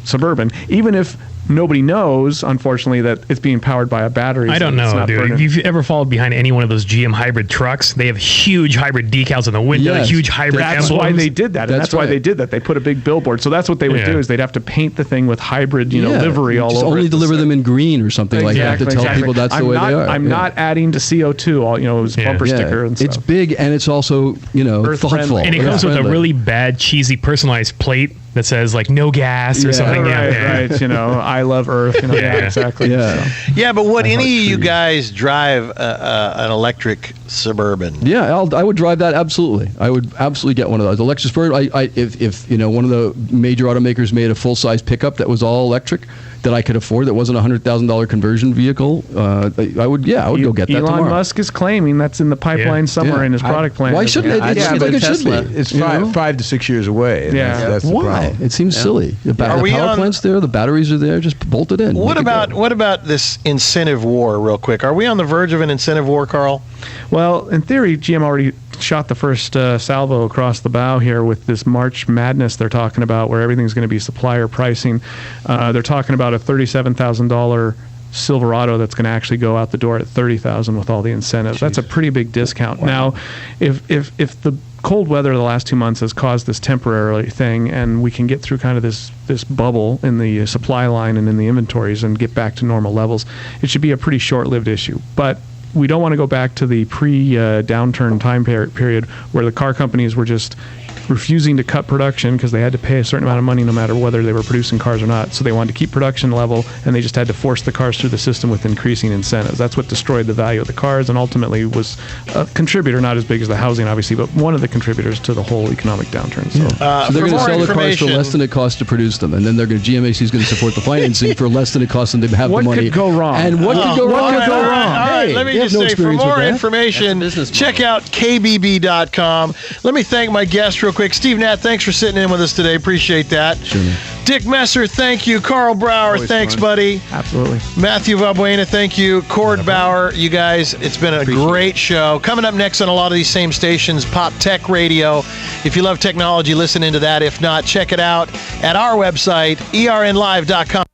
Suburban, even if nobody knows, unfortunately, that it's being powered by a battery. I don't know, dude. If you've ever followed behind any one of those GM hybrid trucks, they have huge hybrid decals on the window, huge hybrid emblems. That's why they did that. And that's why they did that. They put a big billboard. So that's what they would do, is they'd have to paint the thing with hybrid, livery all over. Only deliver them in green or something like that to tell people that's the way they are. I'm not adding to CO2, it was bumper sticker and stuff. It's big, and it's also, thoughtful. And it comes with a really bad, cheesy, personalized plate that says, like, no gas or something. Right. I love Earth. Exactly. Yeah, but would any of you guys drive an electric Suburban? Yeah, I would drive that, absolutely. I would absolutely get one of those. Electric Suburban, if one of the major automakers made a full-size pickup that was all electric, that I could afford, that wasn't a $100,000 conversion vehicle, I would go get that tomorrow. Elon Musk is claiming that's in the pipeline somewhere in his product plan. Why shouldn't it? It seems like it should be. It's 5 to 6 years away. That's the Why? problem. It seems silly. The power plant's there, the batteries are there, just bolt it in. What about this incentive war, real quick? Are we on the verge of an incentive war, Carl? Well, in theory, GM already shot the first salvo across the bow here with this March Madness they're talking about, where everything's going to be supplier pricing. They're talking about a $37,000 Silverado that's going to actually go out the door at $30,000 with all the incentives. Jeez. That's a pretty big discount. Wow. Now, if the cold weather the last 2 months has caused this temporary thing, and we can get through kind of this bubble in the supply line and in the inventories and get back to normal levels, it should be a pretty short-lived issue. But we don't want to go back to the pre-downturn time period where the car companies were just refusing to cut production because they had to pay a certain amount of money no matter whether they were producing cars or not. So they wanted to keep production level, and they just had to force the cars through the system with increasing incentives. That's what destroyed the value of the cars and ultimately was a contributor, not as big as the housing, obviously, but one of the contributors to the whole economic downturn. So, so they're going to sell the cars for less than it costs to produce them, and then GMAC is going to support the financing for less than it costs them to have the money. What could go wrong? And what could go wrong? All right, let me just say, for more information, check out kbb.com. Let me thank my guest real quick. Steve Nat, thanks for sitting in with us today. Appreciate that. Sure. Dick Messer, thank you. Carl Brower, always thanks, fun. buddy. Absolutely. Matthew Valbuena, thank you. Cord Bauer, you guys, it's been a great show. Coming up next on a lot of these same stations, Pop Tech Radio. If you love technology, listen into that. If not, check it out at our website, ernlive.com.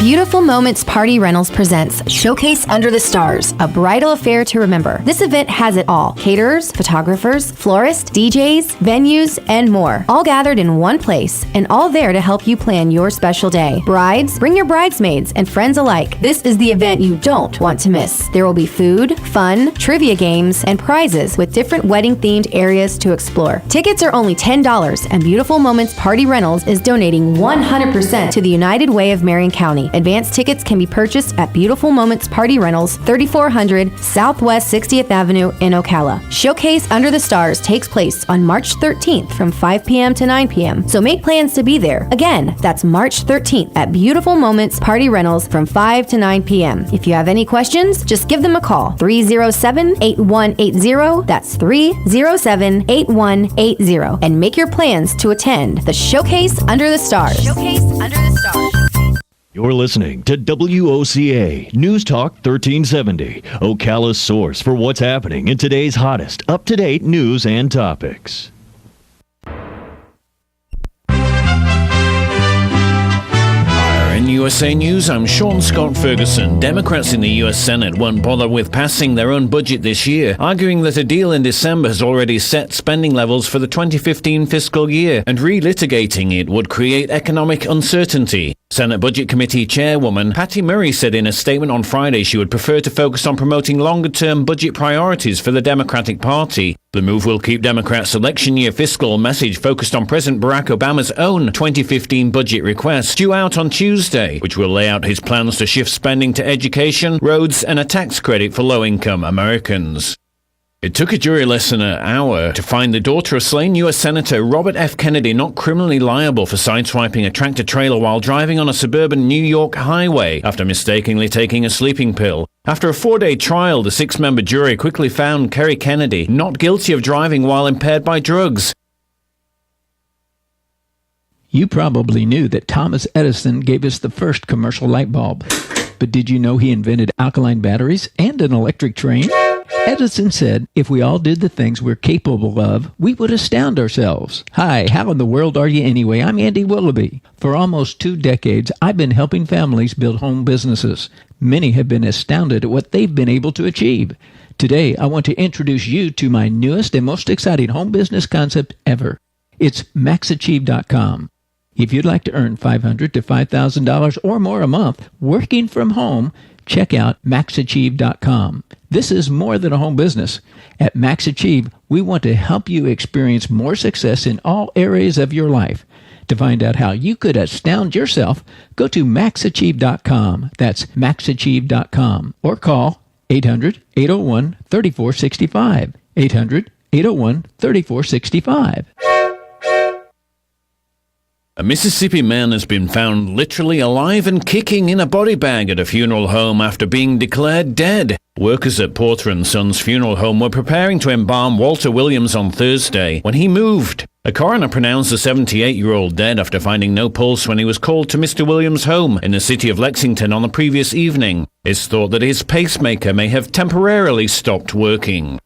Beautiful Moments Party Rentals presents Showcase Under the Stars, a bridal affair to remember. This event has it all. Caterers, photographers, florists, DJs, venues, and more. All gathered in one place and all there to help you plan your special day. Brides, bring your bridesmaids and friends alike. This is the event you don't want to miss. There will be food, fun, trivia games, and prizes with different wedding-themed areas to explore. Tickets are only $10, and Beautiful Moments Party Rentals is donating 100% to the United Way of Marion County. only. Advance tickets can be purchased at Beautiful Moments Party Rentals, 3400 Southwest 60th Avenue in Ocala. Showcase Under the Stars takes place on March 13th from 5 p.m. to 9 p.m. So make plans to be there. Again, that's March 13th at Beautiful Moments Party Rentals from 5 to 9 p.m. If you have any questions, just give them a call. 307-8180. That's 307-8180. And make your plans to attend the Showcase Under the Stars. Showcase Under the Stars. You're listening to WOCA News Talk 1370, Ocala's source for what's happening in today's hottest, up-to-date news and topics. In USA News, I'm Sean Scott Ferguson. Democrats in the U.S. Senate won't bother with passing their own budget this year, arguing that a deal in December has already set spending levels for the 2015 fiscal year, and relitigating it would create economic uncertainty. Senate Budget Committee Chairwoman Patty Murray said in a statement on Friday she would prefer to focus on promoting longer-term budget priorities for the Democratic Party. The move will keep Democrats' election year fiscal message focused on President Barack Obama's own 2015 budget request due out on Tuesday, which will lay out his plans to shift spending to education, roads, and a tax credit for low-income Americans. It took a jury less than an hour to find the daughter of slain U.S. Senator Robert F. Kennedy not criminally liable for sideswiping a tractor-trailer while driving on a suburban New York highway after mistakenly taking a sleeping pill. After a 4-day trial, the 6-member jury quickly found Kerry Kennedy not guilty of driving while impaired by drugs. You probably knew that Thomas Edison gave us the first commercial light bulb. But did you know he invented alkaline batteries and an electric train? Edison said, if we all did the things we're capable of, we would astound ourselves. Hi, how in the world are you anyway? I'm Andy Willoughby. For almost 2 decades, I've been helping families build home businesses. Many have been astounded at what they've been able to achieve. Today, I want to introduce you to my newest and most exciting home business concept ever. It's MaxAchieve.com. If you'd like to earn $500 to $5,000 or more a month working from home, check out MaxAchieve.com. This is more than a home business. At MaxAchieve, we want to help you experience more success in all areas of your life. To find out how you could astound yourself, go to MaxAchieve.com. That's MaxAchieve.com. Or call 800-801-3465. 800-801-3465. A Mississippi man has been found literally alive and kicking in a body bag at a funeral home after being declared dead. Workers at Porter & Sons Funeral Home were preparing to embalm Walter Williams on Thursday when he moved. A coroner pronounced the 78-year-old dead after finding no pulse when he was called to Mr. Williams' home in the city of Lexington on the previous evening. It's thought that his pacemaker may have temporarily stopped working.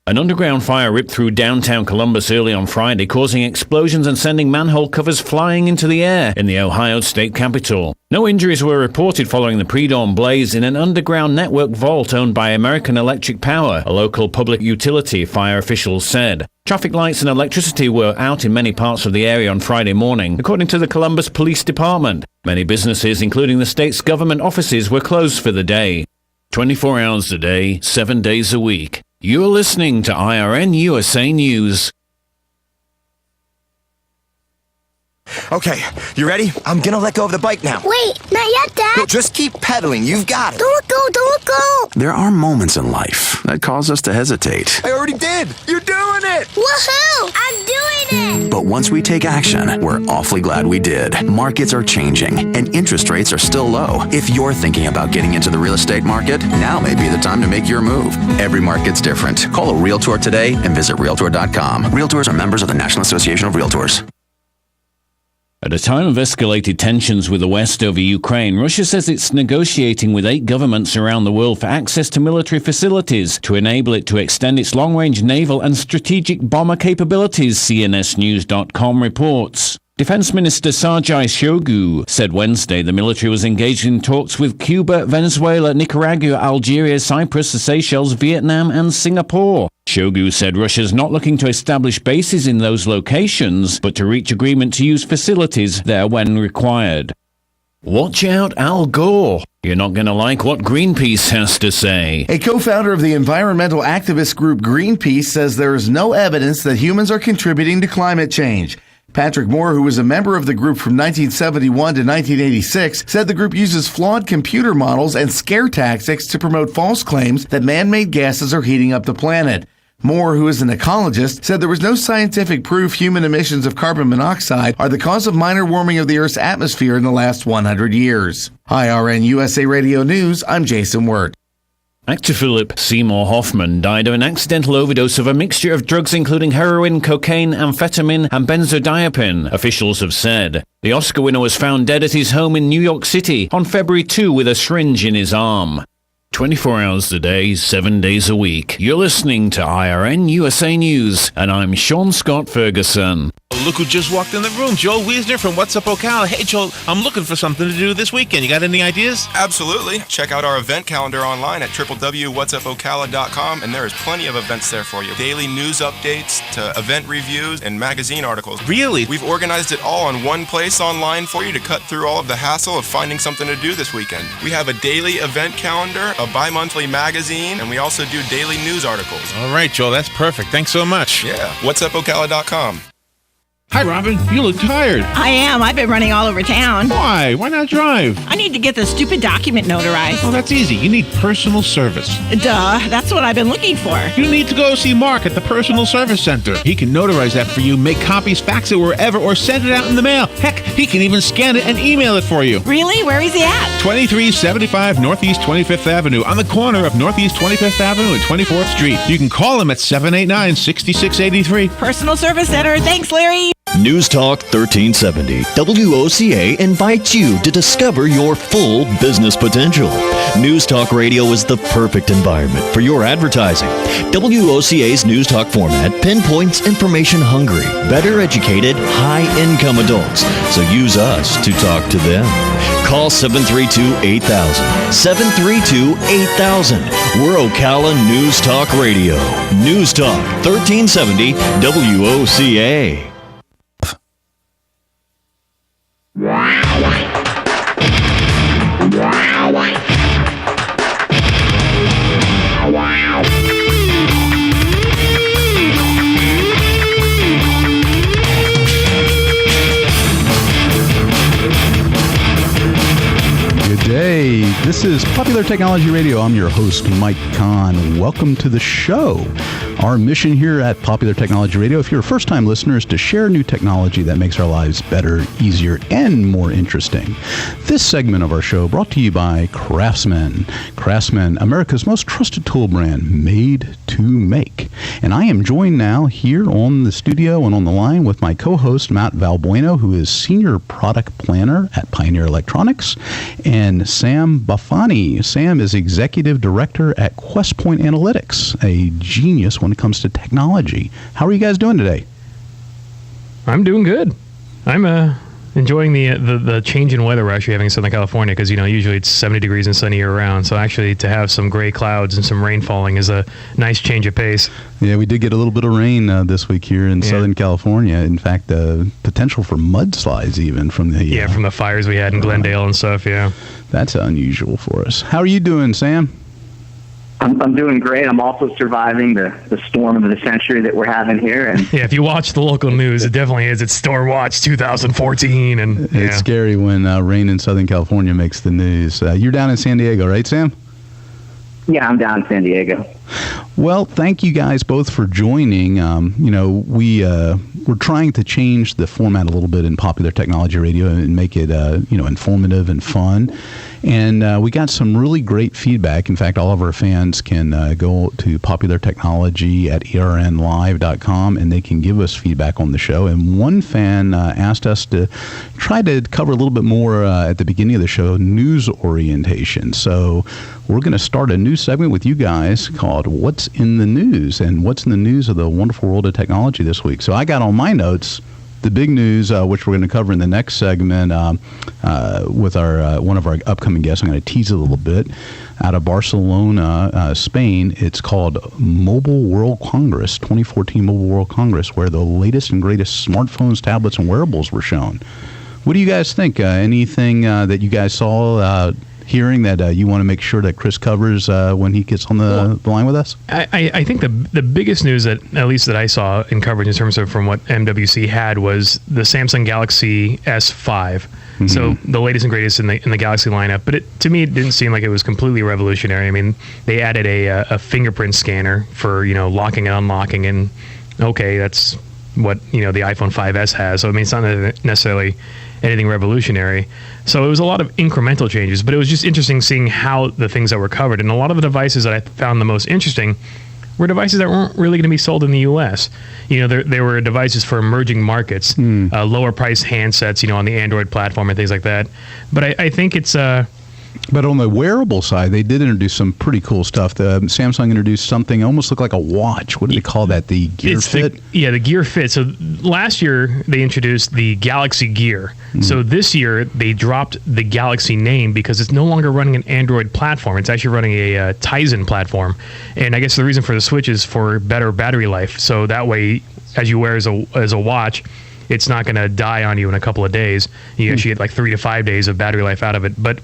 An underground fire ripped through downtown Columbus early on Friday, causing explosions and sending manhole covers flying into the air in the Ohio state capitol. No injuries were reported following the pre-dawn blaze in an underground network vault owned by American Electric Power, a local public utility, fire officials said. Traffic lights and electricity were out in many parts of the area on Friday morning, according to the Columbus Police Department. Many businesses, including the state's government offices, were closed for the day. 24 hours a day, 7 days a week. You're listening to IRN USA News. Okay, you ready? I'm gonna let go of the bike now. Wait, not yet, Dad. No, just keep pedaling. You've got it. Don't let go, don't let go. There are moments in life that cause us to hesitate. I already did. You're doing it. Woohoo! I'm doing it. But once we take action, we're awfully glad we did. Markets are changing, and interest rates are still low. If you're thinking about getting into the real estate market, now may be the time to make your move. Every market's different. Call a Realtor today and visit Realtor.com. Realtors are members of the National Association of Realtors. At a time of escalated tensions with the West over Ukraine, Russia says it's negotiating with 8 governments around the world for access to military facilities to enable it to extend its long-range naval and strategic bomber capabilities, CNSnews.com reports. Defense Minister Sergei Shoigu said Wednesday the military was engaged in talks with Cuba, Venezuela, Nicaragua, Algeria, Cyprus, the Seychelles, Vietnam, and Singapore. Shoigu said Russia's not looking to establish bases in those locations, but to reach agreement to use facilities there when required. Watch out, Al Gore. You're not going to like what Greenpeace has to say. A co-founder of the environmental activist group Greenpeace says there is no evidence that humans are contributing to climate change. Patrick Moore, who was a member of the group from 1971 to 1986, said the group uses flawed computer models and scare tactics to promote false claims that man-made gases are heating up the planet. Moore, who is an ecologist, said there was no scientific proof human emissions of carbon monoxide are the cause of minor warming of the Earth's atmosphere in the last 100 years. IRN USA Radio News, I'm Jason Wirt. Actor Philip Seymour Hoffman died of an accidental overdose of a mixture of drugs including heroin, cocaine, amphetamine, and benzodiazepine, officials have said. The Oscar winner was found dead at his home in New York City on February 2 with a syringe in his arm. 24 hours a day, 7 days a week. You're listening to IRN USA News, and I'm Sean Scott Ferguson. Look who just walked in the room. Joel Wiesner from What's Up Ocala. Hey, Joel, I'm looking for something to do this weekend. You got any ideas? Absolutely. Check out our event calendar online at www.whatsupocala.com, and there is plenty of events there for you. Daily news updates to event reviews and magazine articles. Really? We've organized it all in one place online for you to cut through all of the hassle of finding something to do this weekend. We have a daily event calendar, a bi-monthly magazine, and we also do daily news articles. All right, Joel, that's perfect. Thanks so much. Yeah. Whatsupocala.com. Hi, Robin. You look tired. I am. I've been running all over town. Why? Why not drive? I need to get the stupid document notarized. Well, that's easy. You need personal service. Duh. That's what I've been looking for. You need to go see Mark at the Personal Service Center. He can notarize that for you, make copies, fax it wherever, or send it out in the mail. Heck, he can even scan it and email it for you. Really? Where is he at? 2375 Northeast 25th Avenue, on the corner of Northeast 25th Avenue and 24th Street. You can call him at 789-6683. Personal Service Center. Thanks, Larry. News Talk 1370. WOCA invites you to discover your full business potential. News Talk Radio is the perfect environment for your advertising. WOCA's News Talk format pinpoints information-hungry, better educated, high-income adults. So use us to talk to them. Call 732-8000. 732-8000. We're Ocala News Talk Radio. News Talk 1370 WOCA. Good day. This is Popular Technology Radio. I'm your host, Mike Kahn. Welcome to the show. Our mission here at Popular Technology Radio, if you're a first-time listener, is to share new technology that makes our lives better, easier, and more interesting. This segment of our show brought to you by Craftsman. Craftsman, America's most trusted tool brand, made to make. And I am joined now here on the studio and on the line with my co-host, Matt Valbueno, who is Senior Product Planner at Pioneer Electronics, and Sam Bafani. Sam is Executive Director at QuestPoint Analytics, a genius when it comes to technology. How are you guys doing today? I'm doing good. I'm enjoying the change in weather we're actually having in Southern California, because usually it's 70 degrees and sunny year round. So actually to have some gray clouds and some rain falling is a nice change of pace. Yeah, we did get a little bit of rain this week here in Southern California. In fact, potential for mudslides even from the from the fires we had in Glendale and stuff. Yeah, that's unusual for us. How are you doing, Sam? I'm doing great. I'm also surviving the storm of the century that we're having here. And yeah, if you watch the local news, it definitely is. It's Storm Watch 2014, and it's scary when rain in Southern California makes the news. You're down in San Diego, right, Sam? Yeah, I'm down in San Diego. Well, thank you guys both for joining. We're trying to change the format a little bit in Popular Technology Radio and make it informative and fun. And we got some really great feedback. In fact, all of our fans can go to Popular Technology at ERNlive.com, and they can give us feedback on the show. And one fan asked us to try to cover a little bit more at the beginning of the show, news orientation. So we're going to start a new segment with you guys called What's in the News, and what's in the news of the wonderful world of technology this week. So I got on my notes the big news, which we're going to cover in the next segment with our one of our upcoming guests. I'm going to tease it a little bit. Out of Barcelona, Spain, it's called Mobile World Congress, 2014 Mobile World Congress, where the latest and greatest smartphones, tablets, and wearables were shown. What do you guys think? Anything that you guys saw hearing that you want to make sure that Chris covers when he gets on the line with us? I think the biggest news that, at least that I saw in coverage in terms of from what MWC had, was the Samsung Galaxy S5. Mm-hmm. So the latest and greatest in the Galaxy lineup. But to me, it didn't seem like it was completely revolutionary. I mean, they added a fingerprint scanner for, locking and unlocking, and okay, that's what, the iPhone 5S has. So, I mean, it's not necessarily anything revolutionary. So it was a lot of incremental changes, but it was just interesting seeing how the things that were covered. And a lot of the devices that I found the most interesting were devices that weren't really going to be sold in the U.S. There were devices for emerging markets, lower price handsets, on the Android platform and things like that. But I think it's... But on the wearable side, they did introduce some pretty cool stuff. Samsung introduced something almost looked like a watch. What do they call that? The Gear Fit? The Gear Fit. So last year, they introduced the Galaxy Gear. Mm-hmm. So this year, they dropped the Galaxy name because it's no longer running an Android platform. It's actually running a Tizen platform. And I guess the reason for the switch is for better battery life. So that way, as you wear as a watch, it's not going to die on you in a couple of days. You actually get like 3 to 5 days of battery life out of it. But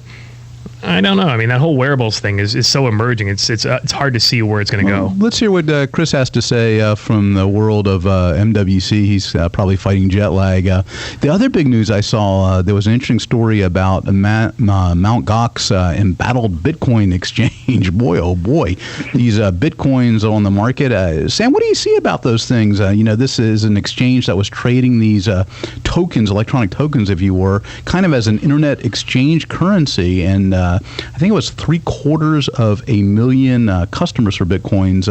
I don't know. I mean, that whole wearables thing is so emerging. It's hard to see where it's going to go. Let's hear what Chris has to say from the world of MWC. He's probably fighting jet lag. The other big news I saw, there was an interesting story about Mt. Gox embattled Bitcoin exchange. Boy, oh boy, these Bitcoins on the market. Sam, what do you see about those things? This is an exchange that was trading these tokens, electronic tokens, if you were, kind of as an internet exchange currency, and I think it was 750,000 customers for Bitcoins,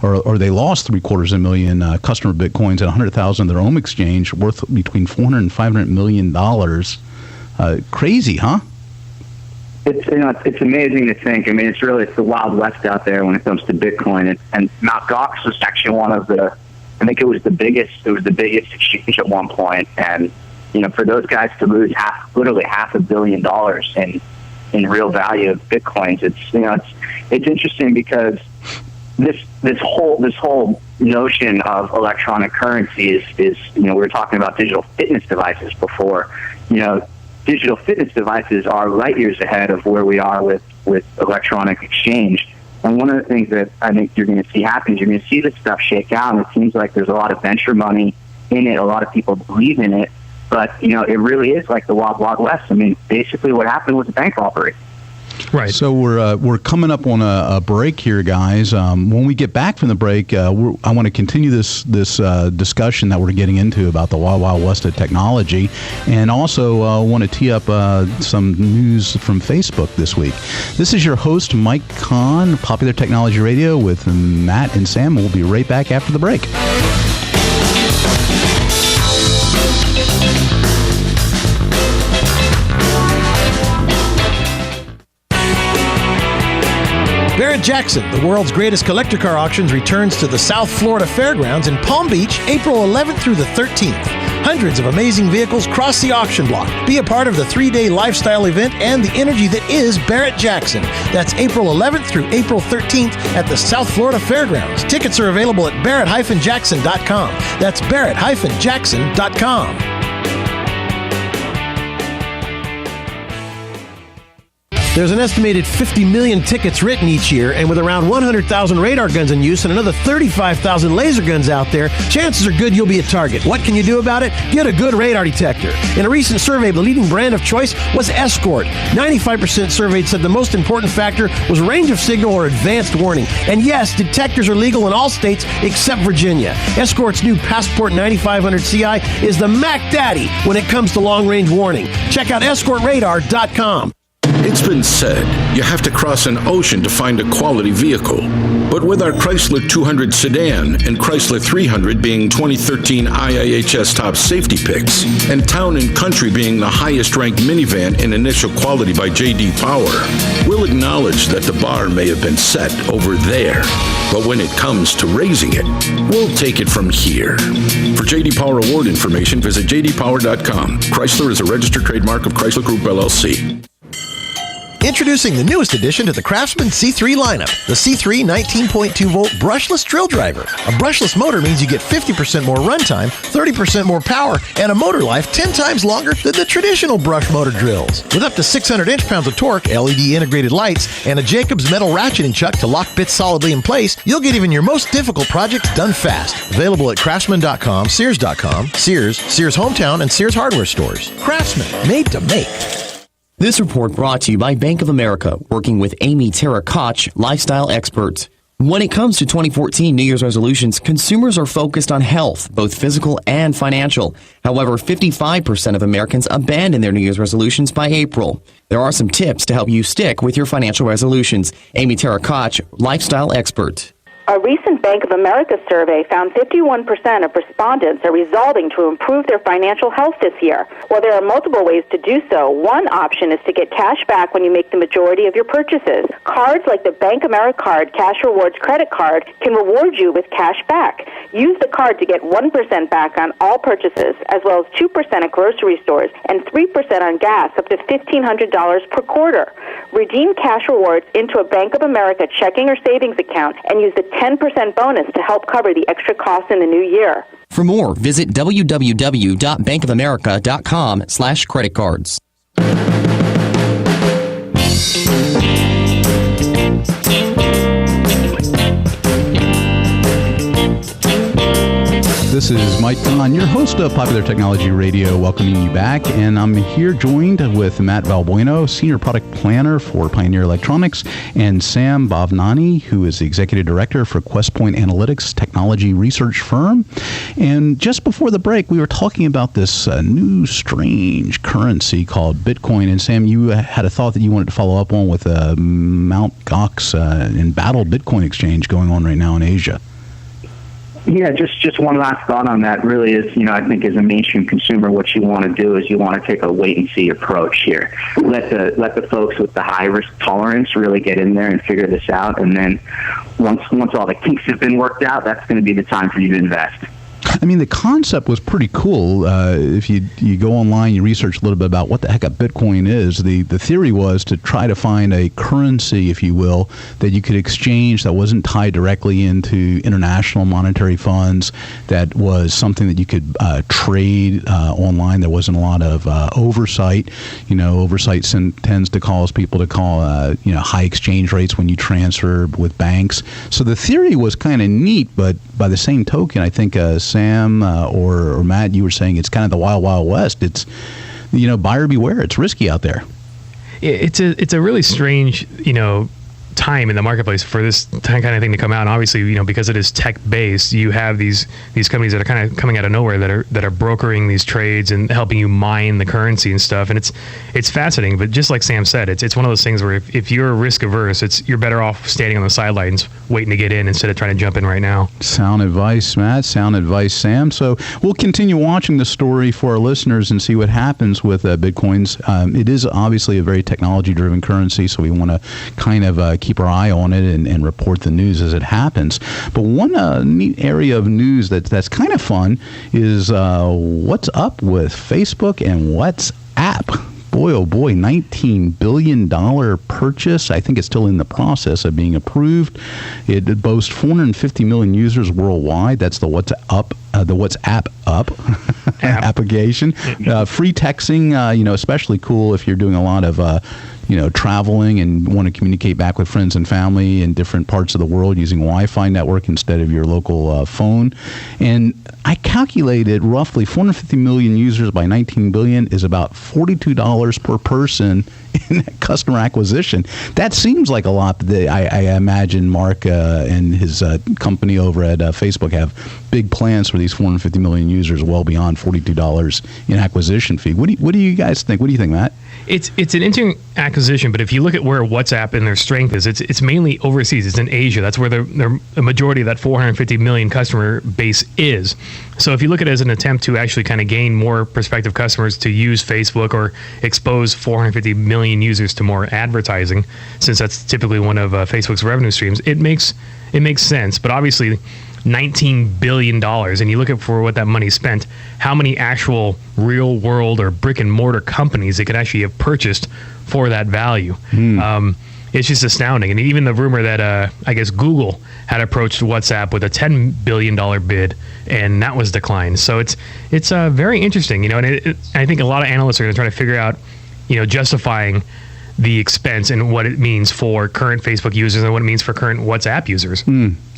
or they lost 750,000 customer Bitcoins and 100,000 their own exchange, worth between $400 and $500 million. Crazy, huh? It's amazing to think. I mean, it's the Wild West out there when it comes to Bitcoin. And Mt. Gox was actually one of the, I think it was the biggest exchange at one point. And for those guys to lose literally $500 million in real value of Bitcoins, it's interesting because this whole notion of electronic currency is we were talking about digital fitness devices before. Digital fitness devices are light years ahead of where we are with electronic exchange. And one of the things that I think you're going to see happen is you're going to see this stuff shake out, and it seems like there's a lot of venture money in it. A lot of people believe in it. But, it really is like the Wild Wild West. I mean, basically what happened was a bank robbery. Right. So we're coming up on a break here, guys. When we get back from the break, I want to continue this discussion that we're getting into about the Wild Wild West of technology, and also want to tee up some news from Facebook this week. This is your host, Mike Kahn, Popular Technology Radio, with Matt and Sam. We'll be right back after the break. Barrett Jackson, the world's greatest collector car auctions, returns to the South Florida Fairgrounds in Palm Beach, April 11th through the 13th. Hundreds of amazing vehicles cross the auction block. Be a part of the 3-day lifestyle event and the energy that is Barrett Jackson. That's April 11th through April 13th at the South Florida Fairgrounds. Tickets are available at barrett-jackson.com. That's barrett-jackson.com. There's an estimated 50 million tickets written each year, and with around 100,000 radar guns in use and another 35,000 laser guns out there, chances are good you'll be a target. What can you do about it? Get a good radar detector. In a recent survey, the leading brand of choice was Escort. 95% surveyed said the most important factor was range of signal or advanced warning. And yes, detectors are legal in all states except Virginia. Escort's new Passport 9500 CI is the Mac Daddy when it comes to long-range warning. Check out escortradar.com. It's been said you have to cross an ocean to find a quality vehicle. But with our Chrysler 200 sedan and Chrysler 300 being 2013 IIHS top safety picks, and Town & Country being the highest-ranked minivan in initial quality by J.D. Power, we'll acknowledge that the bar may have been set over there. But when it comes to raising it, we'll take it from here. For J.D. Power award information, visit jdpower.com. Chrysler is a registered trademark of Chrysler Group, LLC. Introducing the newest addition to the Craftsman C3 lineup, the C3 19.2-volt brushless drill driver. A brushless motor means you get 50% more runtime, 30% more power, and a motor life 10 times longer than the traditional brush motor drills. With up to 600 inch-pounds of torque, LED integrated lights, and a Jacobs metal ratcheting chuck to lock bits solidly in place, you'll get even your most difficult projects done fast. Available at Craftsman.com, Sears.com, Sears, Sears Hometown, and Sears Hardware stores. Craftsman, made to make. This report brought to you by Bank of America, working with Amy Tara Koch, lifestyle expert. When it comes to 2014 New Year's resolutions, consumers are focused on health, both physical and financial. However, 55% of Americans abandon their New Year's resolutions by April. There are some tips to help you stick with your financial resolutions. Amy Tara Koch, lifestyle expert. A recent Bank of America survey found 51% of respondents are resolving to improve their financial health this year. While there are multiple ways to do so, one option is to get cash back when you make the majority of your purchases. Cards like the Bank Americard Cash Rewards credit card can reward you with cash back. Use the card to get 1% back on all purchases, as well as 2% at grocery stores and 3% on gas up to $1,500 per quarter. Redeem cash rewards into a Bank of America checking or savings account and use the 10% bonus to help cover the extra costs in the new year. For more, visit www.bankofamerica.com/credit cards. This is Mike Kahn, your host of Popular Technology Radio, welcoming you back. And I'm here joined with Matt Valbueno, Senior Product Planner for Pioneer Electronics, and Sam Bhavnani, who is the Executive Director for QuestPoint Analytics technology research firm. And just before the break, we were talking about this new strange currency called Bitcoin. And Sam, you had a thought that you wanted to follow up on with Mt. Gox embattled Bitcoin exchange going on right now in Asia. Yeah, just one last thought on that really is, I think as a mainstream consumer, what you want to do is you want to take a wait-and-see approach here. Let the folks with the high-risk tolerance really get in there and figure this out, and then once all the kinks have been worked out, that's going to be the time for you to invest. I mean, the concept was pretty cool. If you go online, you research a little bit about what the heck a Bitcoin is. The theory was to try to find a currency, if you will, that you could exchange that wasn't tied directly into international monetary funds, that was something that you could trade online. There wasn't a lot of oversight. Oversight tends to cause people to call high exchange rates when you transfer with banks. So the theory was kind of neat, but by the same token, I think Sam or Matt, you were saying it's kind of the wild, wild west. It's, buyer beware. It's risky out there. It's a really strange, time in the marketplace for this kind of thing to come out. And obviously, because it is tech based, you have these companies that are kind of coming out of nowhere that are brokering these trades and helping you mine the currency and stuff. And it's fascinating. But just like Sam said, it's one of those things where if you're risk averse, you're better off standing on the sidelines waiting to get in instead of trying to jump in right now. Sound advice, Matt. Sound advice, Sam. So we'll continue watching the story for our listeners and see what happens with Bitcoins. It is obviously a very technology driven currency, so we want to kind of keep our eye on it and report the news as it happens. But one neat area of news that's kind of fun is what's up with Facebook and WhatsApp. Boy, oh boy, $19 billion purchase. I think it's still in the process of being approved. It boasts 450 million users worldwide. That's the WhatsApp application. Free texting, especially cool if you're doing a lot of traveling and want to communicate back with friends and family in different parts of the world using Wi-Fi network instead of your local phone. And I calculated roughly 450 million users by 19 billion is about $42 per person in customer acquisition. That seems like a lot. I imagine Mark and his company over at Facebook have big plans for these 450 million users, well beyond $42 in acquisition fee. What do you guys think? What do you think, Matt? It's an interesting acquisition, but if you look at where WhatsApp and their strength is, it's mainly overseas. It's in Asia. That's where the majority of that 450 million customer base is. So if you look at it as an attempt to actually kind of gain more prospective customers to use Facebook or expose 450 million users to more advertising, since that's typically one of Facebook's revenue streams, it makes sense. But obviously, $19 billion, and you look at for what that money spent, how many actual real world or brick and mortar companies they could actually have purchased for that value. It's just astounding. And even the rumor that I guess Google had approached WhatsApp with a $10 billion bid, and that was declined. So it's very interesting, and I think a lot of analysts are going to try to figure out, justifying the expense and what it means for current Facebook users and what it means for current WhatsApp users.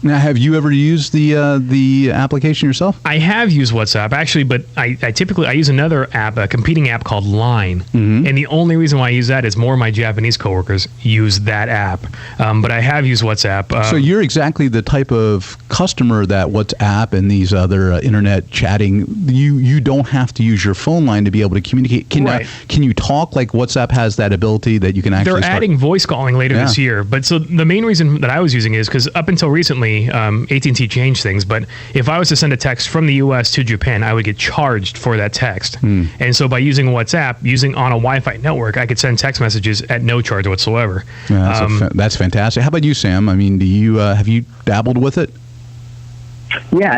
Now, have you ever used the application yourself? I have used WhatsApp, actually, but I typically use another app, a competing app called Line. And the only reason why I use that is more of my Japanese coworkers use that app. But I have used WhatsApp. So you're exactly the type of customer that WhatsApp and these other internet chatting, you don't have to use your phone line to be able to communicate. Can you talk like WhatsApp has that ability that you can actually They're adding voice calling later this year. But so the main reason that I was using is because up until recently, AT&T changed things, but if I was to send a text from the U.S. to Japan, I would get charged for that text. And so by using WhatsApp, using on a Wi-Fi network, I could send text messages at no charge whatsoever. Yeah, that's fantastic. How about you, Sam? I mean, do you have you dabbled with it? Yeah,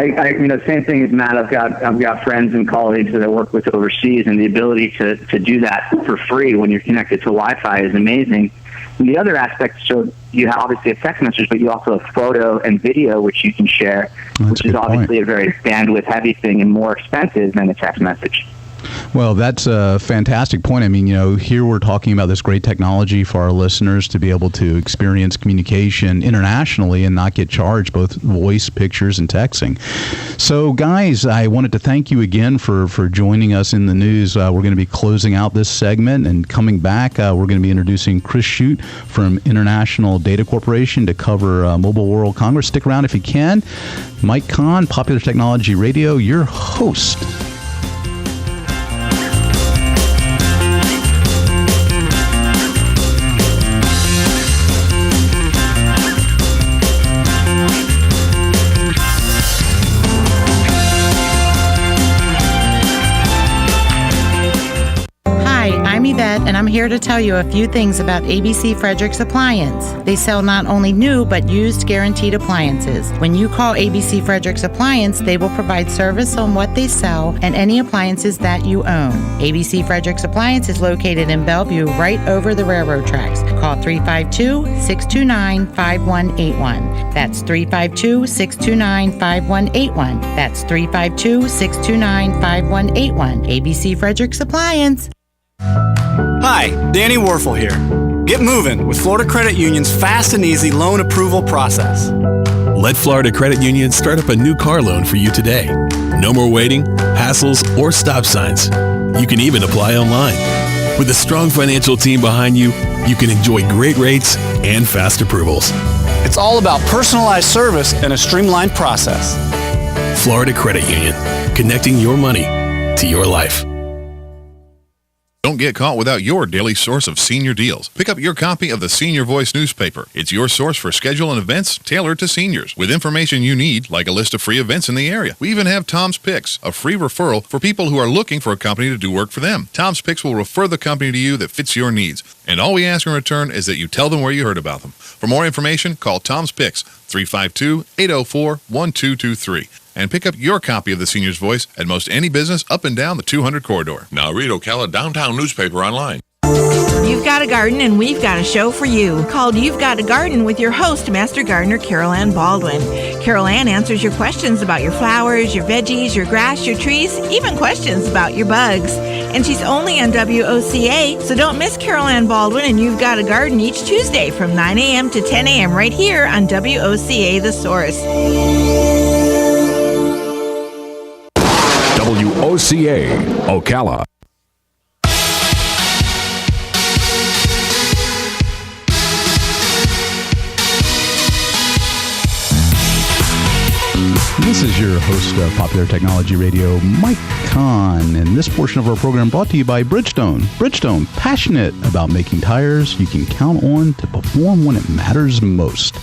same thing as Matt. I've got friends and colleagues that I work with overseas, and the ability to do that for free when you're connected to Wi-Fi is amazing. And the other aspect, so you have obviously a text message, but you also have photo and video, which you can share, which is obviously a very bandwidth-heavy thing and more expensive than a text message. Well, that's a fantastic point. I mean, here we're talking about this great technology for our listeners to be able to experience communication internationally and not get charged both voice, pictures, and texting. So, guys, I wanted to thank you again for joining us in the news. We're going to be closing out this segment, and coming back, we're going to be introducing Chris Shute from International Data Corporation to cover Mobile World Congress. Stick around if you can. Mike Kahn, Popular Technology Radio, your host. And I'm here to tell you a few things about ABC Frederick's Appliance. They sell not only new but used guaranteed appliances. When you call ABC Frederick's Appliance, they will provide service on what they sell and any appliances that you own. ABC Frederick's Appliance is located in Bellevue, right over the railroad tracks. Call 352-629-5181. That's 352-629-5181. That's 352-629-5181. ABC Frederick's Appliance. Hi, Danny Warfel here. Get moving with Florida Credit Union's fast and easy loan approval process. Let Florida Credit Union start up a new car loan for you today. No more waiting, hassles, or stop signs. You can even apply online. With a strong financial team behind you, you can enjoy great rates and fast approvals. It's all about personalized service and a streamlined process. Florida Credit Union, connecting your money to your life. Don't get caught without your daily source of senior deals. Pick up your copy of the Senior Voice newspaper. It's your source for schedule and events tailored to seniors, with information you need, like a list of free events in the area. We even have Tom's Picks, a free referral for people who are looking for a company to do work for them. Tom's Picks will refer the company to you that fits your needs. And all we ask in return is that you tell them where you heard about them. For more information, call Tom's Picks, 352-804-1223. And pick up your copy of the Senior's Voice at most any business up and down the 200 corridor. Now read Ocala Downtown Newspaper online. You've got a garden and we've got a show for you called You've Got a Garden with your host, Master Gardener Carol Ann Baldwin. Carol Ann answers your questions about your flowers, your veggies, your grass, your trees, even questions about your bugs. And she's only on WOCA, so don't miss Carol Ann Baldwin and You've Got a Garden each Tuesday from 9 a.m. to 10 a.m. right here on WOCA The Source. WOCA, Ocala. This is your host of Popular Technology Radio, Mike Kahn, and this portion of our program brought to you by Bridgestone. Bridgestone, passionate about making tires you can count on to perform when it matters most.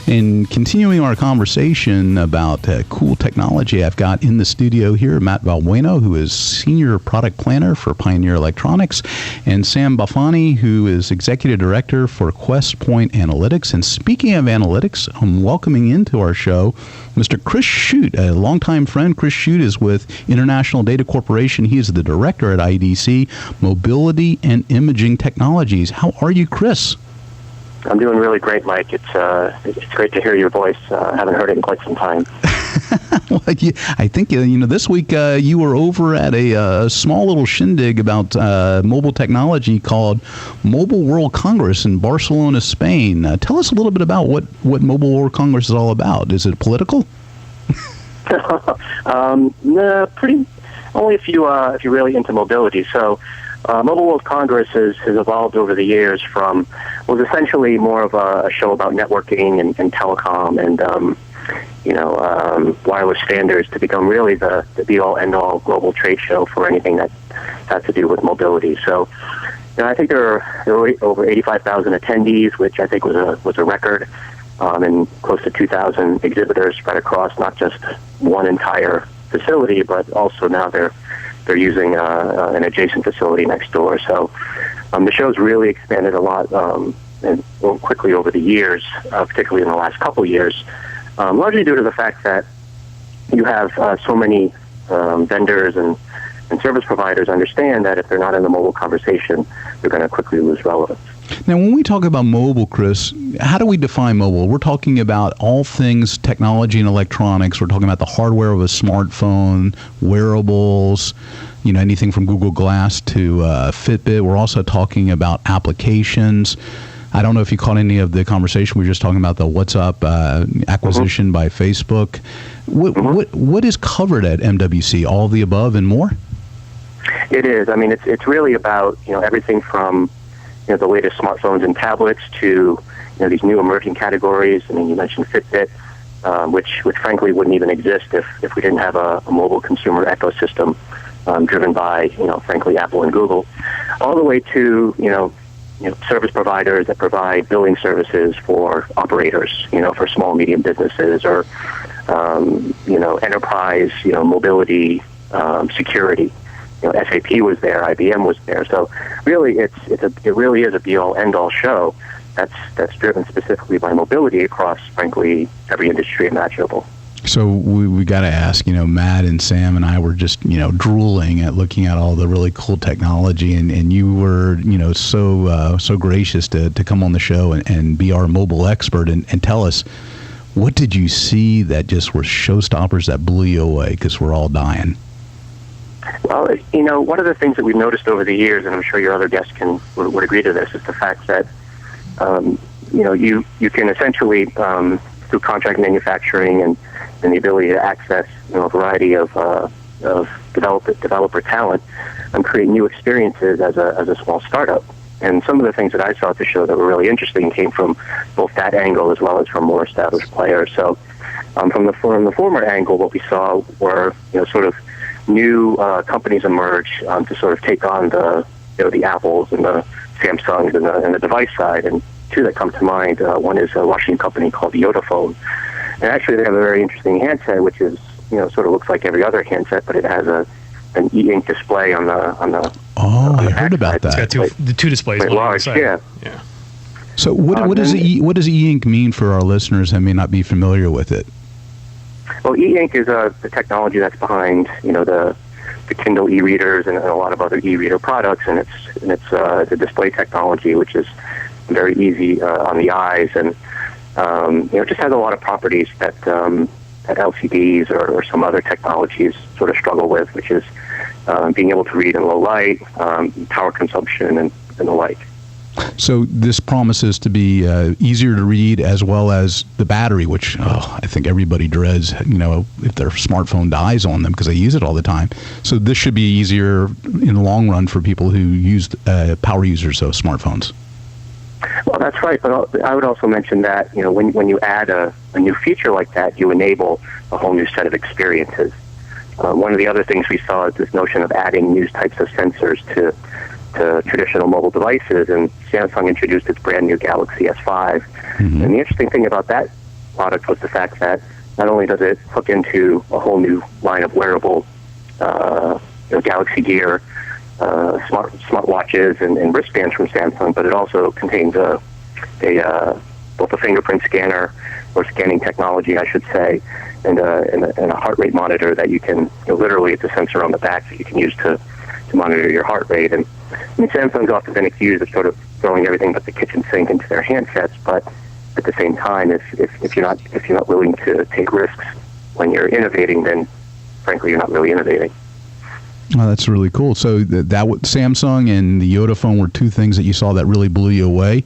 And continuing our conversation about cool technology, I've got in the studio here Matt Valbueno, who is Senior Product Planner for Pioneer Electronics, and Sam Bafani, who is Executive Director for Quest Point Analytics. And speaking of analytics, I'm welcoming into our show Mr. Chris Shute, a longtime friend. Chris Shute is with International Data Corporation. He is the director at IDC, Mobility and Imaging Technologies. How are you, Chris? I'm doing really great, Mike. It's great to hear your voice. Haven't heard it in quite some time. Well, I think this week you were over at a small little shindig about mobile technology called Mobile World Congress in Barcelona, Spain. Tell us a little bit about what Mobile World Congress is all about. Is it political? Pretty. Only if you're really into mobility. So, Mobile World Congress has evolved over the years from was essentially more of a show about networking and telecom and wireless standards to become really the be-all, end-all global trade show for anything that has to do with mobility. So, I think there were over 85,000 attendees, which I think was a record, and close to 2,000 exhibitors spread across not just one entire facility, but also now they're using an adjacent facility next door. So the show's really expanded a lot and quickly over the years, particularly in the last couple years, largely due to the fact that you have so many vendors and service providers understand that if they're not in the mobile conversation, they're going to quickly lose relevance. Now, when we talk about mobile, Chris, how do we define mobile? We're talking about all things technology and electronics. We're talking about the hardware of a smartphone, wearables, anything from Google Glass to Fitbit. We're also talking about applications. I don't know if you caught any of the conversation. We were just talking about the WhatsApp acquisition by Facebook. What is covered at MWC? All of the above and more? It is. I mean, it's really about everything from the latest smartphones and tablets to these new emerging categories. I mean, you mentioned Fitbit, which frankly wouldn't even exist if we didn't have a mobile consumer ecosystem driven by frankly Apple and Google, all the way to service providers that provide billing services for operators, for small medium businesses or enterprise mobility, security. SAP was there, IBM was there. So really, it really is a be-all, end-all show that's driven specifically by mobility across, frankly, every industry imaginable. So we got to ask, Matt and Sam and I were just, drooling at looking at all the really cool technology, and you were, so gracious to come on the show and be our mobile expert and tell us, what did you see that just were showstoppers that blew you away? Because we're all dying. Well, one of the things that we've noticed over the years, and I'm sure your other guests would agree to this, is the fact that, you can essentially, through contract manufacturing and the ability to access, a variety of developer talent, create new experiences as a small startup. And some of the things that I saw at the show that were really interesting came from both that angle as well as from more established players. So, from the former angle, what we saw were, sort of new companies emerge to sort of take on the Apples and the Samsungs and the device side. And two that come to mind, one is a Russian company called Yotaphone. And actually they have a very interesting handset, which is, sort of looks like every other handset, but it has an e-ink display on the I heard about that. It's got two displays. Quite large, yeah. So what does e-ink mean for our listeners that may not be familiar with it? Well, e-ink is the technology that's behind, the Kindle e-readers and a lot of other e-reader products, and it's the display technology, which is very easy on the eyes, and it just has a lot of properties that LCDs or some other technologies sort of struggle with, which is being able to read in low light, power consumption, and the like. So this promises to be easier to read, as well as the battery, which I think everybody dreads, if their smartphone dies on them because they use it all the time. So this should be easier in the long run for people who use power users of smartphones. Well, that's right, but I would also mention that, when you add a new feature like that, you enable a whole new set of experiences. One of the other things we saw is this notion of adding new types of sensors to traditional mobile devices, and Samsung introduced its brand new Galaxy S5. Mm-hmm. And the interesting thing about that product was the fact that not only does it hook into a whole new line of wearable Galaxy Gear, smart watches and wristbands from Samsung, but it also contains a both a fingerprint scanner or scanning technology, I should say, and a heart rate monitor that you can, literally it's a sensor on the back that you can use to monitor your heart rate. And Samsung's often been accused of sort of throwing everything but the kitchen sink into their handsets, but at the same time, if you're not willing to take risks when you're innovating, then frankly you're not really innovating. Oh, that's really cool. So Samsung and the Yoda phone were two things that you saw that really blew you away.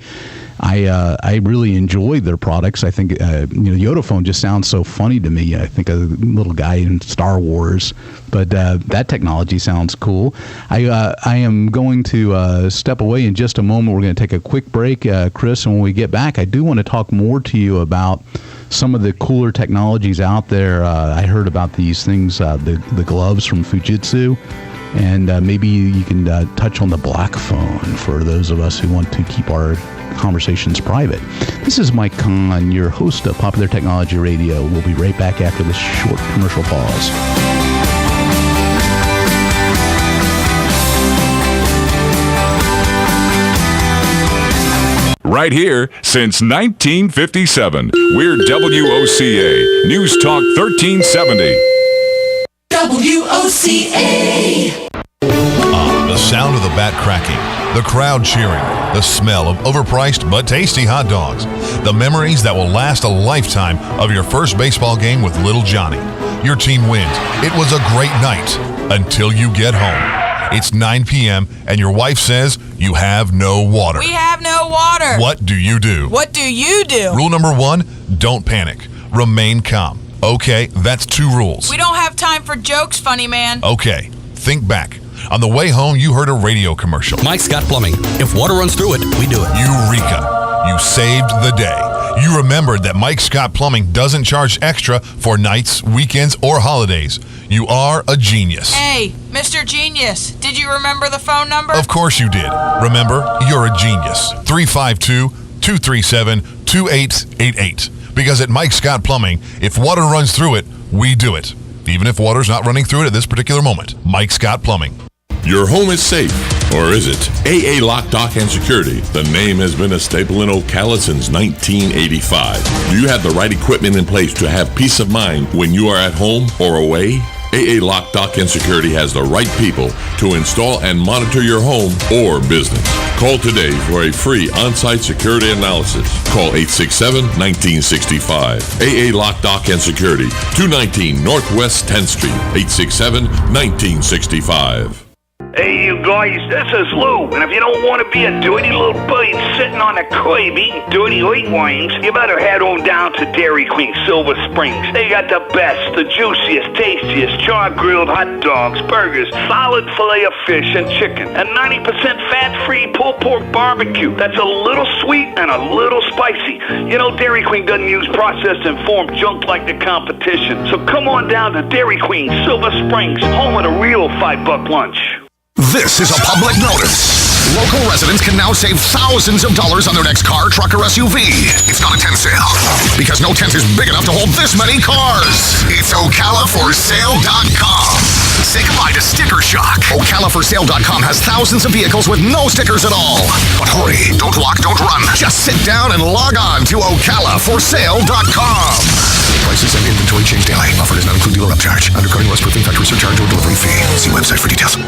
I really enjoyed their products. I think Yoda phone just sounds so funny to me. I think a little guy in Star Wars, but that technology sounds cool. I am going to step away in just a moment. We're going to take a quick break, Chris, and when we get back, I do want to talk more to you about some of the cooler technologies out there. I heard about these things, the gloves from Fujitsu, and maybe you can touch on the black phone for those of us who want to keep our conversations private. This is Mike Kahn, your host of Popular Technology Radio. We'll be right back after this short commercial pause. Right here since 1957. We're WOCA, News Talk 1370. WOCA. The sound of the bat cracking, the crowd cheering, the smell of overpriced but tasty hot dogs, the memories that will last a lifetime of your first baseball game with little Johnny. Your team wins. It was a great night until you get home. It's 9 p.m. and your wife says you have no water. We have no water. What do you do? What do you do? Rule number 1, don't panic. Remain calm. Okay, that's 2 rules. We don't have time for jokes, funny man. Okay, think back. On the way home, you heard a radio commercial. Mike's Got Plumbing. If water runs through it, we do it. Eureka. You saved the day. You remembered that Mike Scott Plumbing doesn't charge extra for nights, weekends, or holidays. You are a genius. Hey, Mr. Genius, did you remember the phone number? Of course you did. Remember, you're a genius. 352-237-2888. Because at Mike Scott Plumbing, if water runs through it, we do it. Even if water's not running through it at this particular moment. Mike Scott Plumbing. Your home is safe, or is it? AA Lock, Dock, and Security. The name has been a staple in Ocala since 1985. Do you have the right equipment in place to have peace of mind when you are at home or away? AA Lock, Dock, and Security has the right people to install and monitor your home or business. Call today for a free on-site security analysis. Call 867-1965. AA Lock, Dock, and Security, 219 Northwest 10th Street, 867-1965. Hey, you guys, this is Lou, and if you don't want to be a dirty little bird sitting on the curb eating dirty white wines, you better head on down to Dairy Queen Silver Springs. They got the best, the juiciest, tastiest char-grilled hot dogs, burgers, solid filet of fish and chicken, and 90% fat-free pulled pork barbecue. That's a little sweet and a little spicy. You know, Dairy Queen doesn't use processed and formed junk like the competition. So come on down to Dairy Queen Silver Springs, home of the real $5 lunch. This is a public notice. Local residents can now save thousands of dollars on their next car, truck, or SUV. It's not a tent sale, because no tent is big enough to hold this many cars. It's OcalaForSale.com. Say goodbye to sticker shock. OcalaForSale.com has thousands of vehicles with no stickers at all. But hurry, don't walk, don't run. Just sit down and log on to OcalaForSale.com. Prices and inventory change daily. Offer does not include dealer upcharge. Undercutting, less-proofing, factory surcharge, or delivery fee. See website for details.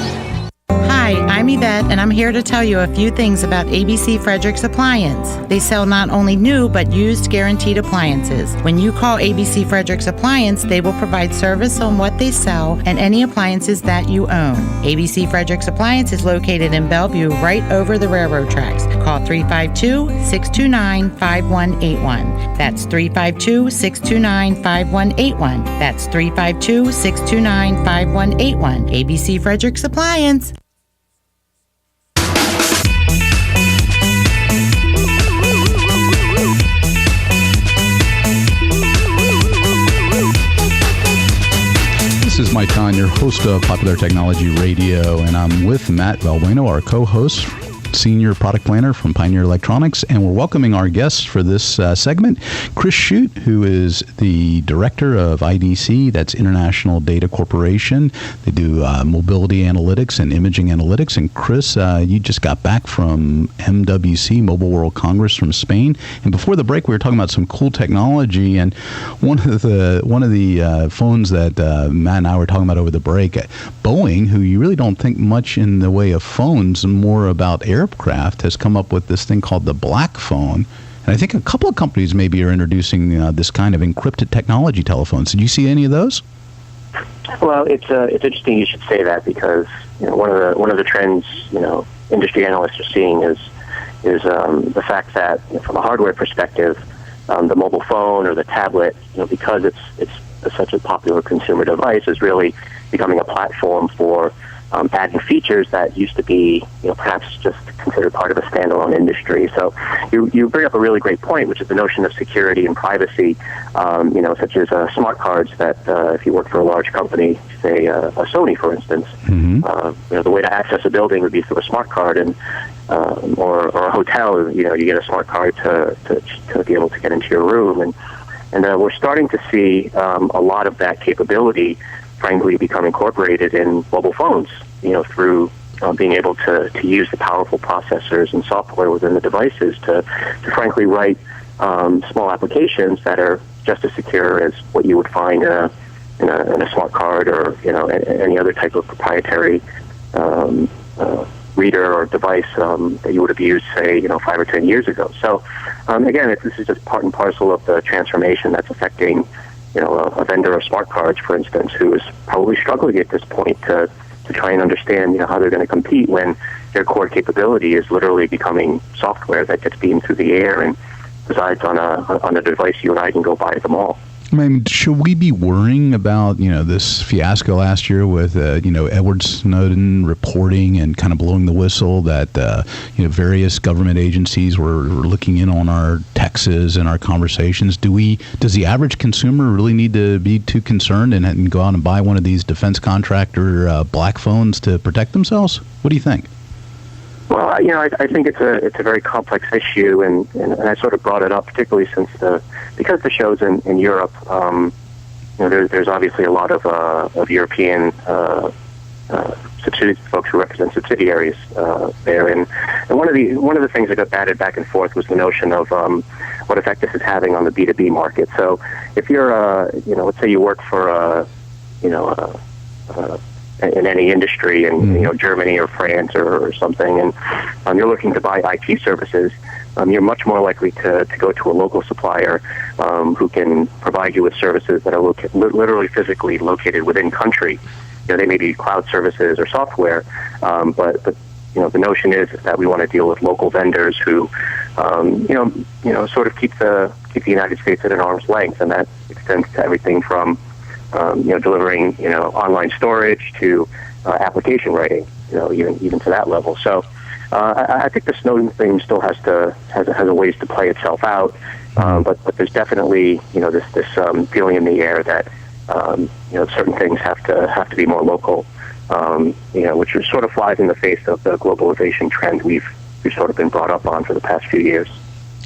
Hi, I'm Yvette, and I'm here to tell you a few things about ABC Frederick's Appliance. They sell not only new, but used guaranteed appliances. When you call ABC Frederick's Appliance, they will provide service on what they sell and any appliances that you own. ABC Frederick's Appliance is located in Bellevue, right over the railroad tracks. Call 352-629-5181. That's 352-629-5181. That's 352-629-5181. ABC Frederick's Appliance. This is Mike Kahn, your host of Popular Technology Radio, and I'm with Matt Valbueno, our co-host Senior Product Planner from Pioneer Electronics, and we're welcoming our guests for this segment, Chris Shute, who is the Director of IDC, that's International Data Corporation. They do mobility analytics and imaging analytics. And Chris, you just got back from MWC, Mobile World Congress from Spain. And before the break, we were talking about some cool technology, and one of the phones that Matt and I were talking about over the break, Boeing, who you really don't think much in the way of phones, more about aircraft, has come up with this thing called the Black Phone. And I think a couple of companies maybe are introducing this kind of encrypted technology telephones. Did you see any of those? Well, it's interesting you should say that, because one of the trends industry analysts are seeing is the fact that from a hardware perspective, the mobile phone or the tablet, because it's such a popular consumer device, is really becoming a platform for adding features that used to be, perhaps just considered part of a standalone industry. So you bring up a really great point, which is the notion of security and privacy, such as smart cards that if you work for a large company, say a Sony, for instance, the way to access a building would be through a smart card, and or a hotel, you get a smart card to be able to get into your room. And we're starting to see a lot of that capability, frankly, become incorporated in mobile phones, through being able to use the powerful processors and software within the devices to frankly write small applications that are just as secure as what you would find in a smart card or any other type of proprietary reader or device that you would have used, say, 5 or 10 years ago. So again, this is just part and parcel of the transformation that's affecting a vendor of smart cards, for instance, who is probably struggling at this point to try and understand, how they're going to compete when their core capability is literally becoming software that gets beamed through the air and resides on a device you and I can go buy at the mall. I mean, should we be worrying about, this fiasco last year with, Edward Snowden reporting and kind of blowing the whistle that, various government agencies were looking in on our texts and our conversations? Does the average consumer really need to be too concerned and go out and buy one of these defense contractor black phones to protect themselves? What do you think? Well, I think it's a very complex issue, and I sort of brought it up particularly because the show's in Europe. There's obviously a lot of European folks who represent subsidiaries there, and one of the things that got batted back and forth was the notion of what effect this is having on the B2B market. So if you're let's say you work for in any industry in Germany or France or something, and you're looking to buy IT services, you're much more likely to go to a local supplier who can provide you with services that are literally physically located within country. They may be cloud services or software, but the notion is that we want to deal with local vendors who sort of keep the United States at an arm's length, and that extends to everything from delivering, online storage to application writing, even to that level. So I think the Snowden thing still has a ways to play itself out. But there's definitely, this feeling in the air that, certain things have to be more local, which sort of flies in the face of the globalization trend we've sort of been brought up on for the past few years.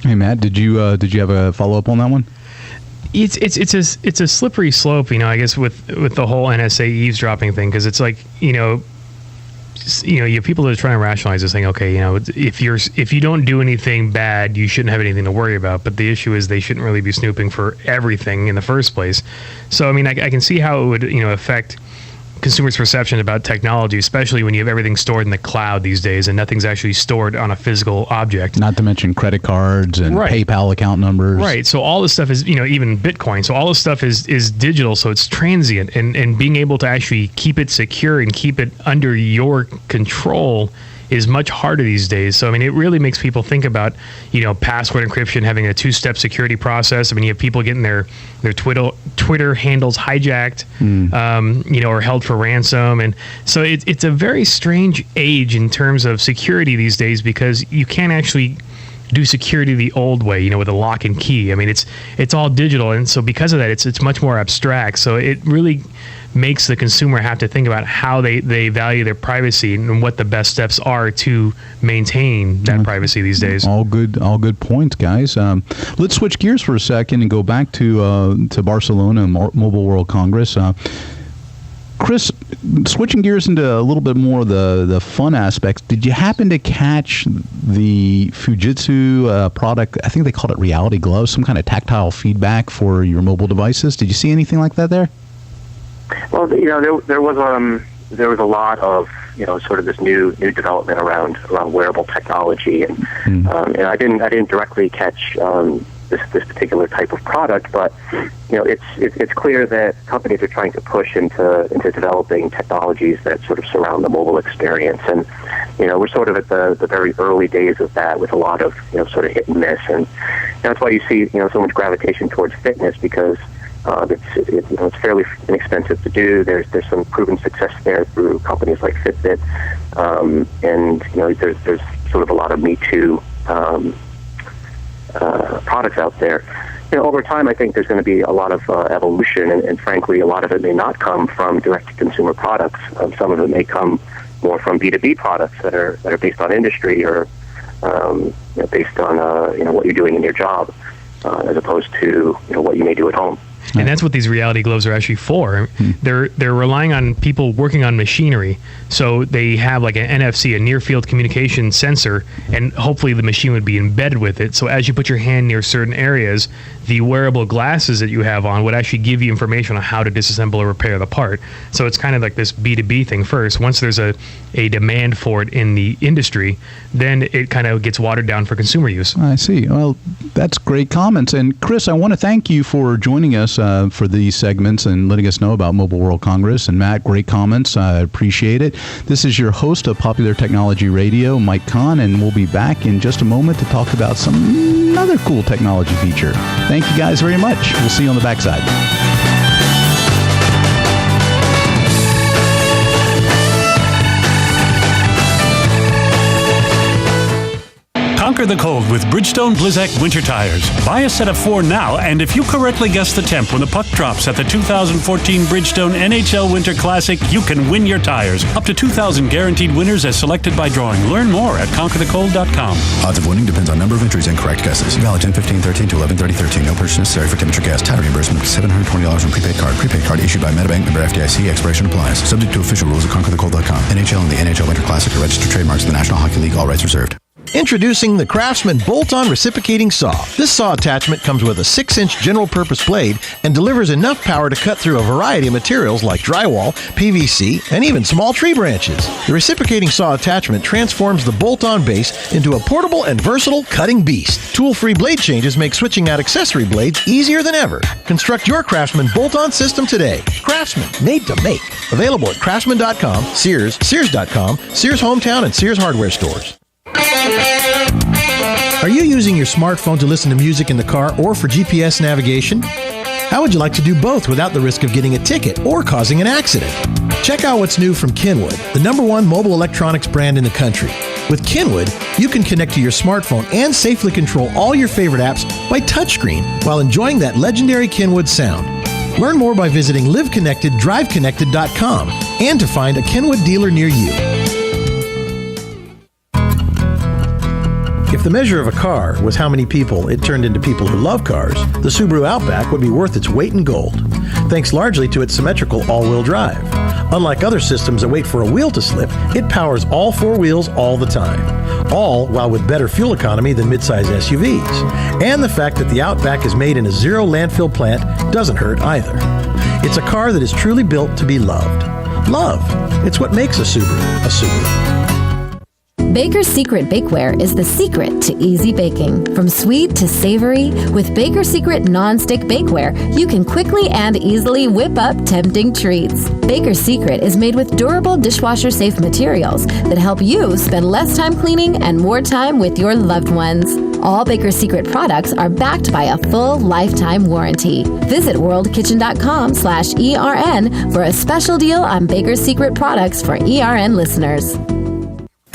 Hey, Matt, did you have a follow-up on that one? It's a slippery slope, I guess, with the whole NSA eavesdropping thing, because it's like, you have people that are trying to rationalize this thing. Okay, if you don't do anything bad, you shouldn't have anything to worry about. But the issue is they shouldn't really be snooping for everything in the first place. So I can see how it would affect consumers' perception about technology, especially when you have everything stored in the cloud these days and nothing's actually stored on a physical object. Not to mention credit cards and PayPal account numbers. Right. So all this stuff is, even Bitcoin. So all this stuff is digital, so it's transient. And being able to actually keep it secure and keep it under your control is much harder these days. So, it really makes people think about, password encryption, having a two-step security process. You have people getting their Twitter handles hijacked, or held for ransom. And so it's a very strange age in terms of security these days, because you can't actually do security the old way, you know, with a lock and key. I mean, it's all digital, and so because of that, it's much more abstract. So it really makes the consumer have to think about how they value their privacy and what the best steps are to maintain that privacy these days. All good points, guys. Let's switch gears for a second and go back to Barcelona and Mobile World Congress. Chris, switching gears into a little bit more of the fun aspects, did you happen to catch the Fujitsu product? I think they called it Reality Gloves, some kind of tactile feedback for your mobile devices. Did you see anything like that there? Well, you know, there was a lot of, you know, sort of this new development around wearable technology, and I didn't directly catch this particular type of product, but you know, it's clear that companies are trying to push into developing technologies that sort of surround the mobile experience, and you know, we're sort of at the very early days of that, with a lot of, you know, sort of hit and miss, and that's why you see, you know, so much gravitation towards fitness, because it's fairly inexpensive to do. There's some proven success there through companies like Fitbit, and you know, there's sort of a lot of Me Too products out there. You know, over time, I think there's going to be a lot of evolution, and frankly, a lot of it may not come from direct-to-consumer products. Some of it may come more from B2B products that are based on industry, or you know, based on you know, what you're doing in your job, as opposed to, you know, what you may do at home. And that's what these Reality Gloves are actually for. They're relying on people working on machinery. So they have like an NFC, a near field communication sensor, and hopefully the machine would be embedded with it. So as you put your hand near certain areas, the wearable glasses that you have on would actually give you information on how to disassemble or repair the part. So it's kind of like this B2B thing first. Once there's a demand for it in the industry, then it kind of gets watered down for consumer use. I see. Well, that's great comments. And Chris, I want to thank you for joining us for these segments and letting us know about Mobile World Congress. And Matt, great comments. I appreciate it. This is your host of Popular Technology Radio, Mike Kahn, and we'll be back in just a moment to talk about some other cool technology feature. Thank you guys very much. We'll see you on the backside. Conquer the cold with Bridgestone Blizzak winter tires. Buy a set of 4 now, and if you correctly guess the temp when the puck drops at the 2014 Bridgestone NHL Winter Classic, you can win your tires. Up to 2,000 guaranteed winners as selected by drawing. Learn more at conquerthecold.com. Odds of winning depends on number of entries and correct guesses. Valid 10/15/13 to 11/30/13. No purchase necessary for temperature gas. Tire reimbursement $720 from prepaid card. Prepaid card issued by Metabank, member FDIC. Expiration applies. Subject to official rules at conquerthecold.com. NHL and the NHL Winter Classic are registered trademarks of the National Hockey League. All rights reserved. Introducing the Craftsman Bolt-On Reciprocating Saw. This saw attachment comes with a 6-inch general-purpose blade and delivers enough power to cut through a variety of materials like drywall, PVC, and even small tree branches. The reciprocating saw attachment transforms the bolt-on base into a portable and versatile cutting beast. Tool-free blade changes make switching out accessory blades easier than ever. Construct your Craftsman Bolt-On system today. Craftsman, made to make. Available at craftsman.com, Sears, Sears.com, Sears Hometown, and Sears Hardware stores. Are you using your smartphone to listen to music in the car or for GPS navigation? How would you like to do both without the risk of getting a ticket or causing an accident? Check out what's new from Kenwood, the #1 mobile electronics brand in the country. With Kenwood, you can connect to your smartphone and safely control all your favorite apps by touchscreen while enjoying that legendary Kenwood sound. Learn more by visiting liveconnected.driveconnected.com and to find a Kenwood dealer near you. If the measure of a car was how many people it turned into people who love cars, the Subaru Outback would be worth its weight in gold, thanks largely to its symmetrical all-wheel drive. Unlike other systems that wait for a wheel to slip, it powers all 4 wheels all the time, all while with better fuel economy than midsize SUVs. And the fact that the Outback is made in a zero landfill plant doesn't hurt either. It's a car that is truly built to be loved. Love. It's what makes a Subaru a Subaru. Baker's Secret Bakeware is the secret to easy baking. From sweet to savory, with Baker's Secret non-stick bakeware, you can quickly and easily whip up tempting treats. Baker's Secret is made with durable dishwasher-safe materials that help you spend less time cleaning and more time with your loved ones. All Baker's Secret products are backed by a full lifetime warranty. Visit worldkitchen.com/ERN for a special deal on Baker's Secret products for ERN listeners.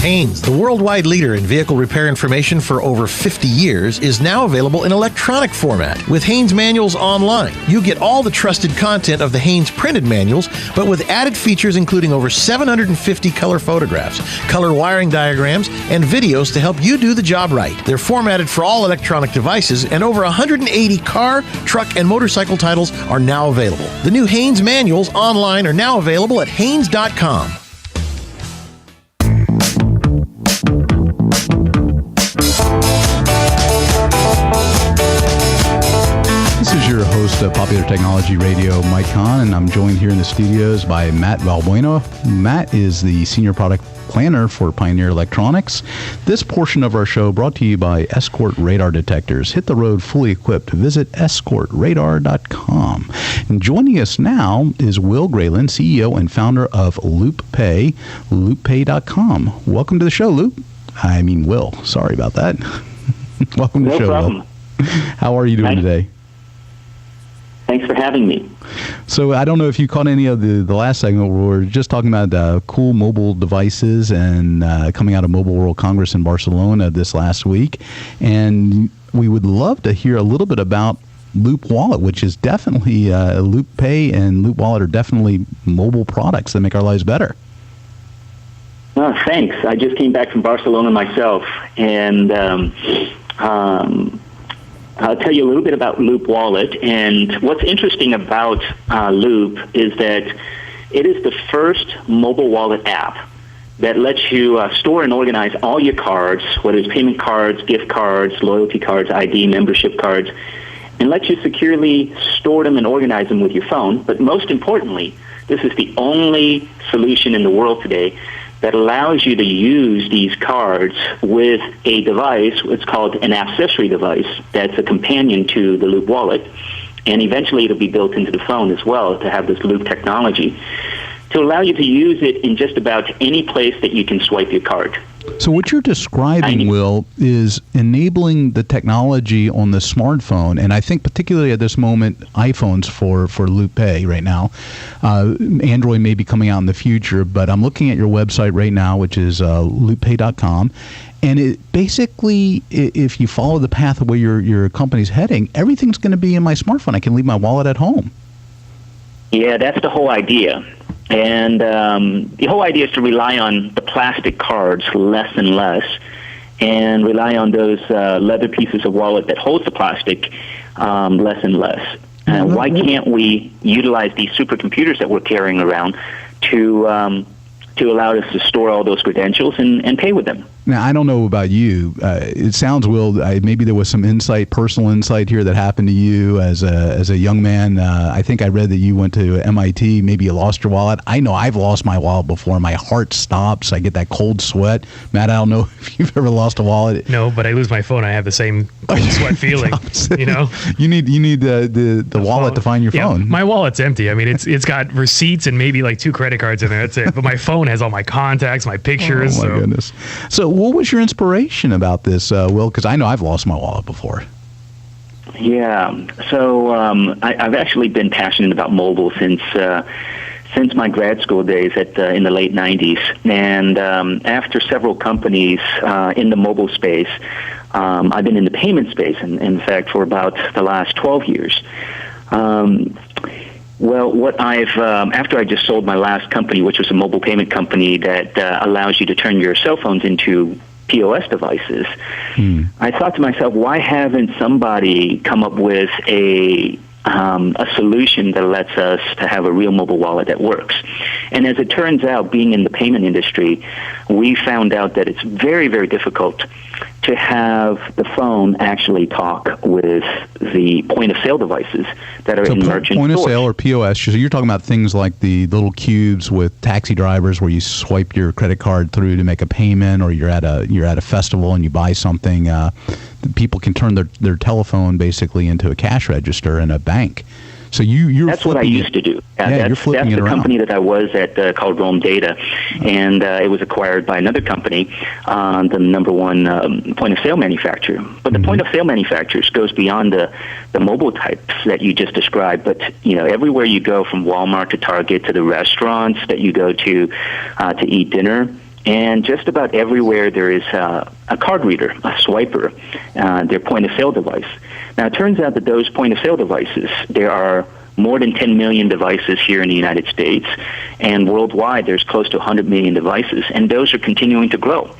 Haynes, the worldwide leader in vehicle repair information for over 50 years, is now available in electronic format. With Haynes Manuals Online, you get all the trusted content of the Haynes printed manuals, but with added features including over 750 color photographs, color wiring diagrams, and videos to help you do the job right. They're formatted for all electronic devices, and over 180 car, truck, and motorcycle titles are now available. The new Haynes Manuals Online are now available at Haynes.com. This is your host of Popular Technology Radio, Mike Kahn, and I'm joined here in the studios by Matt Valbuena. Matt is the Senior Product Planner for Pioneer Electronics. This portion of our show brought to you by Escort Radar Detectors. Hit the road fully equipped. Visit escortradar.com. And joining us now is Will Grayland, CEO and founder of LoopPay, LoopPay.com. Welcome to the show, Will. Sorry about that. Welcome to the show, problem. Will. How are you doing today? Thanks for having me. So I don't know if you caught any of the last segment where we were just talking about cool mobile devices and coming out of Mobile World Congress in Barcelona this last week. And we would love to hear a little bit about Loop Wallet, which is definitely Loop Pay and Loop Wallet are definitely mobile products that make our lives better. Oh, thanks. I just came back from Barcelona myself, and I'll tell you a little bit about Loop Wallet. And what's interesting about Loop is that it is the first mobile wallet app that lets you store and organize all your cards, whether it's payment cards, gift cards, loyalty cards, ID, membership cards, and lets you securely store them and organize them with your phone. But most importantly, this is the only solution in the world today that allows you to use these cards with a device. It's called an accessory device that's a companion to the Loop Wallet, and eventually it'll be built into the phone as well to have this Loop technology to allow you to use it in just about any place that you can swipe your card. So what you're describing, Will, is enabling the technology on the smartphone, and I think particularly at this moment, iPhones for Loop Pay right now. Android may be coming out in the future, but I'm looking at your website right now, which is looppay.com, and it basically, if you follow the path of where your company's heading, everything's going to be in my smartphone. I can leave my wallet at home. Yeah, that's the whole idea. And the whole idea is to rely on the plastic cards less and less, and rely on those leather pieces of wallet that holds the plastic less and less. Why can't we utilize these supercomputers that we're carrying around to allow us to store all those credentials and pay with them? Now, I don't know about you. It sounds, Will, maybe there was some personal insight here that happened to you as a young man. I think I read that you went to MIT. Maybe you lost your wallet. I know I've lost my wallet before. My heart stops. I get that cold sweat. Matt, I don't know if you've ever lost a wallet. No, but I lose my phone. I have the same cold sweat feeling. You know, you need the wallet to find your phone. My wallet's empty. I mean, it's got receipts and maybe like 2 credit cards in there. That's it. But my phone has all my contacts, my pictures. Oh my goodness. So what was your inspiration about this, Will? Because I know I've lost my wallet before. Yeah. So I've actually been passionate about mobile since my grad school days in the late 90s. And after several companies in the mobile space, I've been in the payment space, in fact, for about the last 12 years. Well, what after I just sold my last company, which was a mobile payment company that allows you to turn your cell phones into POS devices, I thought to myself, why haven't somebody come up with a solution that lets us to have a real mobile wallet that works? And as it turns out, being in the payment industry, we found out that it's very, very difficult to have the phone actually talk with the point-of-sale devices that are in merchant point stores. Of sale or POS, so you're talking about things like the little cubes with taxi drivers where you swipe your credit card through to make a payment, or you're at a festival and you buy something. People can turn their telephone basically into a cash register in a bank. So you're that's what I used to do. You're flipping that's it the around. Company that I was at called Roam Data, and it was acquired by another company, the number one point-of-sale manufacturer. But the point-of-sale manufacturers goes beyond the mobile types that you just described. But everywhere you go, from Walmart to Target to the restaurants that you go to eat dinner, And just about everywhere there is a card reader, a swiper, their point-of-sale device. Now, it turns out that those point-of-sale devices, there are more than 10 million devices here in the United States, and worldwide there's close to 100 million devices, and those are continuing to grow.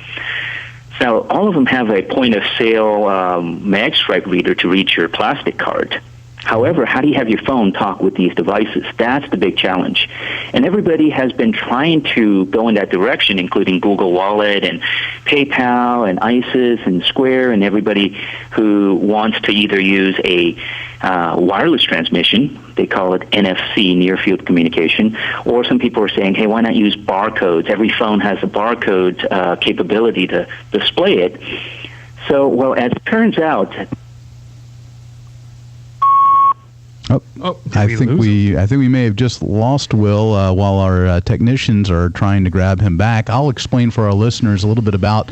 So all of them have a point-of-sale mag stripe reader to read your plastic card. However, how do you have your phone talk with these devices? That's the big challenge. And everybody has been trying to go in that direction, including Google Wallet and PayPal and ISIS and Square and everybody who wants to either use a wireless transmission, they call it NFC, near field communication, or some people are saying, hey, why not use barcodes? Every phone has a barcode capability to display it. So, well, as it turns out, I think we may have just lost Will while our technicians are trying to grab him back. I'll explain for our listeners a little bit about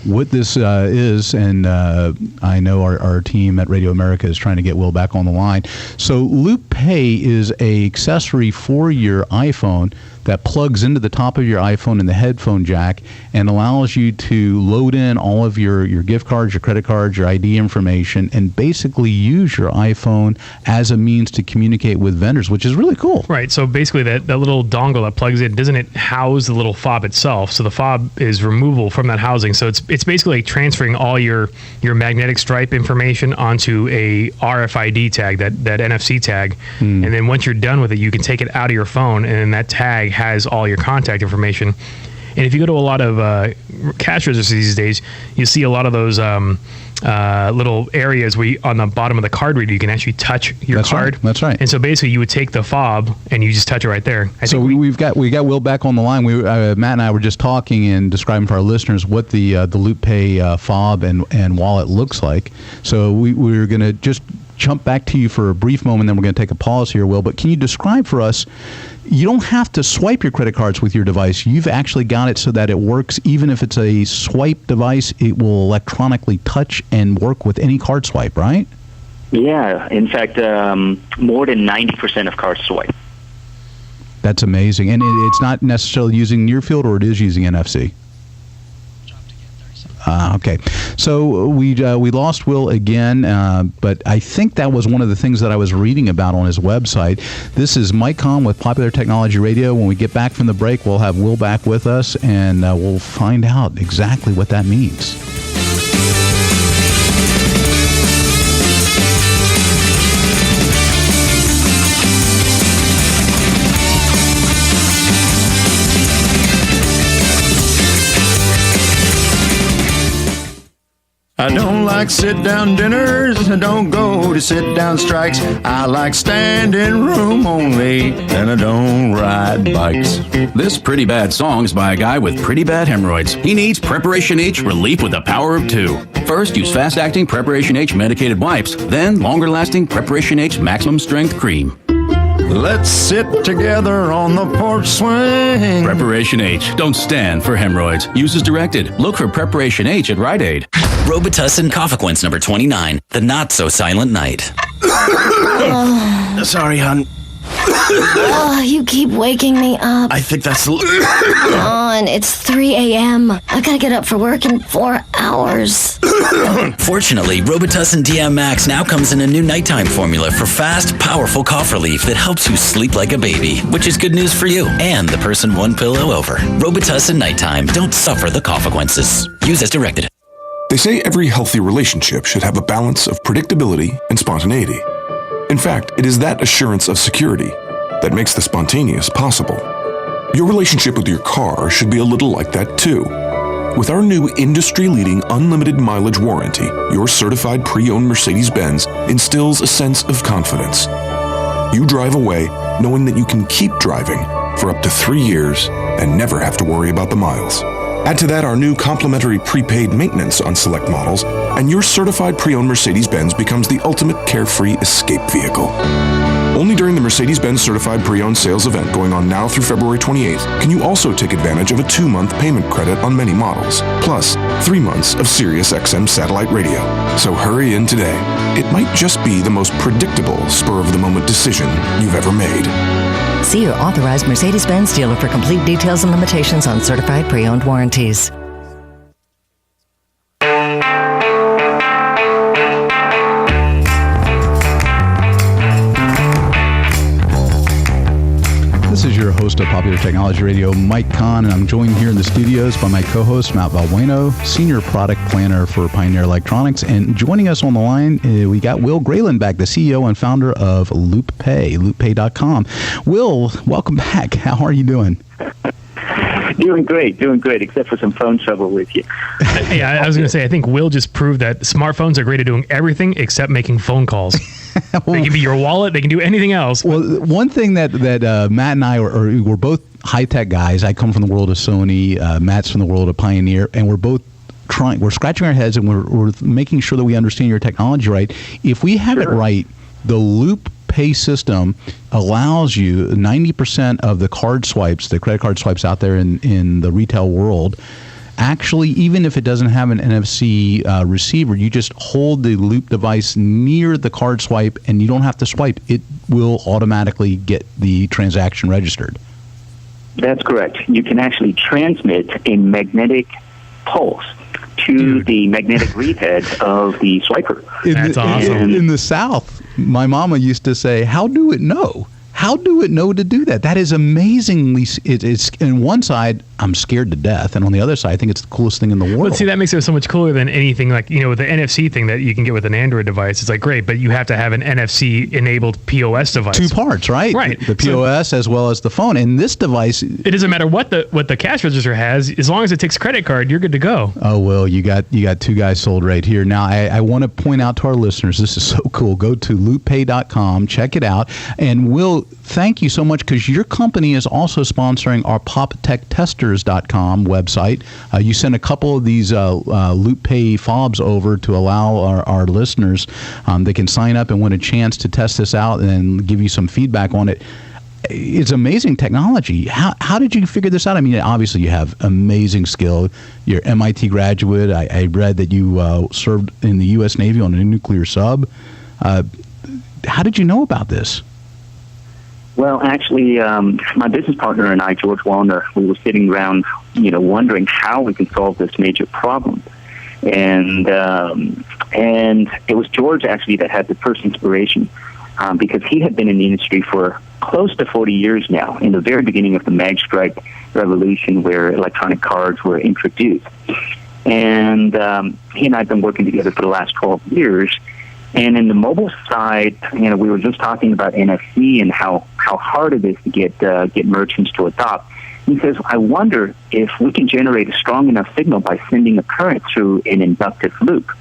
what this is, and I know our team at Radio America is trying to get Will back on the line. So Loop Pay is an accessory for your iPhone that plugs into the top of your iPhone in the headphone jack and allows you to load in all of your gift cards, your credit cards, your ID information, and basically use your iPhone as a means to communicate with vendors, which is really cool. Right. So basically that little dongle that plugs in, doesn't it house the little fob itself? So the fob is removable from that housing. So it's basically like transferring all your magnetic stripe information onto a RFID tag, that NFC tag. And then once you're done with it, you can take it out of your phone, and that tag has all your contact information. And if you go to a lot of cash registers these days, you see a lot of those little areas where on the bottom of the card reader you can actually touch your card. Right. That's right. And so basically you would take the fob and you just touch it right there. So we got Will back on the line. Matt and I were just talking and describing for our listeners what the Loop Pay fob and wallet looks like. So we're going to just jump back to you for a brief moment, then we're going to take a pause here, Will. But can you describe for us, you don't have to swipe your credit cards with your device. You've actually got it so that it works. Even if it's a swipe device, it will electronically touch and work with any card swipe, right? Yeah. In fact, more than 90% of cards swipe. That's amazing. And it's not necessarily using near field, or it is using NFC? Okay, so we lost Will again, but I think that was one of the things that I was reading about on his website. This is Mike Kahn with Popular Technology Radio. When we get back from the break, we'll have Will back with us, and we'll find out exactly what that means. I don't like sit-down dinners, I don't go to sit-down strikes. I like standing room only, and I don't ride bikes. This pretty bad song is by a guy with pretty bad hemorrhoids. He needs Preparation H relief with the power of 2. First, use fast-acting Preparation H medicated wipes, then longer-lasting Preparation H maximum strength cream. Let's sit together on the porch swing. Preparation H. Don't stand for hemorrhoids. Use as directed. Look for Preparation H at Rite Aid. Robitussin Cofequence number 29, the not-so-silent night. Sorry, hon. Oh, you keep waking me up. I think that's... Come on, it's 3 a.m. I gotta get up for work in 4 hours. Fortunately, Robitussin DM Max now comes in a new nighttime formula for fast, powerful cough relief that helps you sleep like a baby, which is good news for you and the person one pillow over. Robitussin Nighttime. Don't suffer the consequences. Use as directed. They say every healthy relationship should have a balance of predictability and spontaneity. In fact, it is that assurance of security that makes the spontaneous possible. Your relationship with your car should be a little like that too. With our new industry-leading unlimited mileage warranty, your certified pre-owned Mercedes-Benz instills a sense of confidence. You drive away knowing that you can keep driving for up to 3 years and never have to worry about the miles. Add to that our new complimentary prepaid maintenance on select models, and your certified pre-owned Mercedes-Benz becomes the ultimate carefree escape vehicle. Only during the Mercedes-Benz Certified Pre-Owned Sales event going on now through February 28th can you also take advantage of a 2-month payment credit on many models, plus 3 months of Sirius XM satellite radio. So hurry in today. It might just be the most predictable spur-of-the-moment decision you've ever made. See your authorized Mercedes-Benz dealer for complete details and limitations on certified pre-owned warranties. This is your host of Popular Technology Radio, Mike Kahn, and I'm joined here in the studios by my co-host, Matt Valbueno, Senior Product Planner for Pioneer Electronics. And joining us on the line, we got Will Grayland back, the CEO and founder of LoopPay, LoopPay.com. Will, welcome back. How are you doing? Doing great, except for some phone trouble with you. Hey, I was going to say, I think Will just proved that smartphones are great at doing everything except making phone calls. They can be your wallet. They can do anything else. Well, one thing that Matt and I we're both high-tech guys. I come from the world of Sony. Matt's from the world of Pioneer. And we're both we're scratching our heads and we're making sure that we understand your technology right. If we have it right, the LoopPay system allows you 90% of the card swipes, the credit card swipes out there in the retail world. Actually, even if it doesn't have an NFC receiver, you just hold the Loop device near the card swipe and you don't have to swipe. It will automatically get the transaction registered. That's correct. You can actually transmit a magnetic pulse to the magnetic read head of the swiper. That's awesome. In the South, my mama used to say, "How do it know? How do it know to do that?" That is amazingly. It's on one side, I'm scared to death, and on the other side, I think it's the coolest thing in the world. But see, that makes it so much cooler than anything like, with the NFC thing that you can get with an Android device. It's like, great, but you have to have an NFC-enabled POS device. Two parts, right? Right. The POS as well as the phone. And this device... It doesn't matter what the cash register has. As long as it takes credit card, you're good to go. Oh, well, you got two guys sold right here. Now, I want to point out to our listeners, this is so cool. Go to LoopPay.com, check it out. And Will, thank you so much, because your company is also sponsoring our PopTechTesters.com website. You sent a couple of these LoopPay fobs over to allow our listeners, they can sign up and win a chance to test this out and give you some feedback on it. It's amazing technology. How did you figure this out? I mean, obviously you have amazing skill. You're an MIT graduate. I read that you served in the U.S. Navy on a nuclear sub. How did you know about this? Well, actually, my business partner and I, George Wallner, we were sitting around, wondering how we can solve this major problem. And it was George, actually, that had the first inspiration, because he had been in the industry for close to 40 years now, in the very beginning of the magstripe revolution where electronic cards were introduced. And he and I have been working together for the last 12 years. And in the mobile side, we were just talking about NFC and how hard it is to get merchants to adopt. He says, I wonder if we can generate a strong enough signal by sending a current through an inductive loop.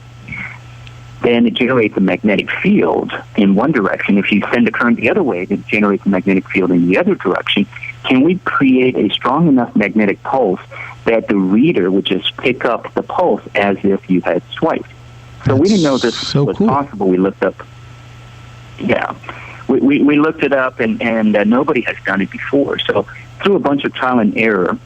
Then it generates a magnetic field in one direction. If you send a current the other way, it generates a magnetic field in the other direction. Can we create a strong enough magnetic pulse that the reader would just pick up the pulse as if you had swiped? So we didn't know this was possible. We looked up. Yeah, we looked it up, and nobody has done it before. So through a bunch of trial and error,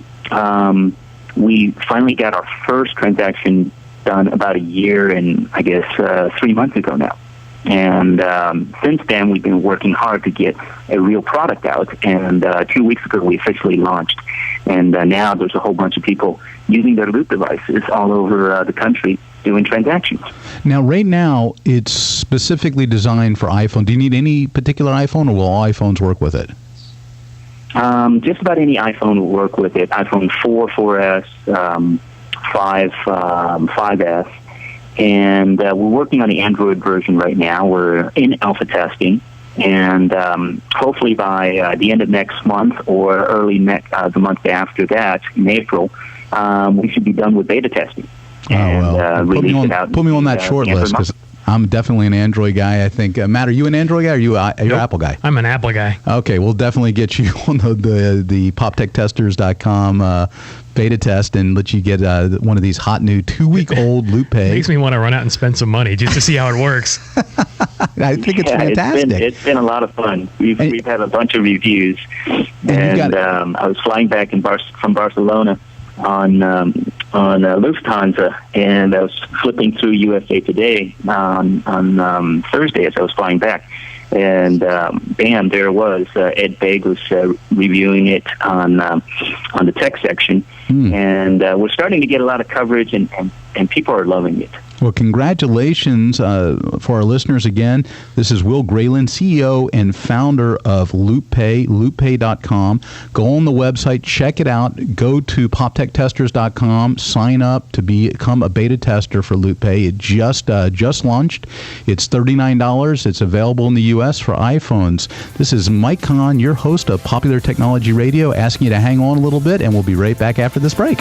we finally got our first transaction done about a year and, I guess, 3 months ago now. And since then, we've been working hard to get a real product out. And 2 weeks ago, we officially launched. And now there's a whole bunch of people using their Loop devices all over the country doing transactions. Now, right now, it's specifically designed for iPhone. Do you need any particular iPhone, or will all iPhones work with it? Just about any iPhone will work with it. iPhone 4, 4S, 5, 5S. And we're working on the Android version right now. We're in alpha testing. And hopefully by the end of next month or early the month after that, in April, we should be done with beta testing. And put me on that short list, because I'm definitely an Android guy. I think Matt, are you an Android guy, or you're an Apple guy? I'm an Apple guy. Okay, we'll definitely get you on the PopTechTesters.com beta test and let you get one of these hot new 2-week-old LoopPay. Makes me want to run out and spend some money just to see how it works. I think it's fantastic. It's been a lot of fun. We've had a bunch of reviews, and I was flying back from Barcelona on Lufthansa, and I was flipping through USA Today on Thursday as I was flying back, And bam, there it was. Ed Begg was reviewing it on the tech section, and we're starting to get a lot of coverage, and people are loving it. Well, congratulations for our listeners again. This is Will Grayland, CEO and founder of LoopPay, LoopPay.com. Go on the website, check it out. Go to PopTechTesters.com, sign up to become a beta tester for LoopPay. It just launched. It's $39. It's available in the U.S. for iPhones. This is Mike Kahn, your host of Popular Technology Radio, asking you to hang on a little bit, and we'll be right back after this break.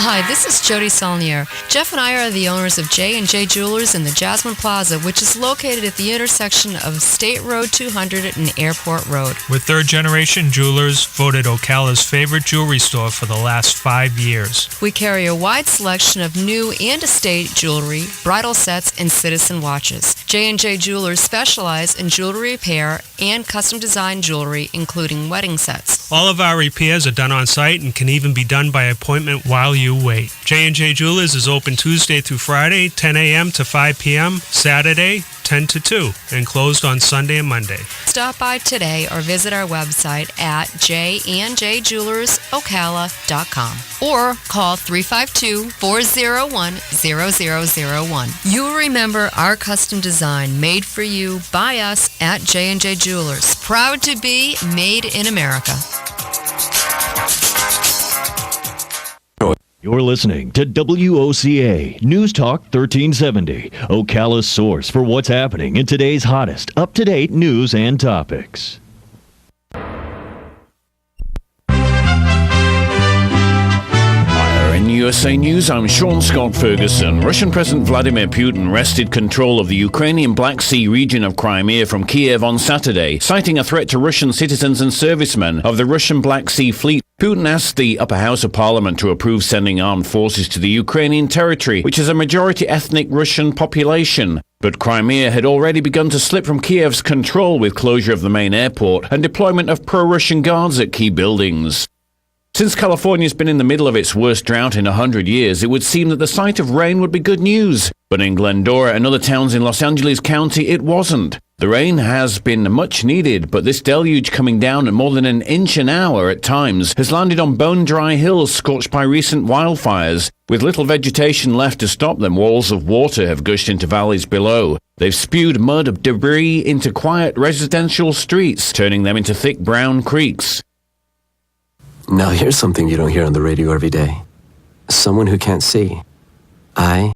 Hi, this is Jody Saulnier. Jeff and I are the owners of J&J Jewelers in the Jasmine Plaza, which is located at the intersection of State Road 200 and Airport Road. We're third-generation jewelers, voted Ocala's favorite jewelry store for the last 5 years. We carry a wide selection of new and estate jewelry, bridal sets, and citizen watches. J&J Jewelers specialize in jewelry repair and custom-designed jewelry, including wedding sets. All of our repairs are done on site and can even be done by appointment while you wait. J&J Jewelers is open Tuesday through Friday, 10 a.m. to 5 p.m., Saturday, 10 to 2, and closed on Sunday and Monday. Stop by today or visit our website at jandjjewelersocala.com or call 352-401-0001. You'll remember our custom design made for you by us at J&J Jewelers. Proud to be made in America. You're listening to WOCA News Talk 1370, Ocala's source for what's happening in today's hottest, up-to-date news and topics. In USA News, I'm Sean Scott Ferguson. Russian President Vladimir Putin wrested control of the Ukrainian Black Sea region of Crimea from Kiev on Saturday, citing a threat to Russian citizens and servicemen of the Russian Black Sea Fleet. Putin asked the upper house of parliament to approve sending armed forces to the Ukrainian territory, which has a majority ethnic Russian population. But Crimea had already begun to slip from Kiev's control with closure of the main airport and deployment of pro-Russian guards at key buildings. Since California's been in the middle of its worst drought in 100 years, it would seem that the sight of rain would be good news. But in Glendora and other towns in Los Angeles County, it wasn't. The rain has been much needed, but this deluge coming down at more than an inch an hour at times has landed on bone-dry hills scorched by recent wildfires. With little vegetation left to stop them, walls of water have gushed into valleys below. They've spewed mud of debris into quiet residential streets, turning them into thick brown creeks. Now here's something you don't hear on the radio every day. Someone who can't see. I